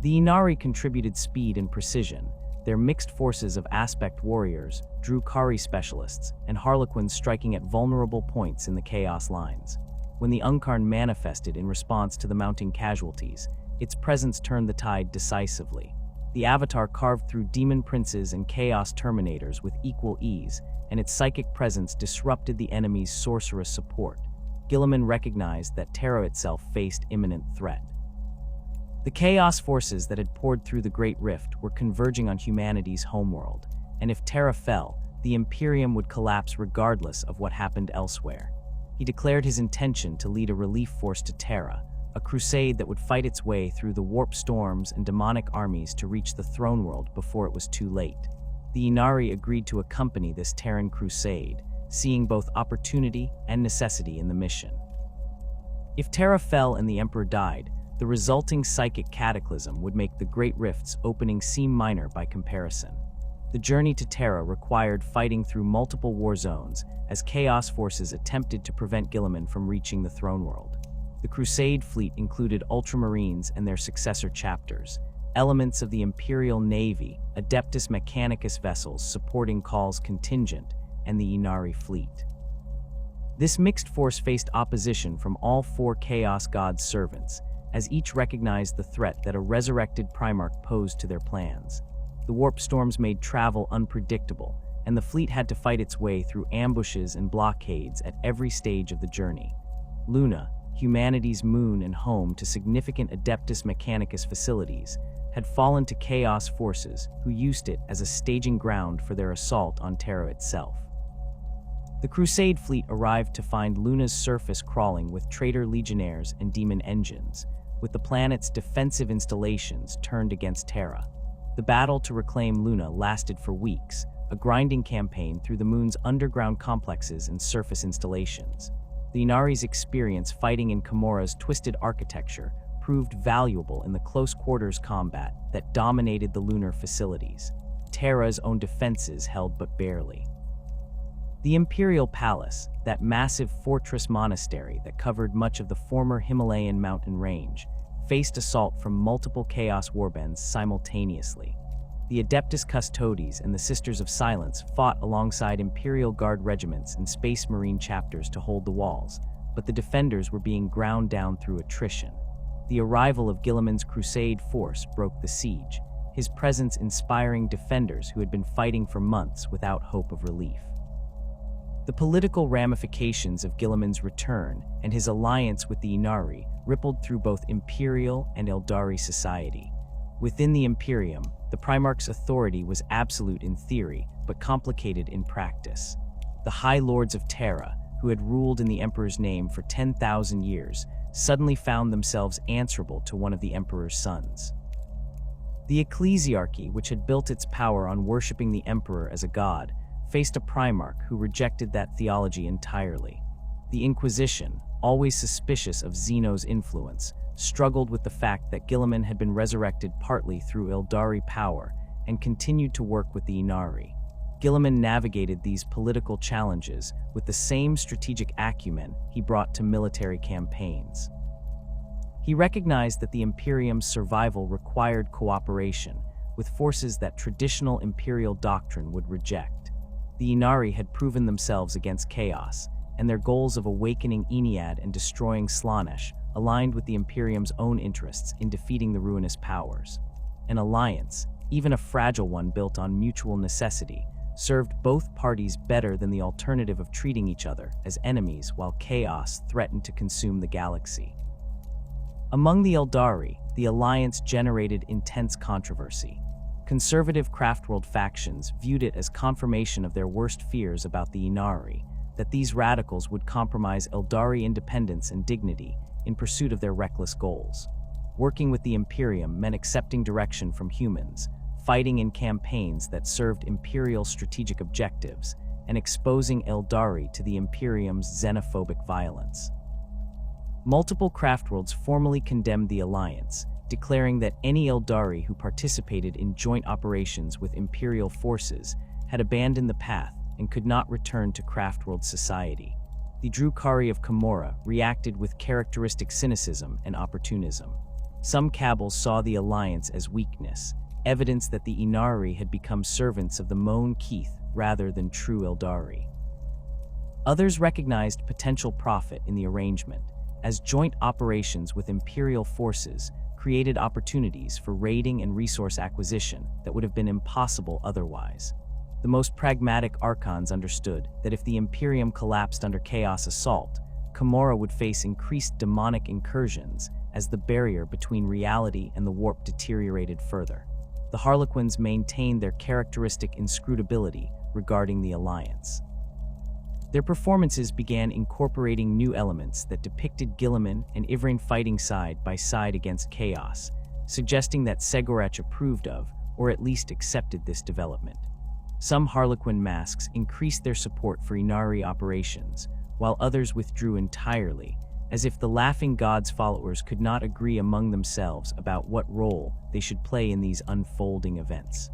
The Ynnari contributed speed and precision. Their mixed forces of aspect warriors, Drukhari specialists, and Harlequins striking at vulnerable points in the Chaos lines. When the Yncarne manifested in response to the mounting casualties, its presence turned the tide decisively. The Avatar carved through demon princes and chaos terminators with equal ease, and its psychic presence disrupted the enemy's sorcerous support. Guilliman recognized that Terra itself faced imminent threat. The chaos forces that had poured through the Great Rift were converging on humanity's homeworld, and if Terra fell, the Imperium would collapse regardless of what happened elsewhere. He declared his intention to lead a relief force to Terra, a crusade that would fight its way through the warp storms and demonic armies to reach the throne world before it was too late. The Ynnari agreed to accompany this Terran crusade, seeing both opportunity and necessity in the mission. If Terra fell and the Emperor died, the resulting psychic cataclysm would make the Great Rift's opening seem minor by comparison. The journey to Terra required fighting through multiple war zones as Chaos forces attempted to prevent Guilliman from reaching the throne world. The Crusade fleet included Ultramarines and their successor chapters, elements of the Imperial Navy, Adeptus Mechanicus vessels supporting Khal's contingent, and the Ynnari fleet. This mixed force faced opposition from all four Chaos God's servants, as each recognized the threat that a resurrected Primarch posed to their plans. The warp storms made travel unpredictable, and the fleet had to fight its way through ambushes and blockades at every stage of the journey. Luna, humanity's moon and home to significant Adeptus Mechanicus facilities, had fallen to Chaos forces who used it as a staging ground for their assault on Terra itself. The Crusade fleet arrived to find Luna's surface crawling with traitor legionnaires and demon engines, with the planet's defensive installations turned against Terra. The battle to reclaim Luna lasted for weeks, a grinding campaign through the moon's underground complexes and surface installations. The Ynnari's experience fighting in Comora's twisted architecture proved valuable in the close-quarters combat that dominated the lunar facilities. Terra's own defenses held but barely. The Imperial Palace, that massive fortress monastery that covered much of the former Himalayan mountain range, faced assault from multiple Chaos warbands simultaneously. The Adeptus Custodes and the Sisters of Silence fought alongside Imperial Guard regiments and Space Marine chapters to hold the walls, but the defenders were being ground down through attrition. The arrival of Guilliman's Crusade force broke the siege, his presence inspiring defenders who had been fighting for months without hope of relief. The political ramifications of Guilliman's return and his alliance with the Ynnari rippled through both Imperial and Aeldari society. Within the Imperium, the Primarch's authority was absolute in theory, but complicated in practice. The High Lords of Terra, who had ruled in the Emperor's name for 10,000 years, suddenly found themselves answerable to one of the Emperor's sons. The Ecclesiarchy, which had built its power on worshipping the Emperor as a god, faced a Primarch who rejected that theology entirely. The Inquisition, always suspicious of Zeno's influence, struggled with the fact that Guilliman had been resurrected partly through Aeldari power and continued to work with the Ynnari. Guilliman navigated these political challenges with the same strategic acumen he brought to military campaigns. He recognized that the Imperium's survival required cooperation with forces that traditional Imperial doctrine would reject. The Ynnari had proven themselves against chaos, and their goals of awakening Ynnead and destroying Slaanesh aligned with the Imperium's own interests in defeating the ruinous powers. An alliance, even a fragile one built on mutual necessity, served both parties better than the alternative of treating each other as enemies while chaos threatened to consume the galaxy. Among the Aeldari, the alliance generated intense controversy. Conservative Craftworld factions viewed it as confirmation of their worst fears about the Ynnari, that these radicals would compromise Aeldari independence and dignity in pursuit of their reckless goals. Working with the Imperium meant accepting direction from humans, fighting in campaigns that served Imperial strategic objectives, and exposing Aeldari to the Imperium's xenophobic violence. Multiple Craftworlds formally condemned the alliance, declaring that any Aeldari who participated in joint operations with Imperial forces had abandoned the path and could not return to Craftworld society. The Drukhari of Camorra reacted with characteristic cynicism and opportunism. Some Cabals saw the alliance as weakness, evidence that the Ynnari had become servants of the Moan Keith rather than true Aeldari. Others recognized potential profit in the arrangement, as joint operations with Imperial forces created opportunities for raiding and resource acquisition that would have been impossible otherwise. The most pragmatic Archons understood that if the Imperium collapsed under Chaos assault, Camorra would face increased demonic incursions as the barrier between reality and the warp deteriorated further. The Harlequins maintained their characteristic inscrutability regarding the alliance. Their performances began incorporating new elements that depicted Guilliman and Ivrain fighting side by side against Chaos, suggesting that Segorach approved of, or at least accepted this development. Some Harlequin masks increased their support for Ynnari operations, while others withdrew entirely, as if the Laughing God's followers could not agree among themselves about what role they should play in these unfolding events.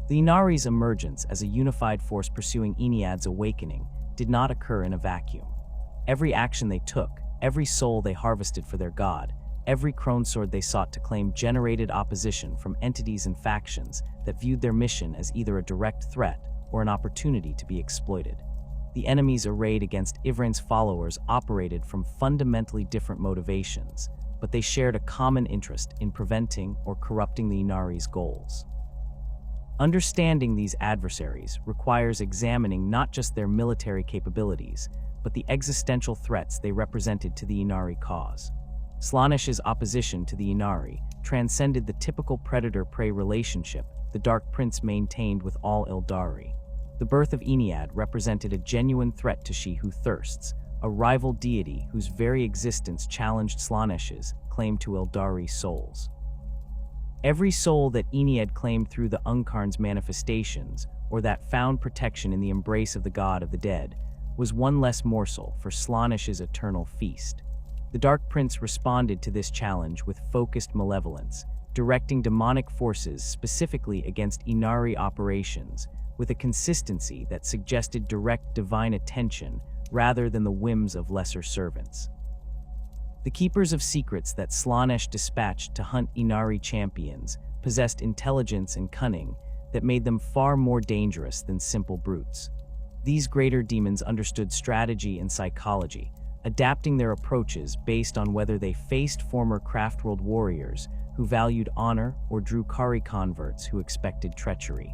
The Ynnari's emergence as a unified force pursuing Ynnead's awakening did not occur in a vacuum. Every action they took, every soul they harvested for their god, every cronesword they sought to claim generated opposition from entities and factions that viewed their mission as either a direct threat or an opportunity to be exploited. The enemies arrayed against Ivrain's followers operated from fundamentally different motivations, but they shared a common interest in preventing or corrupting the Ynnari's goals. Understanding these adversaries requires examining not just their military capabilities, but the existential threats they represented to the Ynnari cause. Slaanesh's opposition to the Ynnari transcended the typical predator-prey relationship the Dark Prince maintained with all Aeldari. The birth of Ynnead represented a genuine threat to She Who Thirsts, a rival deity whose very existence challenged Slaanesh's claim to Aeldari souls. Every soul that Ynnead claimed through the Yncarne's manifestations, or that found protection in the embrace of the god of the dead, was one less morsel for Slaanesh's eternal feast. The Dark Prince responded to this challenge with focused malevolence, directing demonic forces specifically against Ynnari operations, with a consistency that suggested direct divine attention rather than the whims of lesser servants. The Keepers of Secrets that Slaanesh dispatched to hunt Ynnari champions possessed intelligence and cunning that made them far more dangerous than simple brutes. These greater demons understood strategy and psychology, adapting their approaches based on whether they faced former Craftworld warriors who valued honor or Drukhari converts who expected treachery.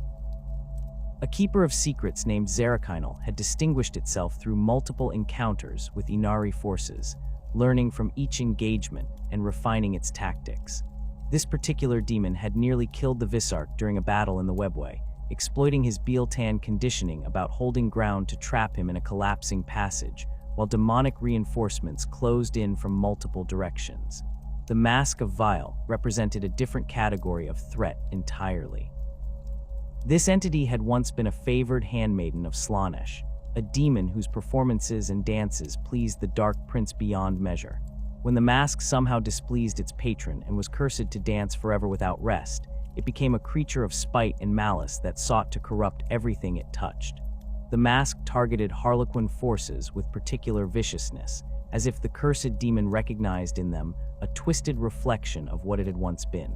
A Keeper of Secrets named Zerakinal had distinguished itself through multiple encounters with Ynnari forces, learning from each engagement and refining its tactics. This particular demon had nearly killed the Visarch during a battle in the Webway, exploiting his Biel-Tan conditioning about holding ground to trap him in a collapsing passage, while demonic reinforcements closed in from multiple directions. The Mask of Vial represented a different category of threat entirely. This entity had once been a favored handmaiden of Slaanesh, a demon whose performances and dances pleased the Dark Prince beyond measure. When the mask somehow displeased its patron and was cursed to dance forever without rest, it became a creature of spite and malice that sought to corrupt everything it touched. The mask targeted Harlequin forces with particular viciousness, as if the cursed demon recognized in them a twisted reflection of what it had once been.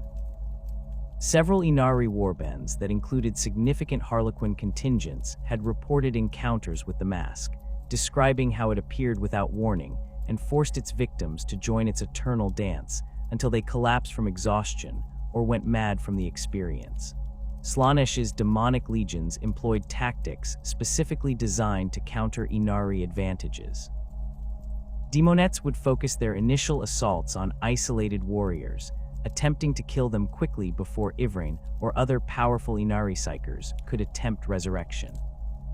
Several Ynnari warbands that included significant Harlequin contingents had reported encounters with the mask, describing how it appeared without warning and forced its victims to join its eternal dance until they collapsed from exhaustion or went mad from the experience. Slaanesh's demonic legions employed tactics specifically designed to counter Ynnari advantages. Demonettes would focus their initial assaults on isolated warriors, attempting to kill them quickly before Yvraine or other powerful Ynnari psykers could attempt resurrection.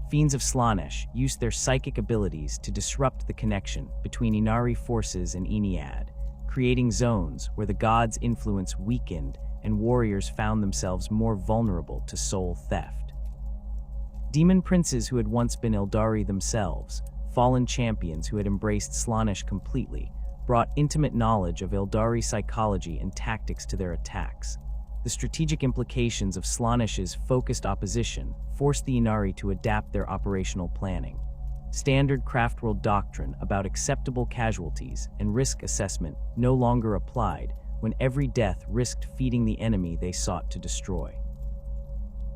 Fiends of Slaanesh used their psychic abilities to disrupt the connection between Ynnari forces and Ynnead, creating zones where the god's influence weakened and warriors found themselves more vulnerable to soul theft. Demon princes who had once been Aeldari themselves, fallen champions who had embraced Slaanesh completely, brought intimate knowledge of Aeldari psychology and tactics to their attacks. The strategic implications of Slaanesh's focused opposition forced the Ynnari to adapt their operational planning. Standard Craftworld doctrine about acceptable casualties and risk assessment no longer applied when every death risked feeding the enemy they sought to destroy.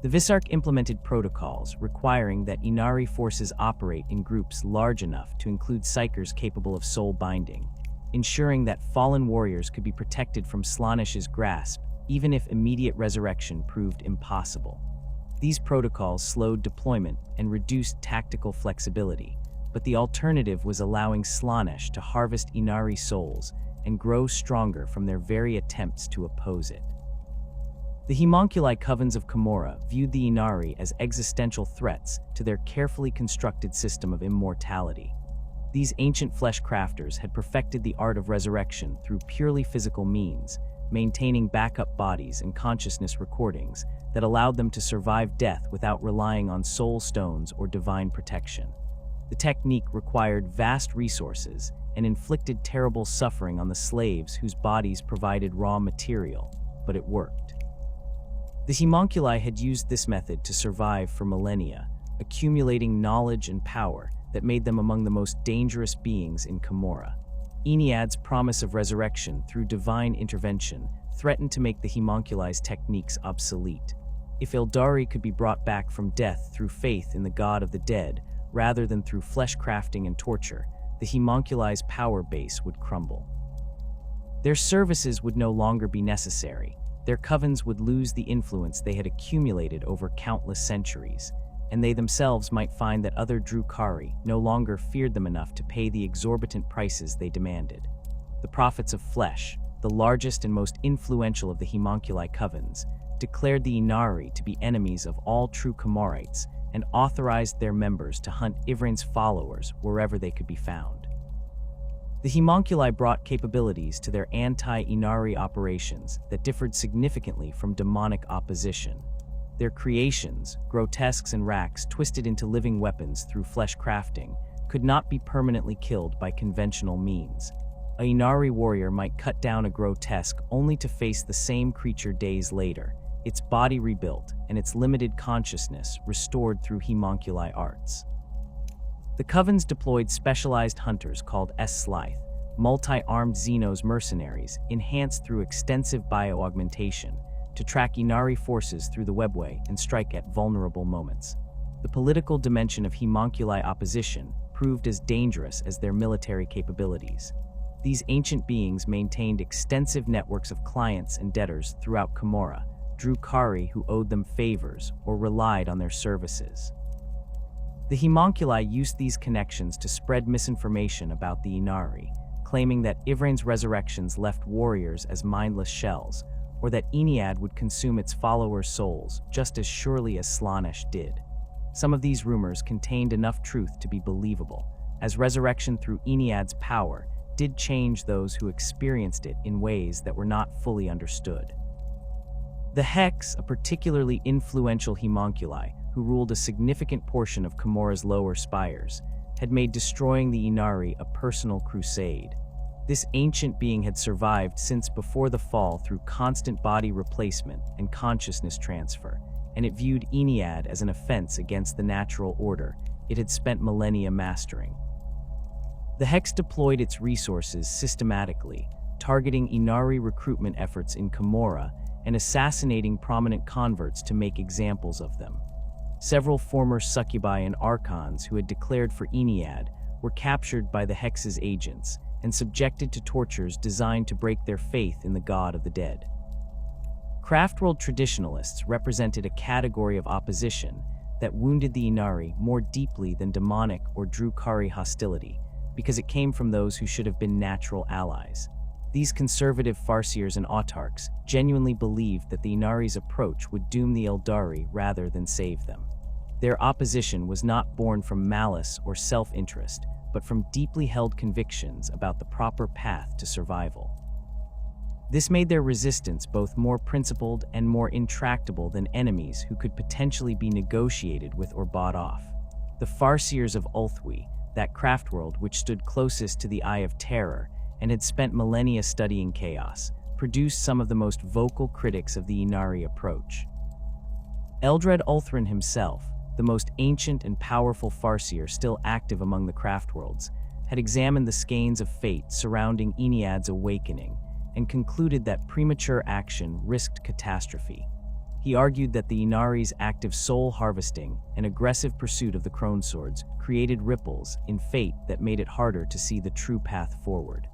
The Visarch implemented protocols requiring that Ynnari forces operate in groups large enough to include psykers capable of soul binding, ensuring that fallen warriors could be protected from Slaanesh's grasp even if immediate resurrection proved impossible. These protocols slowed deployment and reduced tactical flexibility, but the alternative was allowing Slaanesh to harvest Ynnari souls and grow stronger from their very attempts to oppose it. The homunculi covens of Commorragh viewed the Ynnari as existential threats to their carefully constructed system of immortality. These ancient flesh crafters had perfected the art of resurrection through purely physical means, maintaining backup bodies and consciousness recordings that allowed them to survive death without relying on soul stones or divine protection. The technique required vast resources and inflicted terrible suffering on the slaves whose bodies provided raw material, but it worked. The homunculi had used this method to survive for millennia, accumulating knowledge and power that made them among the most dangerous beings in Commorragh. Ynnead's promise of resurrection through divine intervention threatened to make the homunculi's techniques obsolete. If Aeldari could be brought back from death through faith in the god of the dead, rather than through flesh crafting and torture, the homunculi's power base would crumble. Their services would no longer be necessary. Their covens would lose the influence they had accumulated over countless centuries, and they themselves might find that other Drukhari no longer feared them enough to pay the exorbitant prices they demanded. The prophets of flesh, the largest and most influential of the homunculi covens, declared the Ynnari to be enemies of all true Commorrites and authorized their members to hunt Yvraine's followers wherever they could be found. The homunculi brought capabilities to their anti-Ynnari operations that differed significantly from demonic opposition. Their creations, grotesques and racks twisted into living weapons through flesh crafting, could not be permanently killed by conventional means. A Ynnari warrior might cut down a grotesque only to face the same creature days later, its body rebuilt and its limited consciousness restored through homunculi arts. The covens deployed specialized hunters called S-Slythe, multi-armed Xenos mercenaries enhanced through extensive bio-augmentation, to track Ynnari forces through the webway and strike at vulnerable moments. The political dimension of homunculi opposition proved as dangerous as their military capabilities. These ancient beings maintained extensive networks of clients and debtors throughout Commorragh, Drukhari who owed them favors or relied on their services. The homunculi used these connections to spread misinformation about the Ynnari, claiming that Yvraine's resurrections left warriors as mindless shells, or that Ynnead would consume its followers' souls just as surely as Slaanesh did. Some of these rumors contained enough truth to be believable, as resurrection through Ynnead's power did change those who experienced it in ways that were not fully understood. The Hex, a particularly influential homunculi who ruled a significant portion of Commorragh's lower spires, had made destroying the Ynnari a personal crusade. This ancient being had survived since before the fall through constant body replacement and consciousness transfer, and it viewed Ynnead as an offense against the natural order it had spent millennia mastering. The Hex deployed its resources systematically, targeting Ynnari recruitment efforts in Commorragh and assassinating prominent converts to make examples of them. Several former succubi and archons who had declared for Ynnead were captured by the Hex's agents and subjected to tortures designed to break their faith in the god of the dead. Craftworld traditionalists represented a category of opposition that wounded the Ynnari more deeply than demonic or Drukhari hostility, because it came from those who should have been natural allies. These conservative farseers and autarchs genuinely believed that the Ynnari's approach would doom the Aeldari rather than save them. Their opposition was not born from malice or self-interest, but from deeply held convictions about the proper path to survival. This made their resistance both more principled and more intractable than enemies who could potentially be negotiated with or bought off. The Farseers of Ulthwi, that craftworld which stood closest to the Eye of Terror and had spent millennia studying chaos, produced some of the most vocal critics of the Ynnari approach. Eldred Ulthrin himself, the most ancient and powerful Farseer still active among the craftworlds, had examined the skeins of fate surrounding Ynnead's awakening and concluded that premature action risked catastrophe. He argued that the Ynnari's active soul harvesting and aggressive pursuit of the Crone Swords created ripples in fate that made it harder to see the true path forward.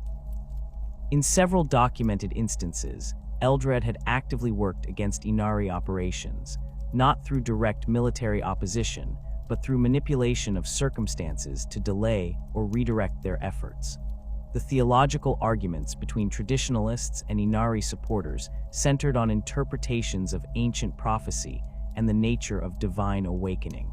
In several documented instances, Eldred had actively worked against Ynnari operations, not through direct military opposition, but through manipulation of circumstances to delay or redirect their efforts. The theological arguments between traditionalists and Ynnari supporters centered on interpretations of ancient prophecy and the nature of divine awakening.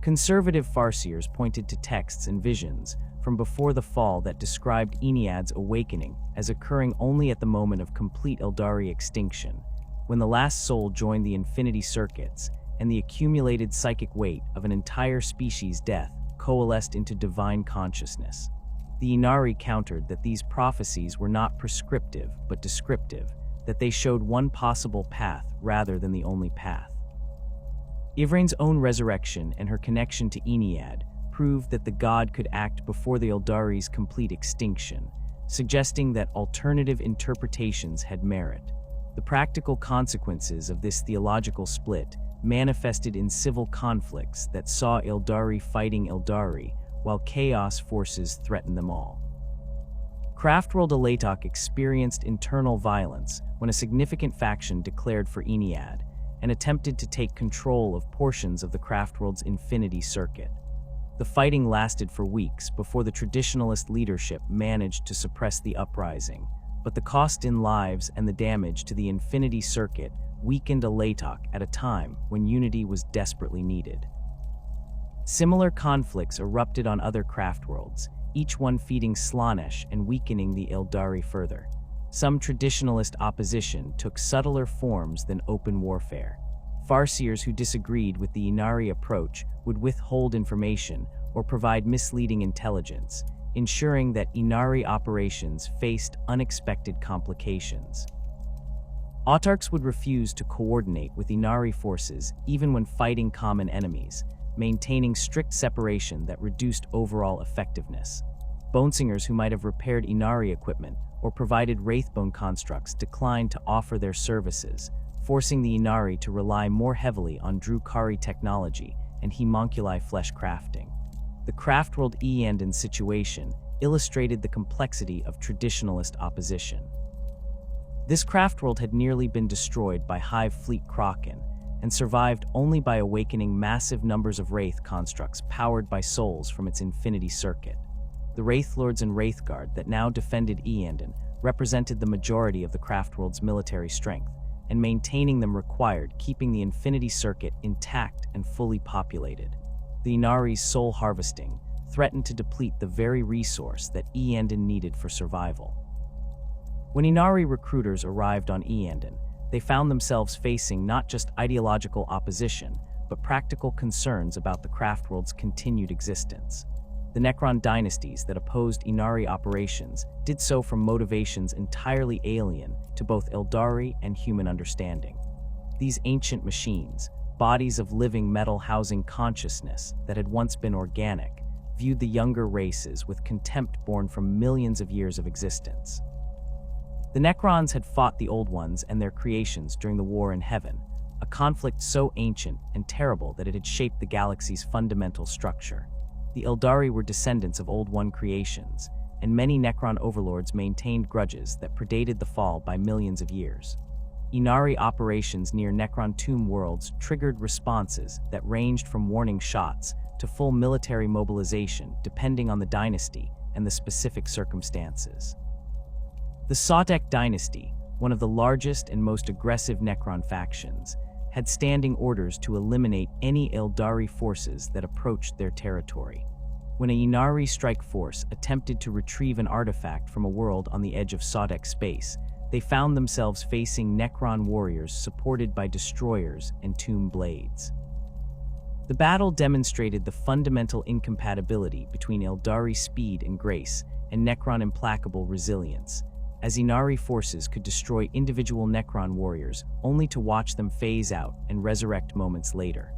Conservative Farseers pointed to texts and visions from before the fall that described Ynnead's awakening as occurring only at the moment of complete Aeldari extinction, when the last soul joined the infinity circuits and the accumulated psychic weight of an entire species' death coalesced into divine consciousness. The Ynnari countered that these prophecies were not prescriptive but descriptive, that they showed one possible path rather than the only path. Ivrain's own resurrection and her connection to Ynnead proved that the god could act before the Aeldari's complete extinction, suggesting that alternative interpretations had merit. The practical consequences of this theological split manifested in civil conflicts that saw Aeldari fighting Aeldari, while chaos forces threatened them all. Craftworld Alatok experienced internal violence when a significant faction declared for Ynnead and attempted to take control of portions of the Craftworld's infinity circuit. The fighting lasted for weeks before the traditionalist leadership managed to suppress the uprising, but the cost in lives and the damage to the infinity circuit weakened Alatok at a time when unity was desperately needed. Similar conflicts erupted on other craftworlds, each one feeding Slaanesh and weakening the Aeldari further. Some traditionalist opposition took subtler forms than open warfare. Farseers who disagreed with the Ynnari approach would withhold information or provide misleading intelligence, ensuring that Ynnari operations faced unexpected complications. Autarchs would refuse to coordinate with Ynnari forces even when fighting common enemies, maintaining strict separation that reduced overall effectiveness. Bonesingers who might have repaired Ynnari equipment or provided wraithbone constructs declined to offer their services, forcing the Ynnari to rely more heavily on Drukhari technology and homunculi flesh crafting. The Craftworld Ynnead situation illustrated the complexity of traditionalist opposition. This craftworld had nearly been destroyed by Hive Fleet Kraken, and survived only by awakening massive numbers of Wraith constructs powered by souls from its infinity circuit. The Wraithlords and Wraithguard that now defended Ynnead represented the majority of the craftworld's military strength, and maintaining them required keeping the infinity circuit intact and fully populated. The Ynnari's soul harvesting threatened to deplete the very resource that Ynnead needed for survival. When Ynnari recruiters arrived on Ynnead, they found themselves facing not just ideological opposition, but practical concerns about the craftworld's continued existence. The Necron dynasties that opposed Ynnari operations did so from motivations entirely alien to both Aeldari and human understanding. These ancient machines, bodies of living metal housing consciousness that had once been organic, viewed the younger races with contempt born from millions of years of existence. The Necrons had fought the Old Ones and their creations during the War in Heaven, a conflict so ancient and terrible that it had shaped the galaxy's fundamental structure. The Aeldari were descendants of Old One creations, and many Necron overlords maintained grudges that predated the fall by millions of years. Ynnari operations near Necron tomb worlds triggered responses that ranged from warning shots to full military mobilization depending on the dynasty and the specific circumstances. The Sawdek dynasty, one of the largest and most aggressive Necron factions, had standing orders to eliminate any Aeldari forces that approached their territory. When a Ynnari strike force attempted to retrieve an artifact from a world on the edge of Sawdek space, they found themselves facing Necron warriors supported by destroyers and tomb blades. The battle demonstrated the fundamental incompatibility between Aeldari speed and grace and Necron implacable resilience, as Ynnari forces could destroy individual Necron warriors only to watch them phase out and resurrect moments later.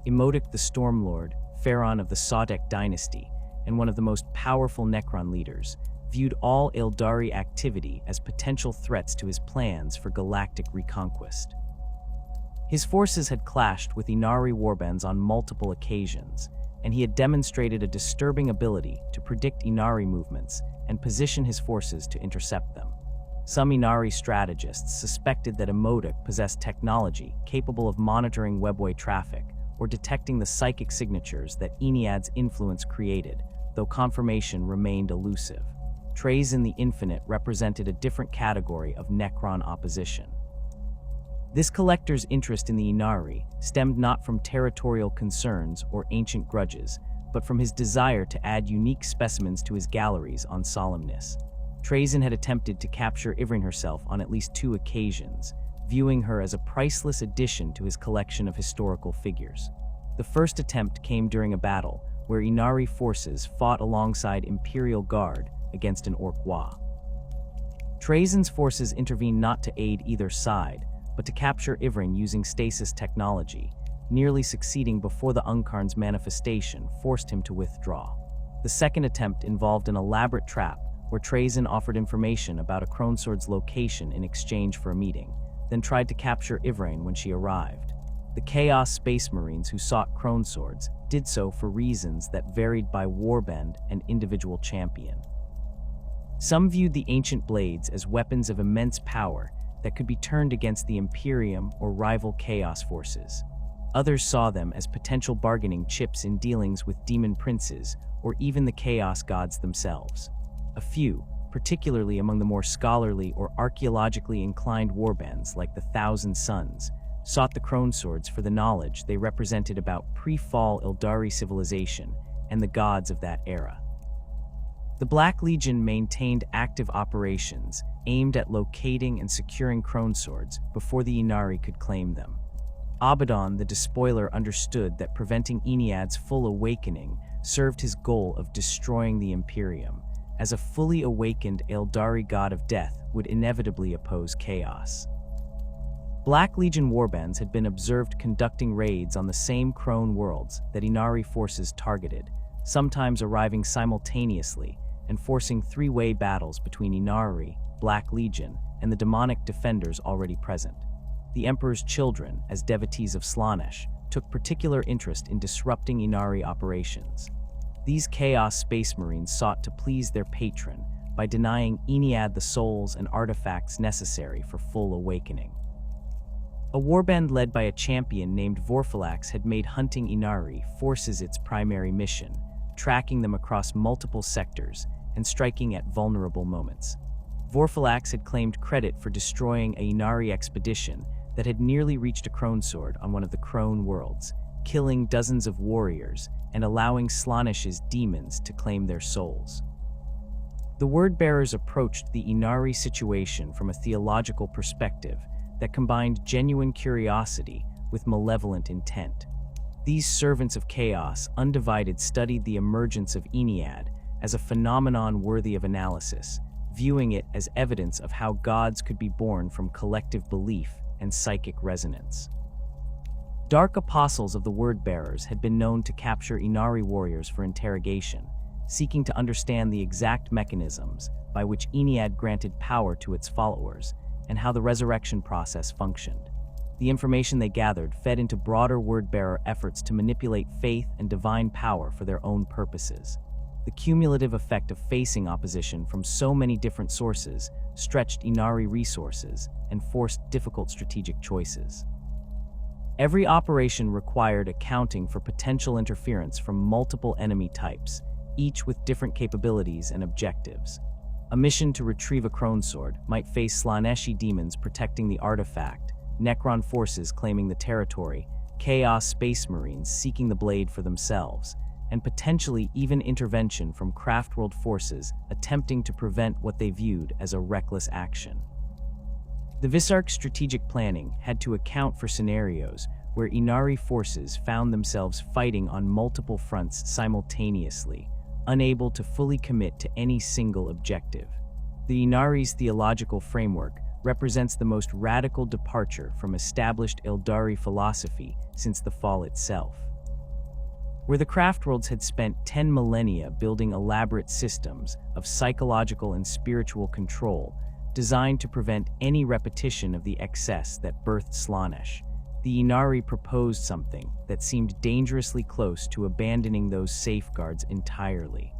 Imodic the Stormlord, Pharaon of the Sawdek dynasty, and one of the most powerful Necron leaders, viewed all Aeldari activity as potential threats to his plans for galactic reconquest. His forces had clashed with Ynnari warbands on multiple occasions, and he had demonstrated a disturbing ability to predict Ynnari movements and position his forces to intercept them. Some Ynnari strategists suspected that Imodic possessed technology capable of monitoring webway traffic or detecting the psychic signatures that Ynnead's influence created, though confirmation remained elusive. Trazyn the Infinite represented a different category of Necron opposition. This collector's interest in the Ynnari stemmed not from territorial concerns or ancient grudges, but from his desire to add unique specimens to his galleries on Solemnus. Trazyn had attempted to capture Yncarne herself on at least 2 occasions, viewing her as a priceless addition to his collection of historical figures. The first attempt came during a battle where Ynnari forces fought alongside Imperial Guard against an Orc-Wa. Trazyn's forces intervened not to aid either side, but to capture Yncarne using stasis technology, nearly succeeding before the Yncarne's manifestation forced him to withdraw. The second attempt involved an elaborate trap where Trazyn offered information about a Cronesword's location in exchange for a meeting, then tried to capture Yncarne when she arrived. The Chaos Space Marines who sought Croneswords did so for reasons that varied by warband and individual champion. Some viewed the ancient blades as weapons of immense power that could be turned against the Imperium or rival Chaos forces. Others saw them as potential bargaining chips in dealings with demon princes or even the Chaos gods themselves. A few, particularly among the more scholarly or archaeologically inclined warbands like the Thousand Suns, sought the Croneswords for the knowledge they represented about pre-fall Aeldari civilization and the gods of that era. The Black Legion maintained active operations aimed at locating and securing Croneswords before the Ynnari could claim them. Abaddon the Despoiler understood that preventing Ynnead's full awakening served his goal of destroying the Imperium, as a fully awakened Aeldari God of Death would inevitably oppose Chaos. Black Legion warbands had been observed conducting raids on the same Crone worlds that Ynnari forces targeted, sometimes arriving simultaneously and forcing 3-way battles between Ynnari, Black Legion, and the demonic defenders already present. The Emperor's children, as devotees of Slaanesh, took particular interest in disrupting Ynnari operations. These Chaos Space Marines sought to please their patron by denying Ynnead the souls and artifacts necessary for full awakening. A warband led by a champion named Vorphilax had made hunting Ynnari forces its primary mission, tracking them across multiple sectors and striking at vulnerable moments. Vorphilax had claimed credit for destroying a Ynnari expedition that had nearly reached a Cronesword on one of the Crone worlds, killing dozens of warriors and allowing Slaanesh's demons to claim their souls. The Word-Bearers approached the Ynnari situation from a theological perspective that combined genuine curiosity with malevolent intent. These servants of chaos undivided studied the emergence of Ynnead as a phenomenon worthy of analysis, viewing it as evidence of how gods could be born from collective belief and psychic resonance. Dark apostles of the Word-Bearers had been known to capture Ynnari warriors for interrogation, seeking to understand the exact mechanisms by which Ynnead granted power to its followers and how the resurrection process functioned. The information they gathered fed into broader word-bearer efforts to manipulate faith and divine power for their own purposes. The cumulative effect of facing opposition from so many different sources stretched Ynnari resources and forced difficult strategic choices. Every operation required accounting for potential interference from multiple enemy types, each with different capabilities and objectives. A mission to retrieve a Kronesword might face Slaaneshi demons protecting the artifact, Necron forces claiming the territory, Chaos Space Marines seeking the blade for themselves, and potentially even intervention from Craftworld forces attempting to prevent what they viewed as a reckless action. The Visarch's strategic planning had to account for scenarios where Ynnari forces found themselves fighting on multiple fronts simultaneously, unable to fully commit to any single objective. The Ynnari's theological framework represents the most radical departure from established Aeldari philosophy since the fall itself. Where the Craftworlds had spent 10 millennia building elaborate systems of psychological and spiritual control designed to prevent any repetition of the excess that birthed Slaanesh, the Ynnari proposed something that seemed dangerously close to abandoning those safeguards entirely.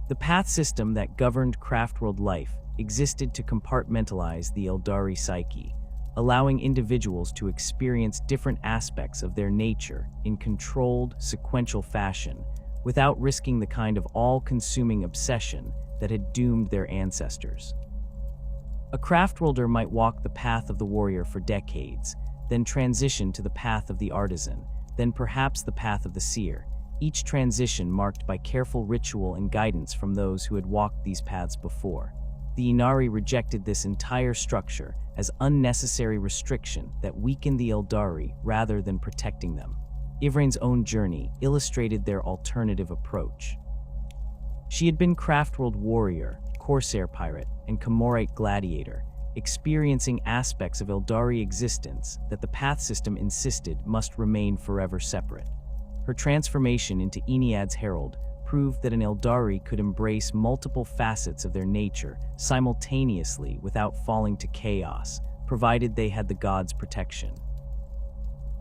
The path system that governed Craftworld life existed to compartmentalize the Aeldari psyche, allowing individuals to experience different aspects of their nature in controlled, sequential fashion, without risking the kind of all-consuming obsession that had doomed their ancestors. A Craftworlder might walk the path of the warrior for decades, then transition to the path of the artisan, then perhaps the path of the seer, each transition marked by careful ritual and guidance from those who had walked these paths before. The Ynnari rejected this entire structure as unnecessary restriction that weakened the Aeldari rather than protecting them. Ivrain's own journey illustrated their alternative approach. She had been Craftworld warrior, Corsair pirate, and Comorite gladiator, experiencing aspects of Aeldari existence that the path system insisted must remain forever separate. Her transformation into Ynnead's herald proved that an Aeldari could embrace multiple facets of their nature simultaneously without falling to chaos, provided they had the god's protection.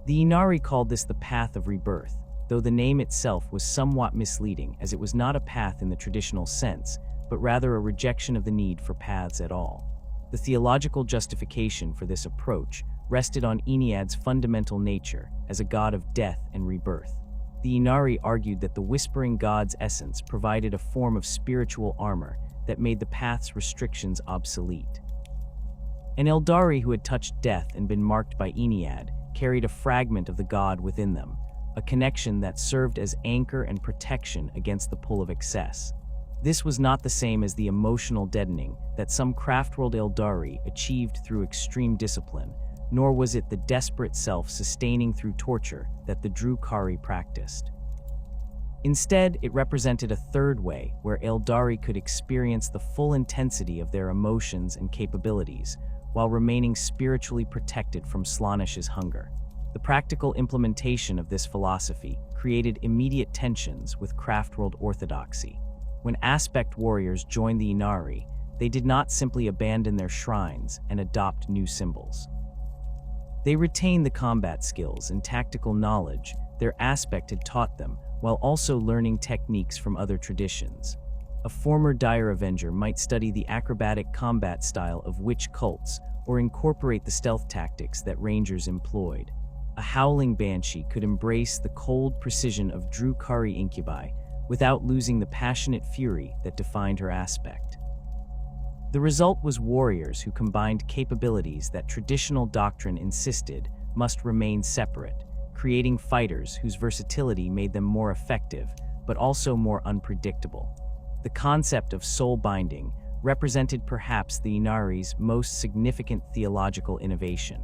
The Ynnari called this the Path of Rebirth, though the name itself was somewhat misleading as it was not a path in the traditional sense, but rather a rejection of the need for paths at all. The theological justification for this approach rested on Ynnead's fundamental nature as a god of death and rebirth. The Ynnari argued that the Whispering God's essence provided a form of spiritual armor that made the path's restrictions obsolete. An Aeldari who had touched death and been marked by Ynnead carried a fragment of the god within them, a connection that served as anchor and protection against the pull of excess. This was not the same as the emotional deadening that some Craftworld Aeldari achieved through extreme discipline, nor was it the desperate self-sustaining through torture that the Drukhari practiced. Instead, it represented a third way where Aeldari could experience the full intensity of their emotions and capabilities, while remaining spiritually protected from Slaanesh's hunger. The practical implementation of this philosophy created immediate tensions with Craftworld orthodoxy. When aspect warriors joined the Ynnari, they did not simply abandon their shrines and adopt new symbols. They retained the combat skills and tactical knowledge their aspect had taught them, while also learning techniques from other traditions. A former Dire Avenger might study the acrobatic combat style of witch cults or incorporate the stealth tactics that rangers employed. A Howling Banshee could embrace the cold precision of Drukhari incubi without losing the passionate fury that defined her aspect. The result was warriors who combined capabilities that traditional doctrine insisted must remain separate, creating fighters whose versatility made them more effective, but also more unpredictable. The concept of soul binding represented perhaps the Ynnari's most significant theological innovation.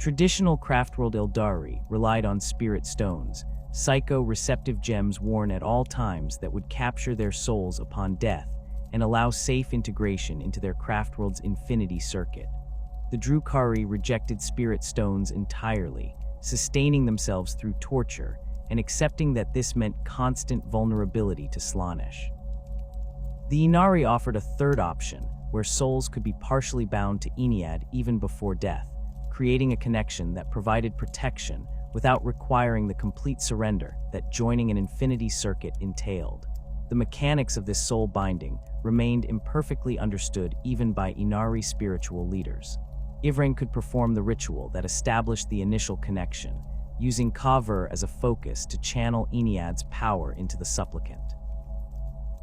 Traditional Craftworld Aeldari relied on spirit stones, psycho-receptive gems worn at all times that would capture their souls upon death and allow safe integration into their Craftworld's infinity circuit. The Drukhari rejected spirit stones entirely, sustaining themselves through torture and accepting that this meant constant vulnerability to Slaanesh. The Ynnari offered a third option, where souls could be partially bound to Ynnead even before death, creating a connection that provided protection without requiring the complete surrender that joining an infinity circuit entailed. The mechanics of this soul binding remained imperfectly understood even by Ynnari spiritual leaders. Yvraine could perform the ritual that established the initial connection, using Kavur as a focus to channel Ynnead's power into the supplicant.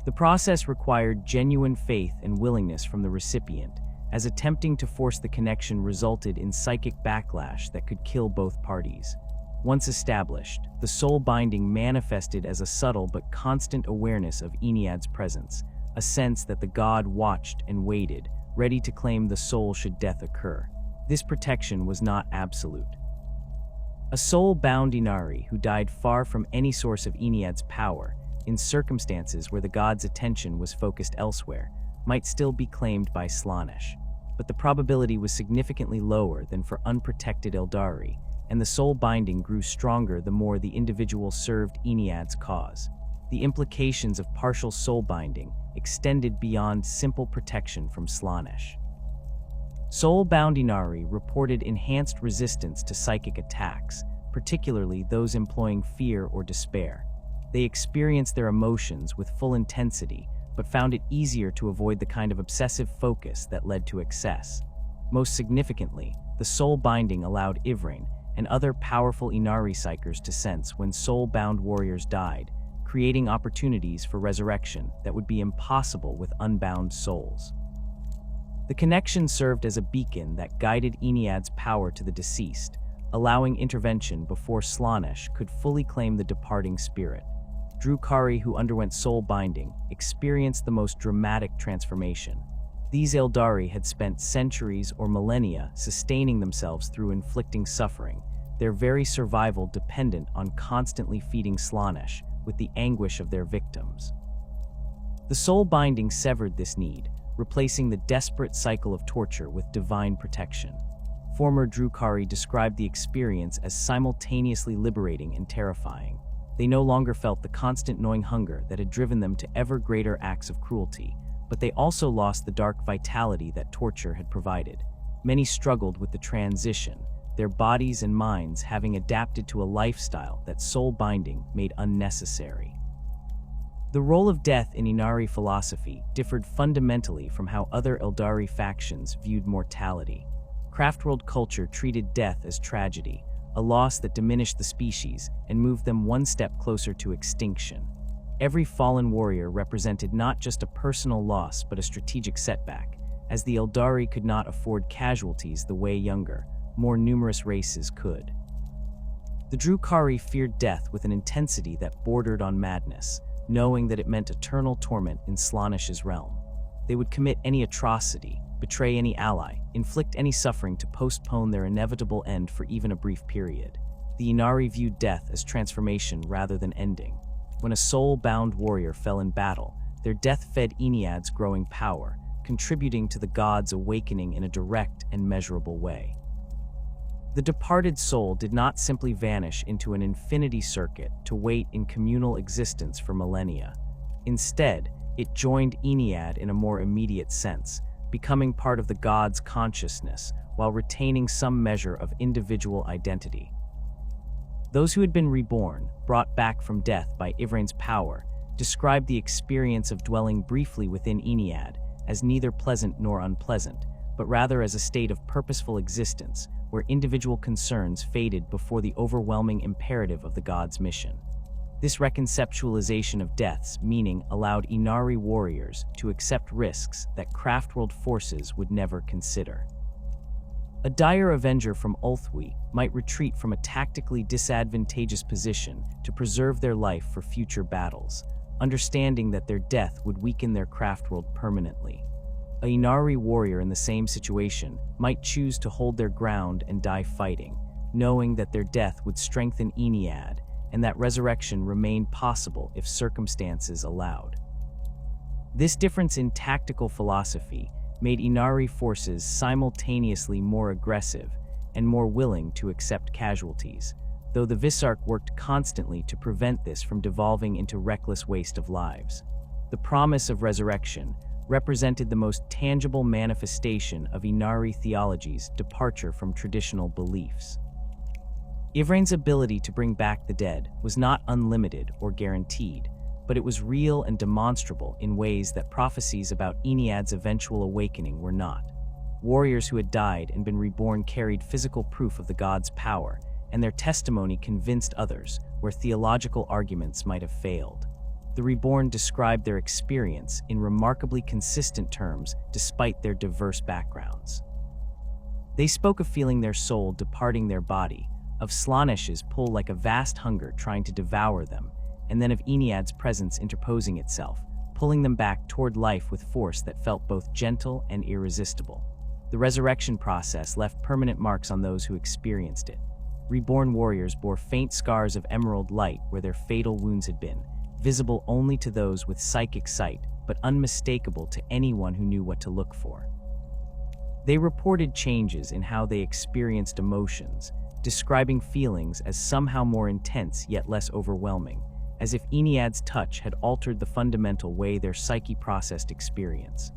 The process required genuine faith and willingness from the recipient, as attempting to force the connection resulted in psychic backlash that could kill both parties. Once established, the soul binding manifested as a subtle but constant awareness of Ynnead's presence, a sense that the god watched and waited, ready to claim the soul should death occur. This protection was not absolute. A soul-bound Ynnari who died far from any source of Ynnead's power, in circumstances where the god's attention was focused elsewhere, might still be claimed by Slaanesh, but the probability was significantly lower than for unprotected Aeldari, and the soul binding grew stronger the more the individual served Ynnead's cause. The implications of partial soul binding extended beyond simple protection from Slaanesh. Soul-bound Ynnari reported enhanced resistance to psychic attacks, particularly those employing fear or despair. They experienced their emotions with full intensity, but found it easier to avoid the kind of obsessive focus that led to excess. Most significantly, the soul binding allowed Yvraine and other powerful Ynnari psychers to sense when soul-bound warriors died, creating opportunities for resurrection that would be impossible with unbound souls. The connection served as a beacon that guided Ynnead's power to the deceased, allowing intervention before Slaanesh could fully claim the departing spirit. Drukhari, who underwent soul binding, experienced the most dramatic transformation. These Aeldari had spent centuries or millennia sustaining themselves through inflicting suffering, their very survival dependent on constantly feeding Slaanesh with the anguish of their victims. The soul binding severed this need, replacing the desperate cycle of torture with divine protection. Former Drukhari described the experience as simultaneously liberating and terrifying. They no longer felt the constant gnawing hunger that had driven them to ever greater acts of cruelty, but they also lost the dark vitality that torture had provided. Many struggled with the transition, their bodies and minds having adapted to a lifestyle that soul binding made unnecessary. The role of death in Ynnari philosophy differed fundamentally from how other Aeldari factions viewed mortality. Craftworld culture treated death as tragedy, a loss that diminished the species and moved them one step closer to extinction. Every fallen warrior represented not just a personal loss but a strategic setback, as the Aeldari could not afford casualties the way younger, more numerous races could. The Drukhari feared death with an intensity that bordered on madness, knowing that it meant eternal torment in Slaanesh's realm. They would commit any atrocity, betray any ally, inflict any suffering to postpone their inevitable end for even a brief period. The Ynnari viewed death as transformation rather than ending. When a soul-bound warrior fell in battle, their death fed Ynnead's growing power, contributing to the god's awakening in a direct and measurable way. The departed soul did not simply vanish into an infinity circuit to wait in communal existence for millennia. Instead, it joined Ynnead in a more immediate sense, becoming part of the god's consciousness while retaining some measure of individual identity. Those who had been reborn, brought back from death by Yvraine's power, described the experience of dwelling briefly within Ynnead as neither pleasant nor unpleasant, but rather as a state of purposeful existence where individual concerns faded before the overwhelming imperative of the god's mission. This reconceptualization of death's meaning allowed Ynnari warriors to accept risks that Craftworld forces would never consider. A dire avenger from Ulthwi might retreat from a tactically disadvantageous position to preserve their life for future battles, understanding that their death would weaken their Craftworld permanently. A Ynnari warrior in the same situation might choose to hold their ground and die fighting, knowing that their death would strengthen Ynnead and that resurrection remained possible if circumstances allowed. This difference in tactical philosophy made Ynnari forces simultaneously more aggressive and more willing to accept casualties, though the Visarch worked constantly to prevent this from devolving into reckless waste of lives. The promise of resurrection, represented the most tangible manifestation of Ynnari theology's departure from traditional beliefs. Ivrain's ability to bring back the dead was not unlimited or guaranteed, but it was real and demonstrable in ways that prophecies about Ynnead's eventual awakening were not. Warriors who had died and been reborn carried physical proof of the god's power, and their testimony convinced others where theological arguments might have failed. The Reborn described their experience in remarkably consistent terms despite their diverse backgrounds. They spoke of feeling their soul departing their body, of Slaanesh's pull like a vast hunger trying to devour them, and then of Ynnead's presence interposing itself, pulling them back toward life with force that felt both gentle and irresistible. The resurrection process left permanent marks on those who experienced it. Reborn warriors bore faint scars of emerald light where their fatal wounds had been, visible only to those with psychic sight, but unmistakable to anyone who knew what to look for. They reported changes in how they experienced emotions, describing feelings as somehow more intense yet less overwhelming, as if Ynnead's touch had altered the fundamental way their psyche processed experience.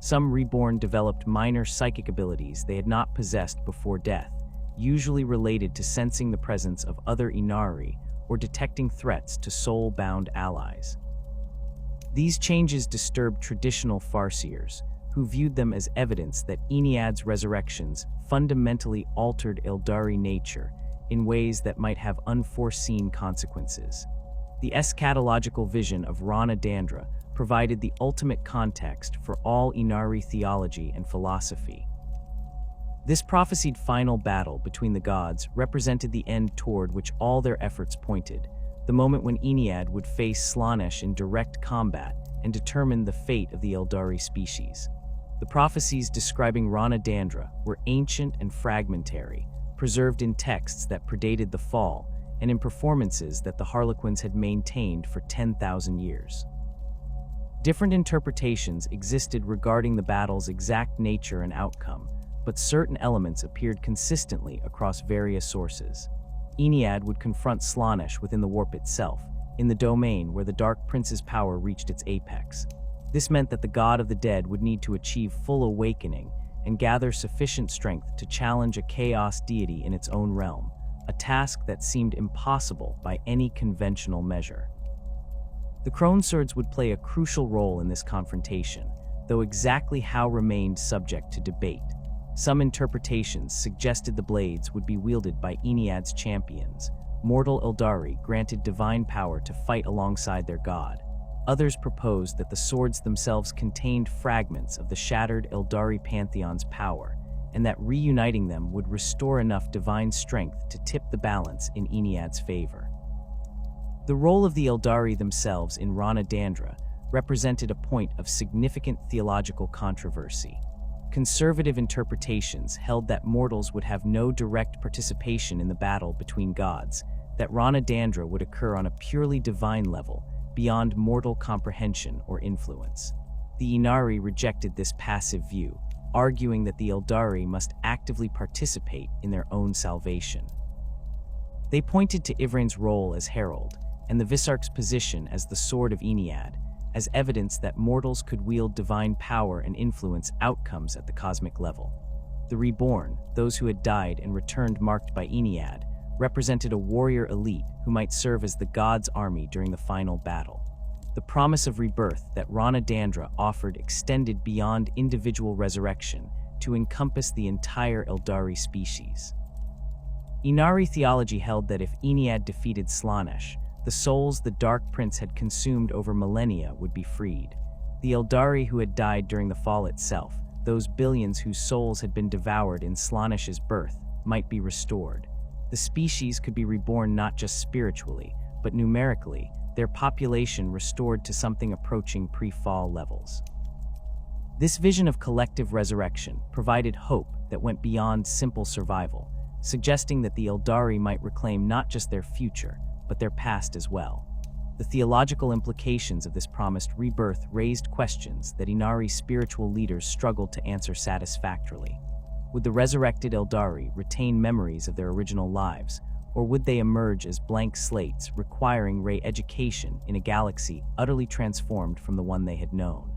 Some Reborn developed minor psychic abilities they had not possessed before death, usually related to sensing the presence of other Ynnari or detecting threats to soul-bound allies. These changes disturbed traditional Farseers, who viewed them as evidence that Ynnead's resurrections fundamentally altered Aeldari nature in ways that might have unforeseen consequences. The eschatological vision of Rana Dandra provided the ultimate context for all Ynnari theology and philosophy. This prophesied final battle between the gods represented the end toward which all their efforts pointed, the moment when Ynnead would face Slaanesh in direct combat and determine the fate of the Aeldari species. The prophecies describing Rana Dandra were ancient and fragmentary, preserved in texts that predated the fall and in performances that the Harlequins had maintained for 10,000 years. Different interpretations existed regarding the battle's exact nature and outcome, but certain elements appeared consistently across various sources. Ynnead would confront Slaanesh within the warp itself, in the domain where the Dark Prince's power reached its apex. This meant that the god of the dead would need to achieve full awakening and gather sufficient strength to challenge a chaos deity in its own realm, a task that seemed impossible by any conventional measure. The Crone Swords would play a crucial role in this confrontation, though exactly how remained subject to debate. Some interpretations suggested the blades would be wielded by Ynnead's champions, mortal Aeldari granted divine power to fight alongside their god. Others proposed that the swords themselves contained fragments of the shattered Aeldari pantheon's power, and that reuniting them would restore enough divine strength to tip the balance in Ynnead's favor. The role of the Aeldari themselves in Rana Dandra represented a point of significant theological controversy. Conservative interpretations held that mortals would have no direct participation in the battle between gods, that Rana Dandra would occur on a purely divine level, beyond mortal comprehension or influence. The Ynnari rejected this passive view, arguing that the Aeldari must actively participate in their own salvation. They pointed to Ivrain's role as herald, and the Visarch's position as the sword of Ynnead, as evidence that mortals could wield divine power and influence outcomes at the cosmic level. The Reborn, those who had died and returned marked by Ynnead, represented a warrior elite who might serve as the god's army during the final battle. The promise of rebirth that Rana Dandra offered extended beyond individual resurrection to encompass the entire Aeldari species. Ynnari theology held that if Ynnead defeated Slaanesh, the souls the Dark Prince had consumed over millennia would be freed. The Aeldari who had died during the fall itself, those billions whose souls had been devoured in Slaanesh's birth, might be restored. The species could be reborn not just spiritually, but numerically, their population restored to something approaching pre-fall levels. This vision of collective resurrection provided hope that went beyond simple survival, suggesting that the Aeldari might reclaim not just their future, but their past as well. The theological implications of this promised rebirth raised questions that Ynnari spiritual leaders struggled to answer satisfactorily. Would the resurrected Aeldari retain memories of their original lives, or would they emerge as blank slates requiring re-education in a galaxy utterly transformed from the one they had known?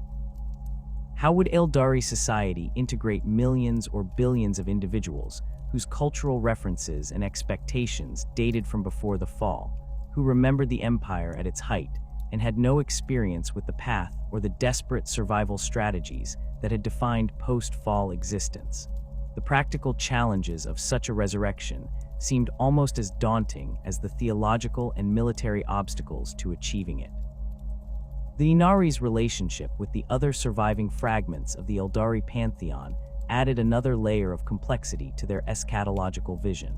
How would Aeldari society integrate millions or billions of individuals whose cultural references and expectations dated from before the fall, who remembered the empire at its height and had no experience with the path or the desperate survival strategies that had defined post-fall existence? The practical challenges of such a resurrection seemed almost as daunting as the theological and military obstacles to achieving it. The Ynnari's relationship with the other surviving fragments of the Aeldari pantheon added another layer of complexity to their eschatological vision.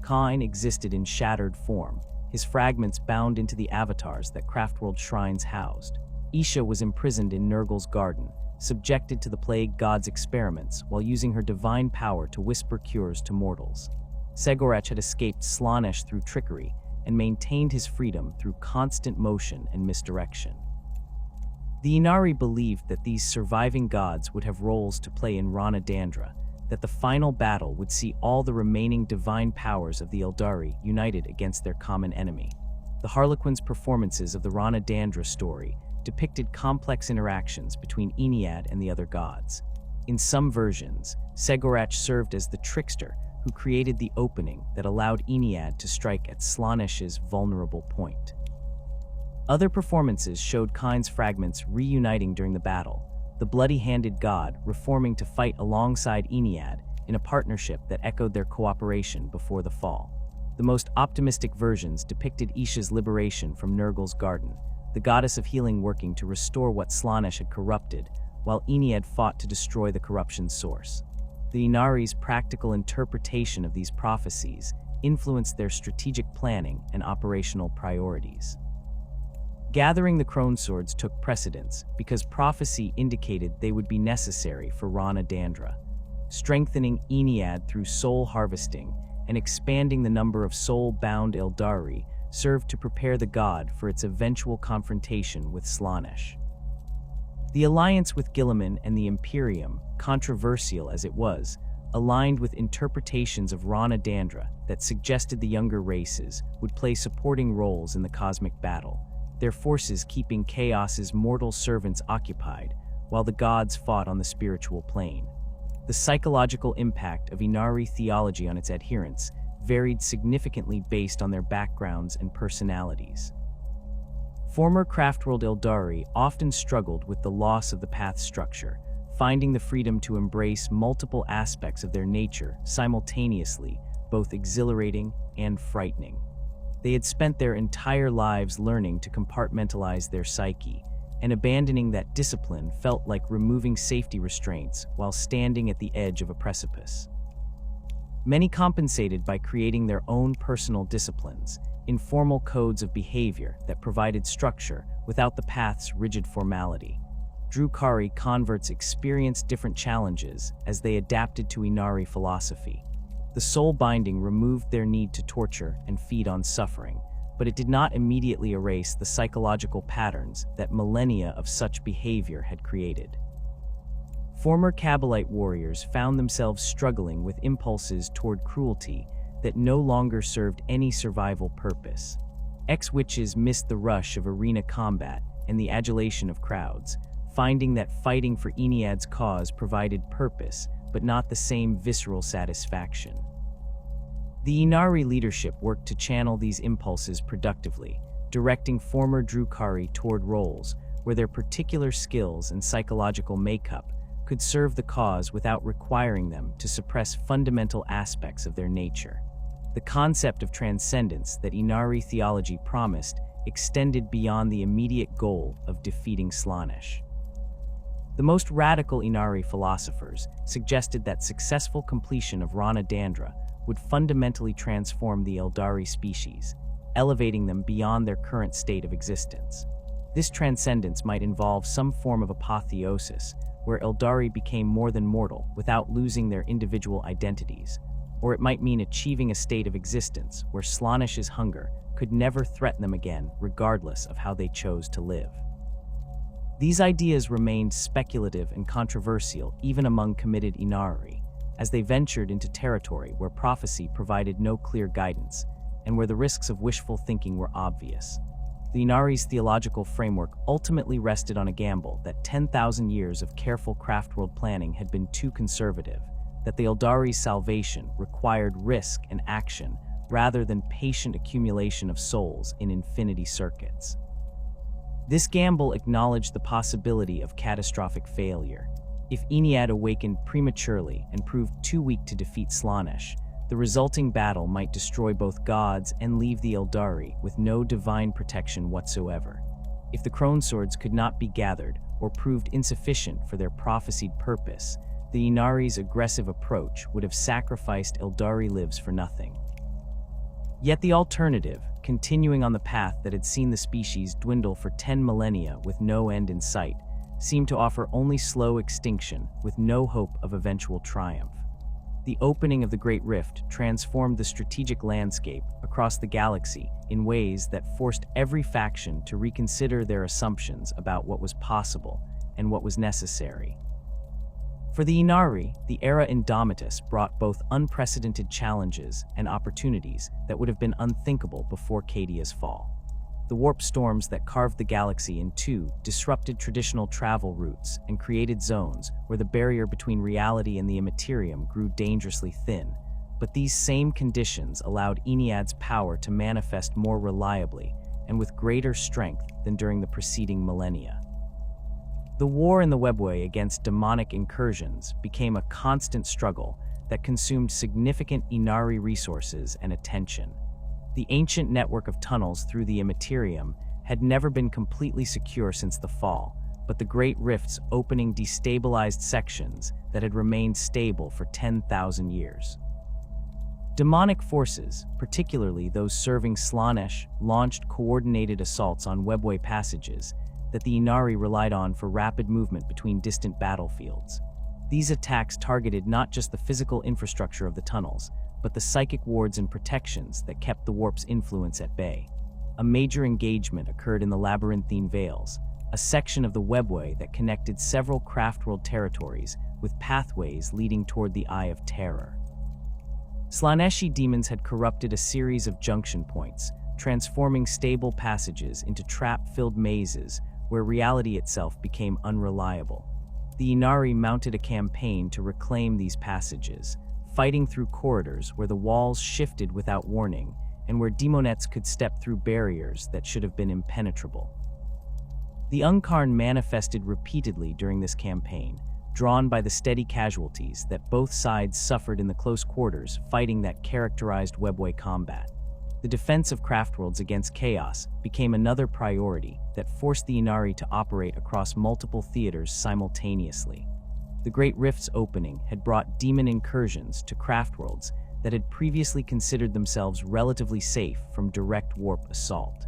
Cain existed in shattered form, his fragments bound into the avatars that Craftworld shrines housed. Isha was imprisoned in Nurgle's garden, subjected to the plague god's experiments while using her divine power to whisper cures to mortals. Segorach had escaped Slaanesh through trickery and maintained his freedom through constant motion and misdirection. The Ynnari believed that these surviving gods would have roles to play in Rana-Dandra, that the final battle would see all the remaining divine powers of the Aeldari united against their common enemy. The Harlequin's performances of the Rana-Dandra story depicted complex interactions between Ynnead and the other gods. In some versions, Segorach served as the trickster who created the opening that allowed Ynnead to strike at Slaanesh's vulnerable point. Other performances showed Cain's fragments reuniting during the battle, the bloody-handed god reforming to fight alongside Ynnead in a partnership that echoed their cooperation before the fall. The most optimistic versions depicted Isha's liberation from Nurgle's garden, the goddess of healing working to restore what Slaanesh had corrupted, while Ynnead fought to destroy the corruption's source. The Ynnari's practical interpretation of these prophecies influenced their strategic planning and operational priorities. Gathering the crone swords took precedence because prophecy indicated they would be necessary for Rana-Dandra. Strengthening Ynnead through soul harvesting and expanding the number of soul-bound Aeldari served to prepare the god for its eventual confrontation with Slaanesh. The alliance with Guilliman and the Imperium, controversial as it was, aligned with interpretations of Rana-Dandra that suggested the younger races would play supporting roles in the cosmic battle, their forces keeping Chaos's mortal servants occupied, while the gods fought on the spiritual plane. The psychological impact of Ynnari theology on its adherents varied significantly based on their backgrounds and personalities. Former Craftworld Aeldari often struggled with the loss of the path structure, finding the freedom to embrace multiple aspects of their nature simultaneously, both exhilarating and frightening. They had spent their entire lives learning to compartmentalize their psyche, and abandoning that discipline felt like removing safety restraints while standing at the edge of a precipice. Many compensated by creating their own personal disciplines, informal codes of behavior that provided structure without the path's rigid formality. Drukhari converts experienced different challenges as they adapted to Ynnari philosophy. The soul binding removed their need to torture and feed on suffering, but it did not immediately erase the psychological patterns that millennia of such behavior had created. Former Kabbalite warriors found themselves struggling with impulses toward cruelty that no longer served any survival purpose. Ex-witches missed the rush of arena combat and the adulation of crowds, finding that fighting for Ynnead's cause provided purpose, but not the same visceral satisfaction. The Ynnari leadership worked to channel these impulses productively, directing former Drukhari toward roles where their particular skills and psychological makeup could serve the cause without requiring them to suppress fundamental aspects of their nature. The concept of transcendence that Ynnari theology promised extended beyond the immediate goal of defeating Slaanesh. The most radical Ynnari philosophers suggested that successful completion of Rana-Dandra would fundamentally transform the Aeldari species, elevating them beyond their current state of existence. This transcendence might involve some form of apotheosis, where Aeldari became more than mortal without losing their individual identities, or it might mean achieving a state of existence where Slaanesh's hunger could never threaten them again, regardless of how they chose to live. These ideas remained speculative and controversial even among committed Ynnari, as they ventured into territory where prophecy provided no clear guidance, and where the risks of wishful thinking were obvious. The Ynnari's theological framework ultimately rested on a gamble that 10,000 years of careful Craftworld planning had been too conservative, that the Aeldari's salvation required risk and action rather than patient accumulation of souls in infinity circuits. This gamble acknowledged the possibility of catastrophic failure. If Ynnead awakened prematurely and proved too weak to defeat Slaanesh, the resulting battle might destroy both gods and leave the Aeldari with no divine protection whatsoever. If the Crone Swords could not be gathered or proved insufficient for their prophesied purpose, the Ynnari's aggressive approach would have sacrificed Aeldari lives for nothing. Yet the alternative, continuing on the path that had seen the species dwindle for 10 millennia with no end in sight, seemed to offer only slow extinction with no hope of eventual triumph. The opening of the Great Rift transformed the strategic landscape across the galaxy in ways that forced every faction to reconsider their assumptions about what was possible and what was necessary. For the Ynnari, the era Indomitus brought both unprecedented challenges and opportunities that would have been unthinkable before Cadia's fall. The warp storms that carved the galaxy in two disrupted traditional travel routes and created zones where the barrier between reality and the immaterium grew dangerously thin, but these same conditions allowed Ynnead's power to manifest more reliably and with greater strength than during the preceding millennia. The war in the webway against demonic incursions became a constant struggle that consumed significant Ynnari resources and attention. The ancient network of tunnels through the immaterium had never been completely secure since the fall, but the Great Rift's opening destabilized sections that had remained stable for 10,000 years. Demonic forces, particularly those serving Slaanesh, launched coordinated assaults on webway passages that the Ynnari relied on for rapid movement between distant battlefields. These attacks targeted not just the physical infrastructure of the tunnels, but the psychic wards and protections that kept the warp's influence at bay. A major engagement occurred in the Labyrinthine Vales, a section of the webway that connected several Craftworld territories with pathways leading toward the Eye of Terror. Slaaneshi demons had corrupted a series of junction points, transforming stable passages into trap-filled mazes where reality itself became unreliable. The Ynnari mounted a campaign to reclaim these passages, fighting through corridors where the walls shifted without warning and where demonettes could step through barriers that should have been impenetrable. The Yncarne manifested repeatedly during this campaign, drawn by the steady casualties that both sides suffered in the close quarters fighting that characterized webway combat. The defense of Craftworlds against chaos became another priority that forced the Ynnari to operate across multiple theaters simultaneously. The Great Rift's opening had brought demon incursions to Craftworlds that had previously considered themselves relatively safe from direct warp assault.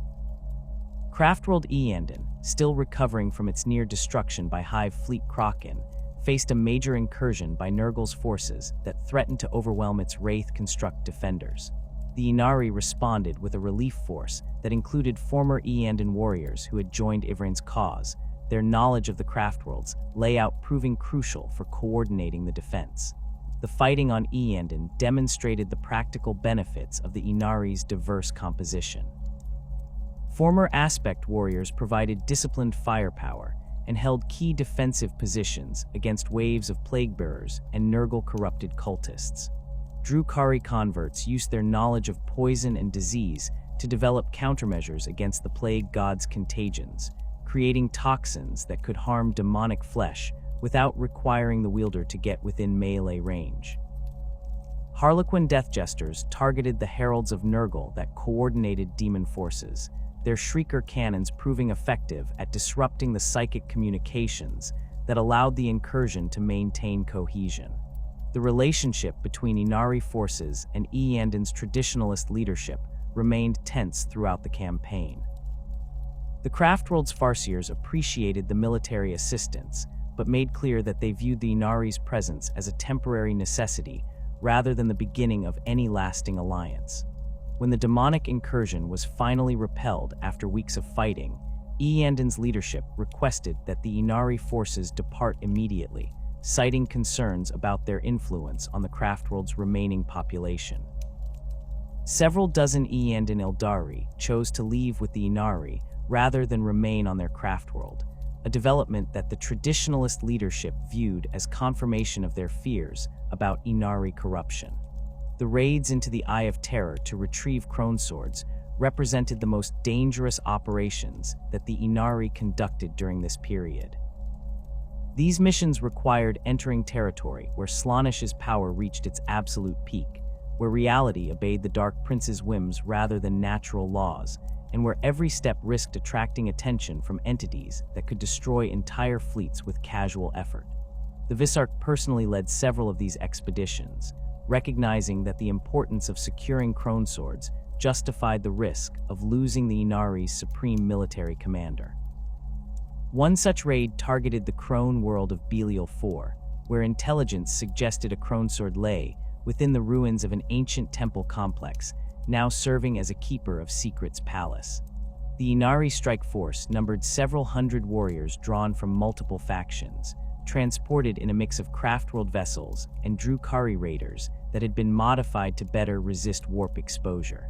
Craftworld Ynnead, still recovering from its near destruction by Hive Fleet Kraken, faced a major incursion by Nurgle's forces that threatened to overwhelm its Wraith Construct defenders. The Ynnari responded with a relief force that included former Ynnead warriors who had joined Ivrain's cause, their knowledge of the Craftworld's layout proving crucial for coordinating the defense. The fighting on Ynnead demonstrated the practical benefits of the Ynnari's diverse composition. Former Aspect warriors provided disciplined firepower and held key defensive positions against waves of Plaguebearers and Nurgle-corrupted cultists. Drukhari converts used their knowledge of poison and disease to develop countermeasures against the Plague God's contagions, creating toxins that could harm demonic flesh without requiring the wielder to get within melee range. Harlequin Death Jesters targeted the Heralds of Nurgle that coordinated demon forces, their Shrieker cannons proving effective at disrupting the psychic communications that allowed the incursion to maintain cohesion. The relationship between Ynnari forces and Ynnead's traditionalist leadership remained tense throughout the campaign. The Craftworld's Farseers appreciated the military assistance, but made clear that they viewed the Ynnari's presence as a temporary necessity rather than the beginning of any lasting alliance. When the demonic incursion was finally repelled after weeks of fighting, Ynnead's leadership requested that the Ynnari forces depart immediately, citing concerns about their influence on the Craftworld's remaining population. Several dozen Ynnead Aeldari chose to leave with the Ynnari, rather than remain on their craftworld, a development that the traditionalist leadership viewed as confirmation of their fears about Ynnari corruption. The raids into the Eye of Terror to retrieve crone swords represented the most dangerous operations that the Ynnari conducted during this period. These missions required entering territory where Slaanesh's power reached its absolute peak, where reality obeyed the Dark Prince's whims rather than natural laws, and where every step risked attracting attention from entities that could destroy entire fleets with casual effort. The Visarch personally led several of these expeditions, recognizing that the importance of securing crone swords justified the risk of losing the Ynnari's supreme military commander. One such raid targeted the crone world of Biel-Tan, where intelligence suggested a crone sword lay within the ruins of an ancient temple complex, now serving as a keeper of Secret's palace. The Ynnari strike force numbered several hundred warriors drawn from multiple factions, transported in a mix of Craftworld vessels and Drukhari raiders that had been modified to better resist warp exposure.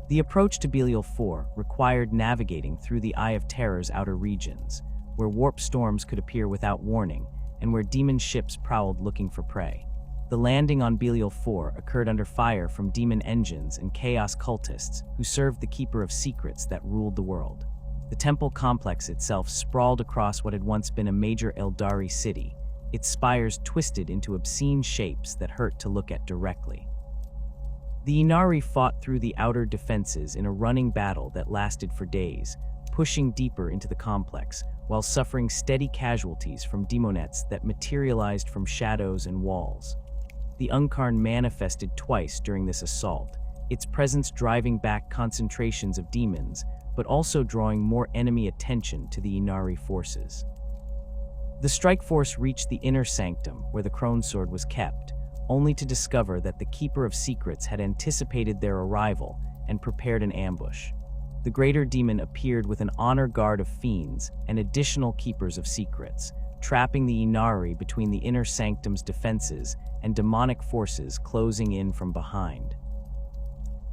The approach to Biel-Tan required navigating through the Eye of Terror's outer regions, where warp storms could appear without warning and where demon ships prowled looking for prey. The landing on Biel-Tan occurred under fire from demon engines and chaos cultists who served the Keeper of Secrets that ruled the world. The temple complex itself sprawled across what had once been a major Aeldari city, its spires twisted into obscene shapes that hurt to look at directly. The Ynnari fought through the outer defenses in a running battle that lasted for days, pushing deeper into the complex while suffering steady casualties from demonettes that materialized from shadows and walls. The Yncarne manifested twice during this assault, its presence driving back concentrations of demons, but also drawing more enemy attention to the Ynnari forces. The strike force reached the inner sanctum where the crone sword was kept, only to discover that the Keeper of Secrets had anticipated their arrival and prepared an ambush. The greater demon appeared with an honor guard of fiends and additional Keepers of Secrets, trapping the Ynnari between the inner sanctum's defenses and demonic forces closing in from behind.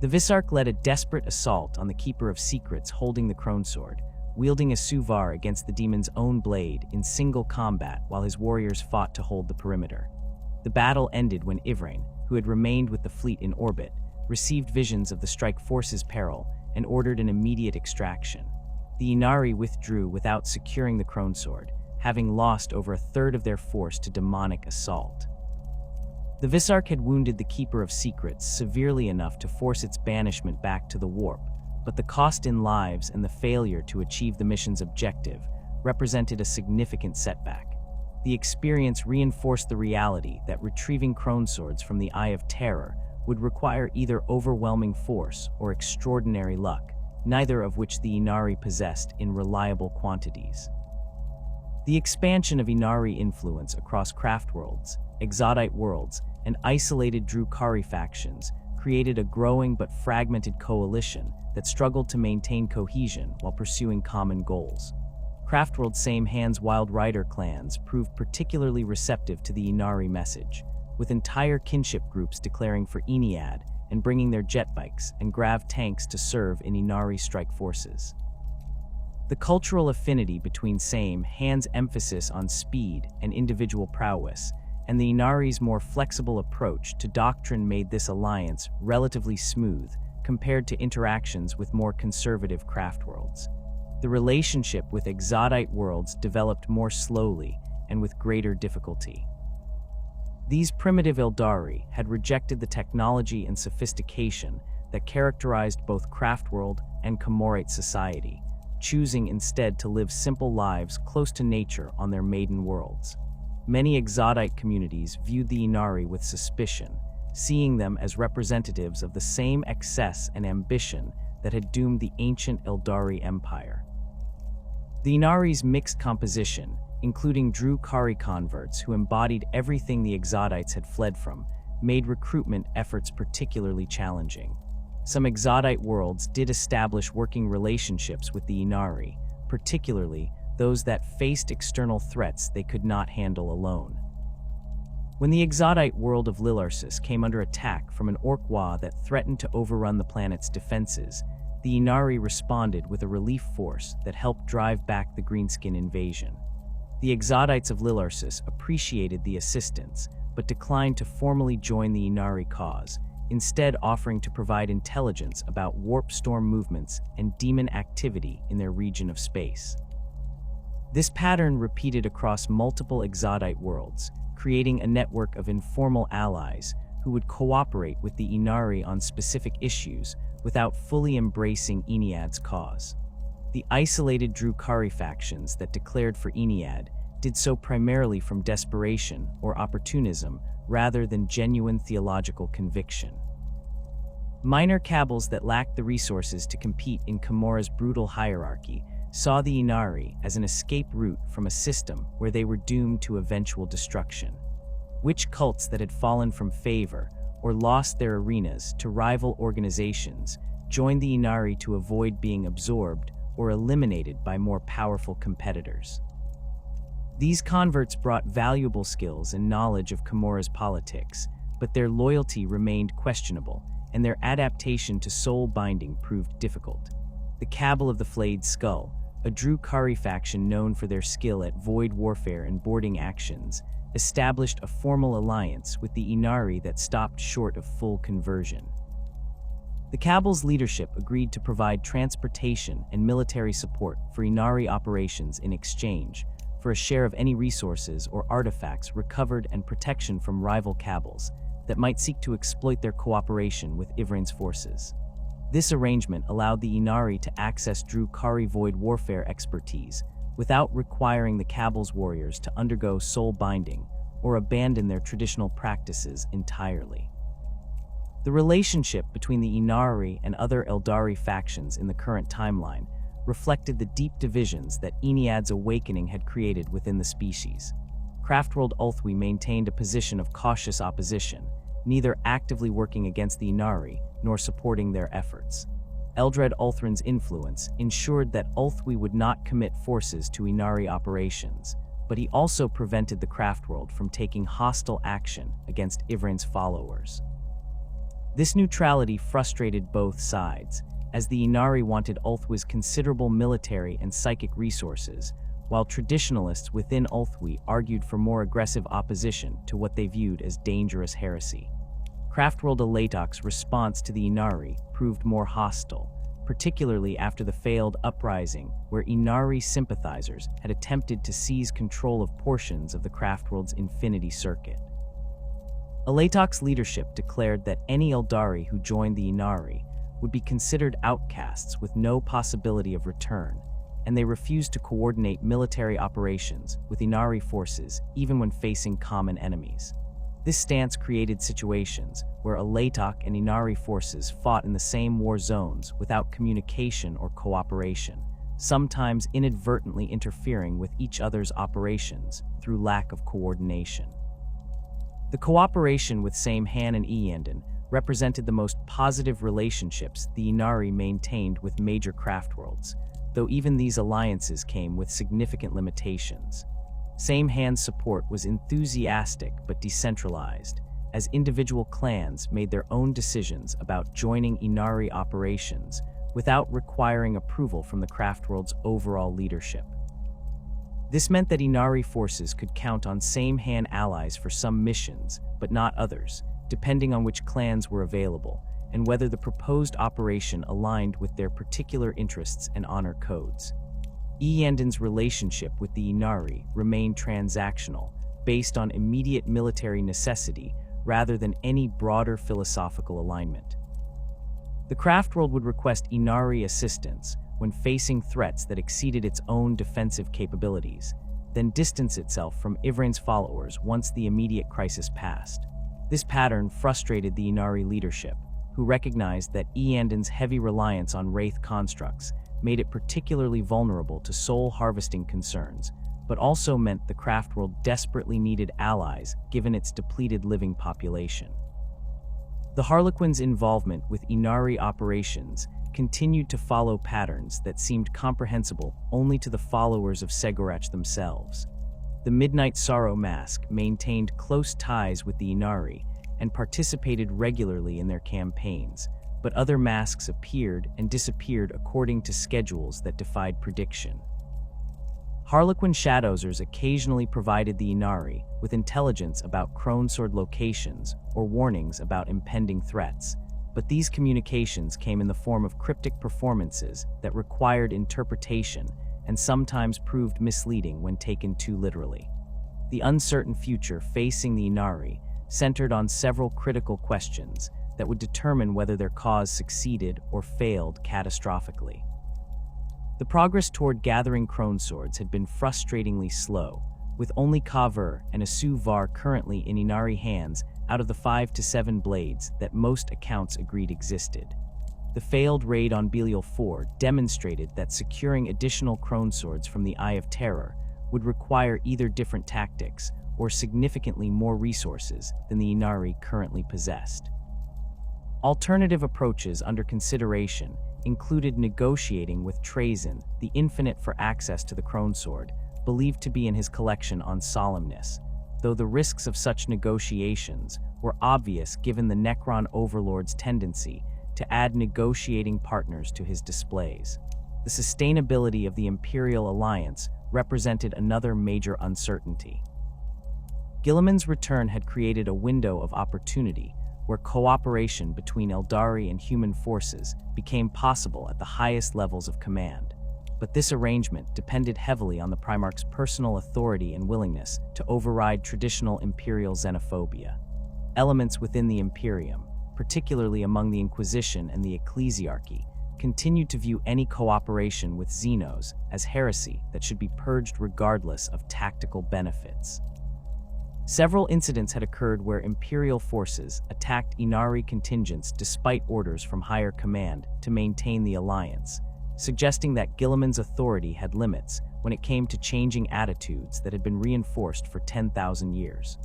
The Visarch led a desperate assault on the Keeper of Secrets holding the crone sword, wielding a suvar against the demon's own blade in single combat while his warriors fought to hold the perimeter. The battle ended when Yvraine, who had remained with the fleet in orbit, received visions of the strike force's peril and ordered an immediate extraction. The Ynnari withdrew without securing the crone sword, having lost over a third of their force to demonic assault. The Visarch had wounded the Keeper of Secrets severely enough to force its banishment back to the warp, but the cost in lives and the failure to achieve the mission's objective represented a significant setback. The experience reinforced the reality that retrieving crone swords from the Eye of Terror would require either overwhelming force or extraordinary luck, neither of which the Ynnari possessed in reliable quantities. The expansion of Ynnari influence across Craftworlds, Exodite worlds, and isolated Drukhari factions created a growing but fragmented coalition that struggled to maintain cohesion while pursuing common goals. Craftworld's Same-Hands Wild Rider clans proved particularly receptive to the Ynnari message, with entire kinship groups declaring for Ynnead and bringing their jetbikes and grav tanks to serve in Ynnari strike forces. The cultural affinity between Same-Hands' emphasis on speed and individual prowess and the Ynnari's more flexible approach to doctrine made this alliance relatively smooth compared to interactions with more conservative Craftworlds. The relationship with Exodite worlds developed more slowly and with greater difficulty. These primitive Aeldari had rejected the technology and sophistication that characterized both Craftworld and Comorite society, choosing instead to live simple lives close to nature on their maiden worlds. Many Exodite communities viewed the Ynnari with suspicion, seeing them as representatives of the same excess and ambition that had doomed the ancient Aeldari Empire. The Ynnari's mixed composition, including Drukhari converts who embodied everything the Exodites had fled from, made recruitment efforts particularly challenging. Some Exodite worlds did establish working relationships with the Ynnari, particularly those that faced external threats they could not handle alone. When the Exodite world of Lilarsis came under attack from an Orc-Wa that threatened to overrun the planet's defenses, the Ynnari responded with a relief force that helped drive back the Greenskin invasion. The Exodites of Lilarsis appreciated the assistance, but declined to formally join the Ynnari cause, instead offering to provide intelligence about warp storm movements and demon activity in their region of space. This pattern repeated across multiple Exodite worlds, creating a network of informal allies who would cooperate with the Ynnari on specific issues without fully embracing Ynnead's cause. The isolated Drukhari factions that declared for Ynnead did so primarily from desperation or opportunism rather than genuine theological conviction. Minor cabals that lacked the resources to compete in Comora's brutal hierarchy saw the Ynnari as an escape route from a system where they were doomed to eventual destruction. Witch cults that had fallen from favor or lost their arenas to rival organizations joined the Ynnari to avoid being absorbed or eliminated by more powerful competitors. These converts brought valuable skills and knowledge of Comora's politics, but their loyalty remained questionable, and their adaptation to soul binding proved difficult. The Cabal of the Flayed Skull, a Drukhari faction known for their skill at void warfare and boarding actions, established a formal alliance with the Ynnari that stopped short of full conversion. The Cabal's leadership agreed to provide transportation and military support for Ynnari operations in exchange for a share of any resources or artifacts recovered and protection from rival Cabals that might seek to exploit their cooperation with Ivrain's forces. This arrangement allowed the Ynnari to access Drukhari void warfare expertise without requiring the Cabal's warriors to undergo soul binding or abandon their traditional practices entirely. The relationship between the Ynnari and other Aeldari factions in the current timeline reflected the deep divisions that Ynnead's awakening had created within the species. Craftworld Ulthwi maintained a position of cautious opposition, neither actively working against the Ynnari nor supporting their efforts. Eldred Ulthrin's influence ensured that Ulthwi would not commit forces to Ynnari operations, but he also prevented the Craftworld from taking hostile action against Ivrain's followers. This neutrality frustrated both sides, as the Ynnari wanted Ulthwi's considerable military and psychic resources, while traditionalists within Ulthwi argued for more aggressive opposition to what they viewed as dangerous heresy. Craftworld Aletok's response to the Ynnari proved more hostile, particularly after the failed uprising where Ynnari sympathizers had attempted to seize control of portions of the Craftworld's Infinity Circuit. Aletok's leadership declared that any Aeldari who joined the Ynnari would be considered outcasts with no possibility of return, and they refused to coordinate military operations with Ynnari forces even when facing common enemies. This stance created situations where Aletok and Ynnari forces fought in the same war zones without communication or cooperation, sometimes inadvertently interfering with each other's operations through lack of coordination. The cooperation with Samehan and Iyanden represented the most positive relationships the Ynnari maintained with major craftworlds, though even these alliances came with significant limitations. Samehan's support was enthusiastic but decentralized, as individual clans made their own decisions about joining Ynnari operations without requiring approval from the craftworld's overall leadership. This meant that Ynnari forces could count on Samehan allies for some missions, but not others, depending on which clans were available, and whether the proposed operation aligned with their particular interests and honor codes. Iyenden's relationship with the Ynnari remained transactional, based on immediate military necessity rather than any broader philosophical alignment. The Craftworld would request Ynnari assistance when facing threats that exceeded its own defensive capabilities, then distance itself from Ivrain's followers once the immediate crisis passed. This pattern frustrated the Ynnari leadership, who recognized that Iyenden's heavy reliance on Wraith constructs made it particularly vulnerable to soul harvesting concerns, but also meant the Craftworld desperately needed allies given its depleted living population. The Harlequin's involvement with Ynnari operations continued to follow patterns that seemed comprehensible only to the followers of Segorach themselves. The Midnight Sorrow Mask maintained close ties with the Ynnari and participated regularly in their campaigns, but other masks appeared and disappeared according to schedules that defied prediction. Harlequin Shadowsers occasionally provided the Ynnari with intelligence about Cronesword locations or warnings about impending threats, but these communications came in the form of cryptic performances that required interpretation and sometimes proved misleading when taken too literally. The uncertain future facing the Ynnari centered on several critical questions that would determine whether their cause succeeded or failed catastrophically. The progress toward gathering Croneswords had been frustratingly slow, with only Kavur and Asuvar currently in Ynnari hands out of the 5 to 7 blades that most accounts agreed existed. The failed raid on Belial IV demonstrated that securing additional Croneswords from the Eye of Terror would require either different tactics or significantly more resources than the Ynnari currently possessed. Alternative approaches under consideration included negotiating with Trazyn, the Infinite for access to the Cronesword, believed to be in his collection on Solemnness, though the risks of such negotiations were obvious given the Necron Overlord's tendency to add negotiating partners to his displays. The sustainability of the Imperial Alliance represented another major uncertainty. Guilliman's return had created a window of opportunity where cooperation between Aeldari and human forces became possible at the highest levels of command. But this arrangement depended heavily on the Primarch's personal authority and willingness to override traditional Imperial xenophobia. Elements within the Imperium, particularly among the Inquisition and the Ecclesiarchy, continued to view any cooperation with Xenos as heresy that should be purged regardless of tactical benefits. Several incidents had occurred where Imperial forces attacked Ynnari contingents despite orders from higher command to maintain the alliance, suggesting that Guilliman's authority had limits when it came to changing attitudes that had been reinforced for 10,000 years.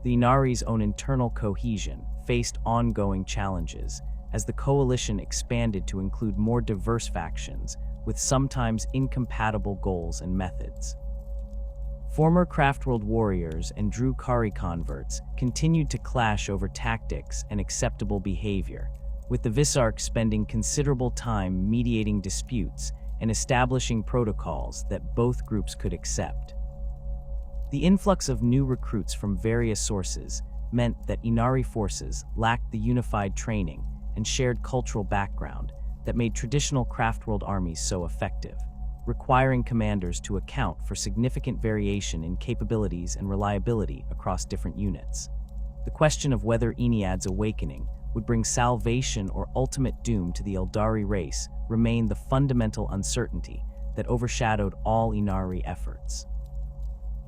The Ynnari's own internal cohesion faced ongoing challenges as the coalition expanded to include more diverse factions with sometimes incompatible goals and methods. Former Craftworld warriors and Drukhari converts continued to clash over tactics and acceptable behavior, with the Visarch spending considerable time mediating disputes and establishing protocols that both groups could accept. The influx of new recruits from various sources meant that Ynnari forces lacked the unified training and shared cultural background that made traditional Craftworld armies so effective, requiring commanders to account for significant variation in capabilities and reliability across different units. The question of whether Ynnead's awakening would bring salvation or ultimate doom to the Aeldari race remained the fundamental uncertainty that overshadowed all Ynnari efforts.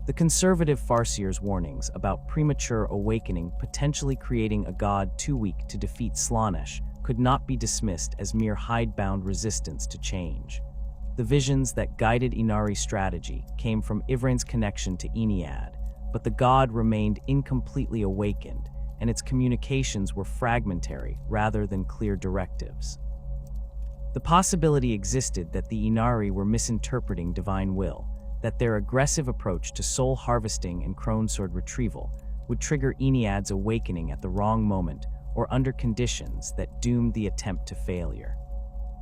The conservative Farseer's warnings about premature awakening potentially creating a god too weak to defeat Slaanesh could not be dismissed as mere hidebound resistance to change. The visions that guided Ynnari's strategy came from Ivrain's connection to Ynnead, but the god remained incompletely awakened, and its communications were fragmentary rather than clear directives. The possibility existed that the Ynnari were misinterpreting divine will, that their aggressive approach to soul harvesting and Cronesword retrieval would trigger Ynnead's awakening at the wrong moment or under conditions that doomed the attempt to failure.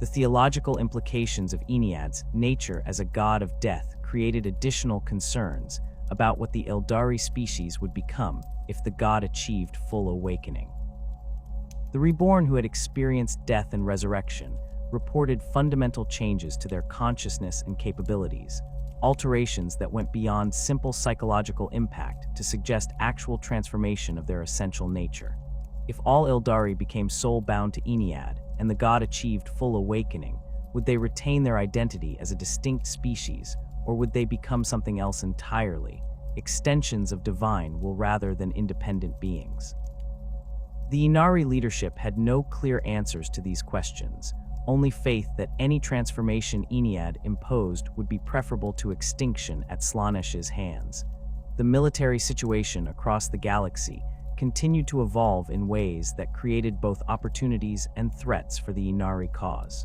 The theological implications of Ynnead's nature as a god of death created additional concerns about what the Aeldari species would become if the god achieved full awakening. The Reborn, who had experienced death and resurrection, reported fundamental changes to their consciousness and capabilities, alterations that went beyond simple psychological impact to suggest actual transformation of their essential nature. If all Aeldari became soul-bound to Ynnead, and the god achieved full awakening, would they retain their identity as a distinct species, or would they become something else entirely, extensions of divine will rather than independent beings? The Ynnari leadership had no clear answers to these questions, only faith that any transformation Ynnead imposed would be preferable to extinction at Slaanesh's hands. The military situation across the galaxy continued to evolve in ways that created both opportunities and threats for the Ynnari cause.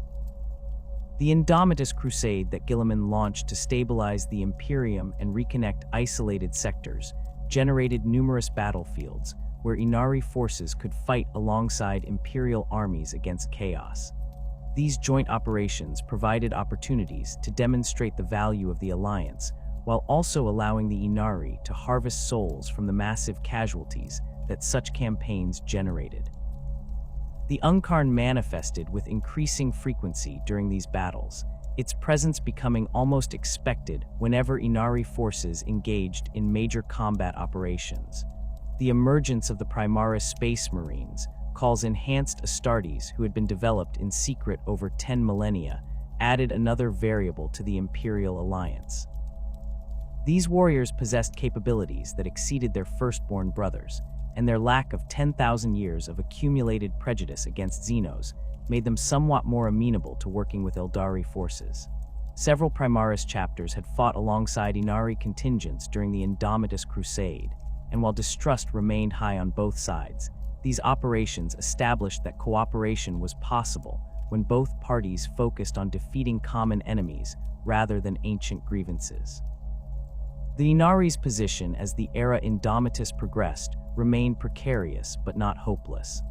The Indomitus crusade that Guilliman launched to stabilize the Imperium and reconnect isolated sectors generated numerous battlefields, where Ynnari forces could fight alongside Imperial armies against chaos. These joint operations provided opportunities to demonstrate the value of the alliance, while also allowing the Ynnari to harvest souls from the massive casualties that such campaigns generated. The Yncarne manifested with increasing frequency during these battles, its presence becoming almost expected whenever Ynnari forces engaged in major combat operations. The emergence of the Primaris Space Marines, calls enhanced Astartes who had been developed in secret over 10 millennia, added another variable to the Imperial alliance. These warriors possessed capabilities that exceeded their firstborn brothers, and their lack of 10,000 years of accumulated prejudice against Xenos made them somewhat more amenable to working with Aeldari forces. Several Primaris chapters had fought alongside Ynnari contingents during the Indomitus Crusade, and while distrust remained high on both sides, these operations established that cooperation was possible when both parties focused on defeating common enemies rather than ancient grievances. The Ynnari's position as the era Indomitus progressed remained precarious but not hopeless.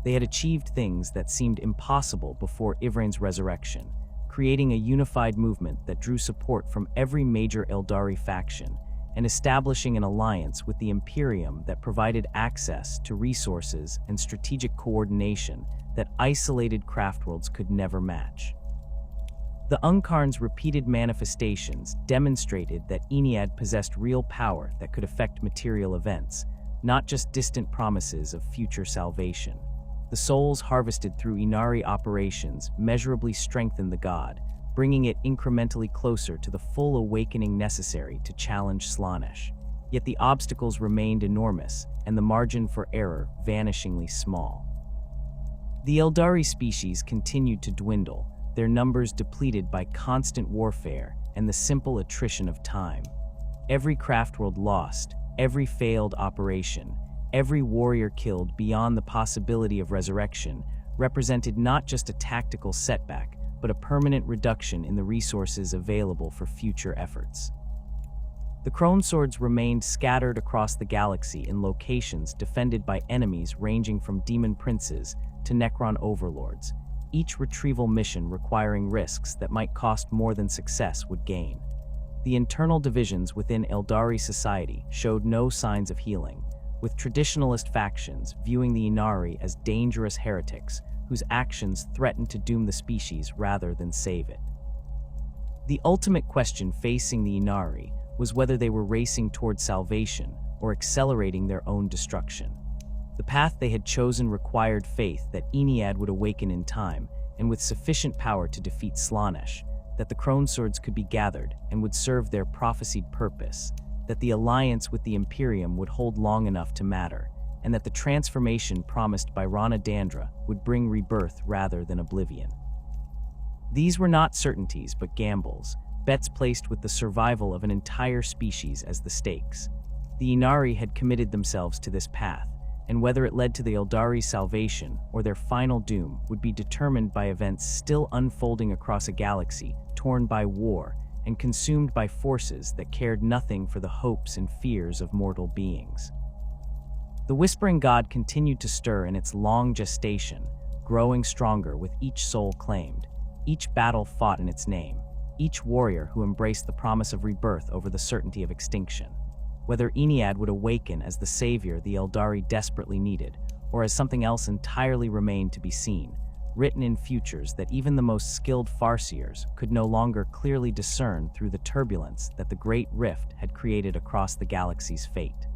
They had achieved things that seemed impossible before Yvraine's resurrection, creating a unified movement that drew support from every major Aeldari faction, and establishing an alliance with the Imperium that provided access to resources and strategic coordination that isolated Craftworlds could never match. The Yncarne's repeated manifestations demonstrated that Ynnead possessed real power that could affect material events, not just distant promises of future salvation. The souls harvested through Ynnari operations measurably strengthened the god, bringing it incrementally closer to the full awakening necessary to challenge Slaanesh. Yet the obstacles remained enormous, and the margin for error vanishingly small. The Aeldari species continued to dwindle, their numbers depleted by constant warfare and the simple attrition of time. Every Craftworld lost, every failed operation, every warrior killed beyond the possibility of resurrection represented not just a tactical setback, but a permanent reduction in the resources available for future efforts. The Crone Swords remained scattered across the galaxy in locations defended by enemies ranging from demon princes to Necron overlords, each retrieval mission requiring risks that might cost more than success would gain. The internal divisions within Aeldari society showed no signs of healing, with traditionalist factions viewing the Ynnari as dangerous heretics whose actions threatened to doom the species rather than save it. The ultimate question facing the Ynnari was whether they were racing toward salvation or accelerating their own destruction. The path they had chosen required faith that Ynnead would awaken in time and with sufficient power to defeat Slaanesh, that the Crone Swords could be gathered and would serve their prophesied purpose, that the alliance with the Imperium would hold long enough to matter, and that the transformation promised by Rana Dandra would bring rebirth rather than oblivion. These were not certainties but gambles, bets placed with the survival of an entire species as the stakes. The Ynnari had committed themselves to this path, and whether it led to the Aeldari's salvation or their final doom would be determined by events still unfolding across a galaxy torn by war and consumed by forces that cared nothing for the hopes and fears of mortal beings. The Whispering God continued to stir in its long gestation, growing stronger with each soul claimed, each battle fought in its name, each warrior who embraced the promise of rebirth over the certainty of extinction. Whether Ynnead would awaken as the savior the Aeldari desperately needed, or as something else entirely remained to be seen, written in futures that even the most skilled farseers could no longer clearly discern through the turbulence that the Great Rift had created across the galaxy's fate.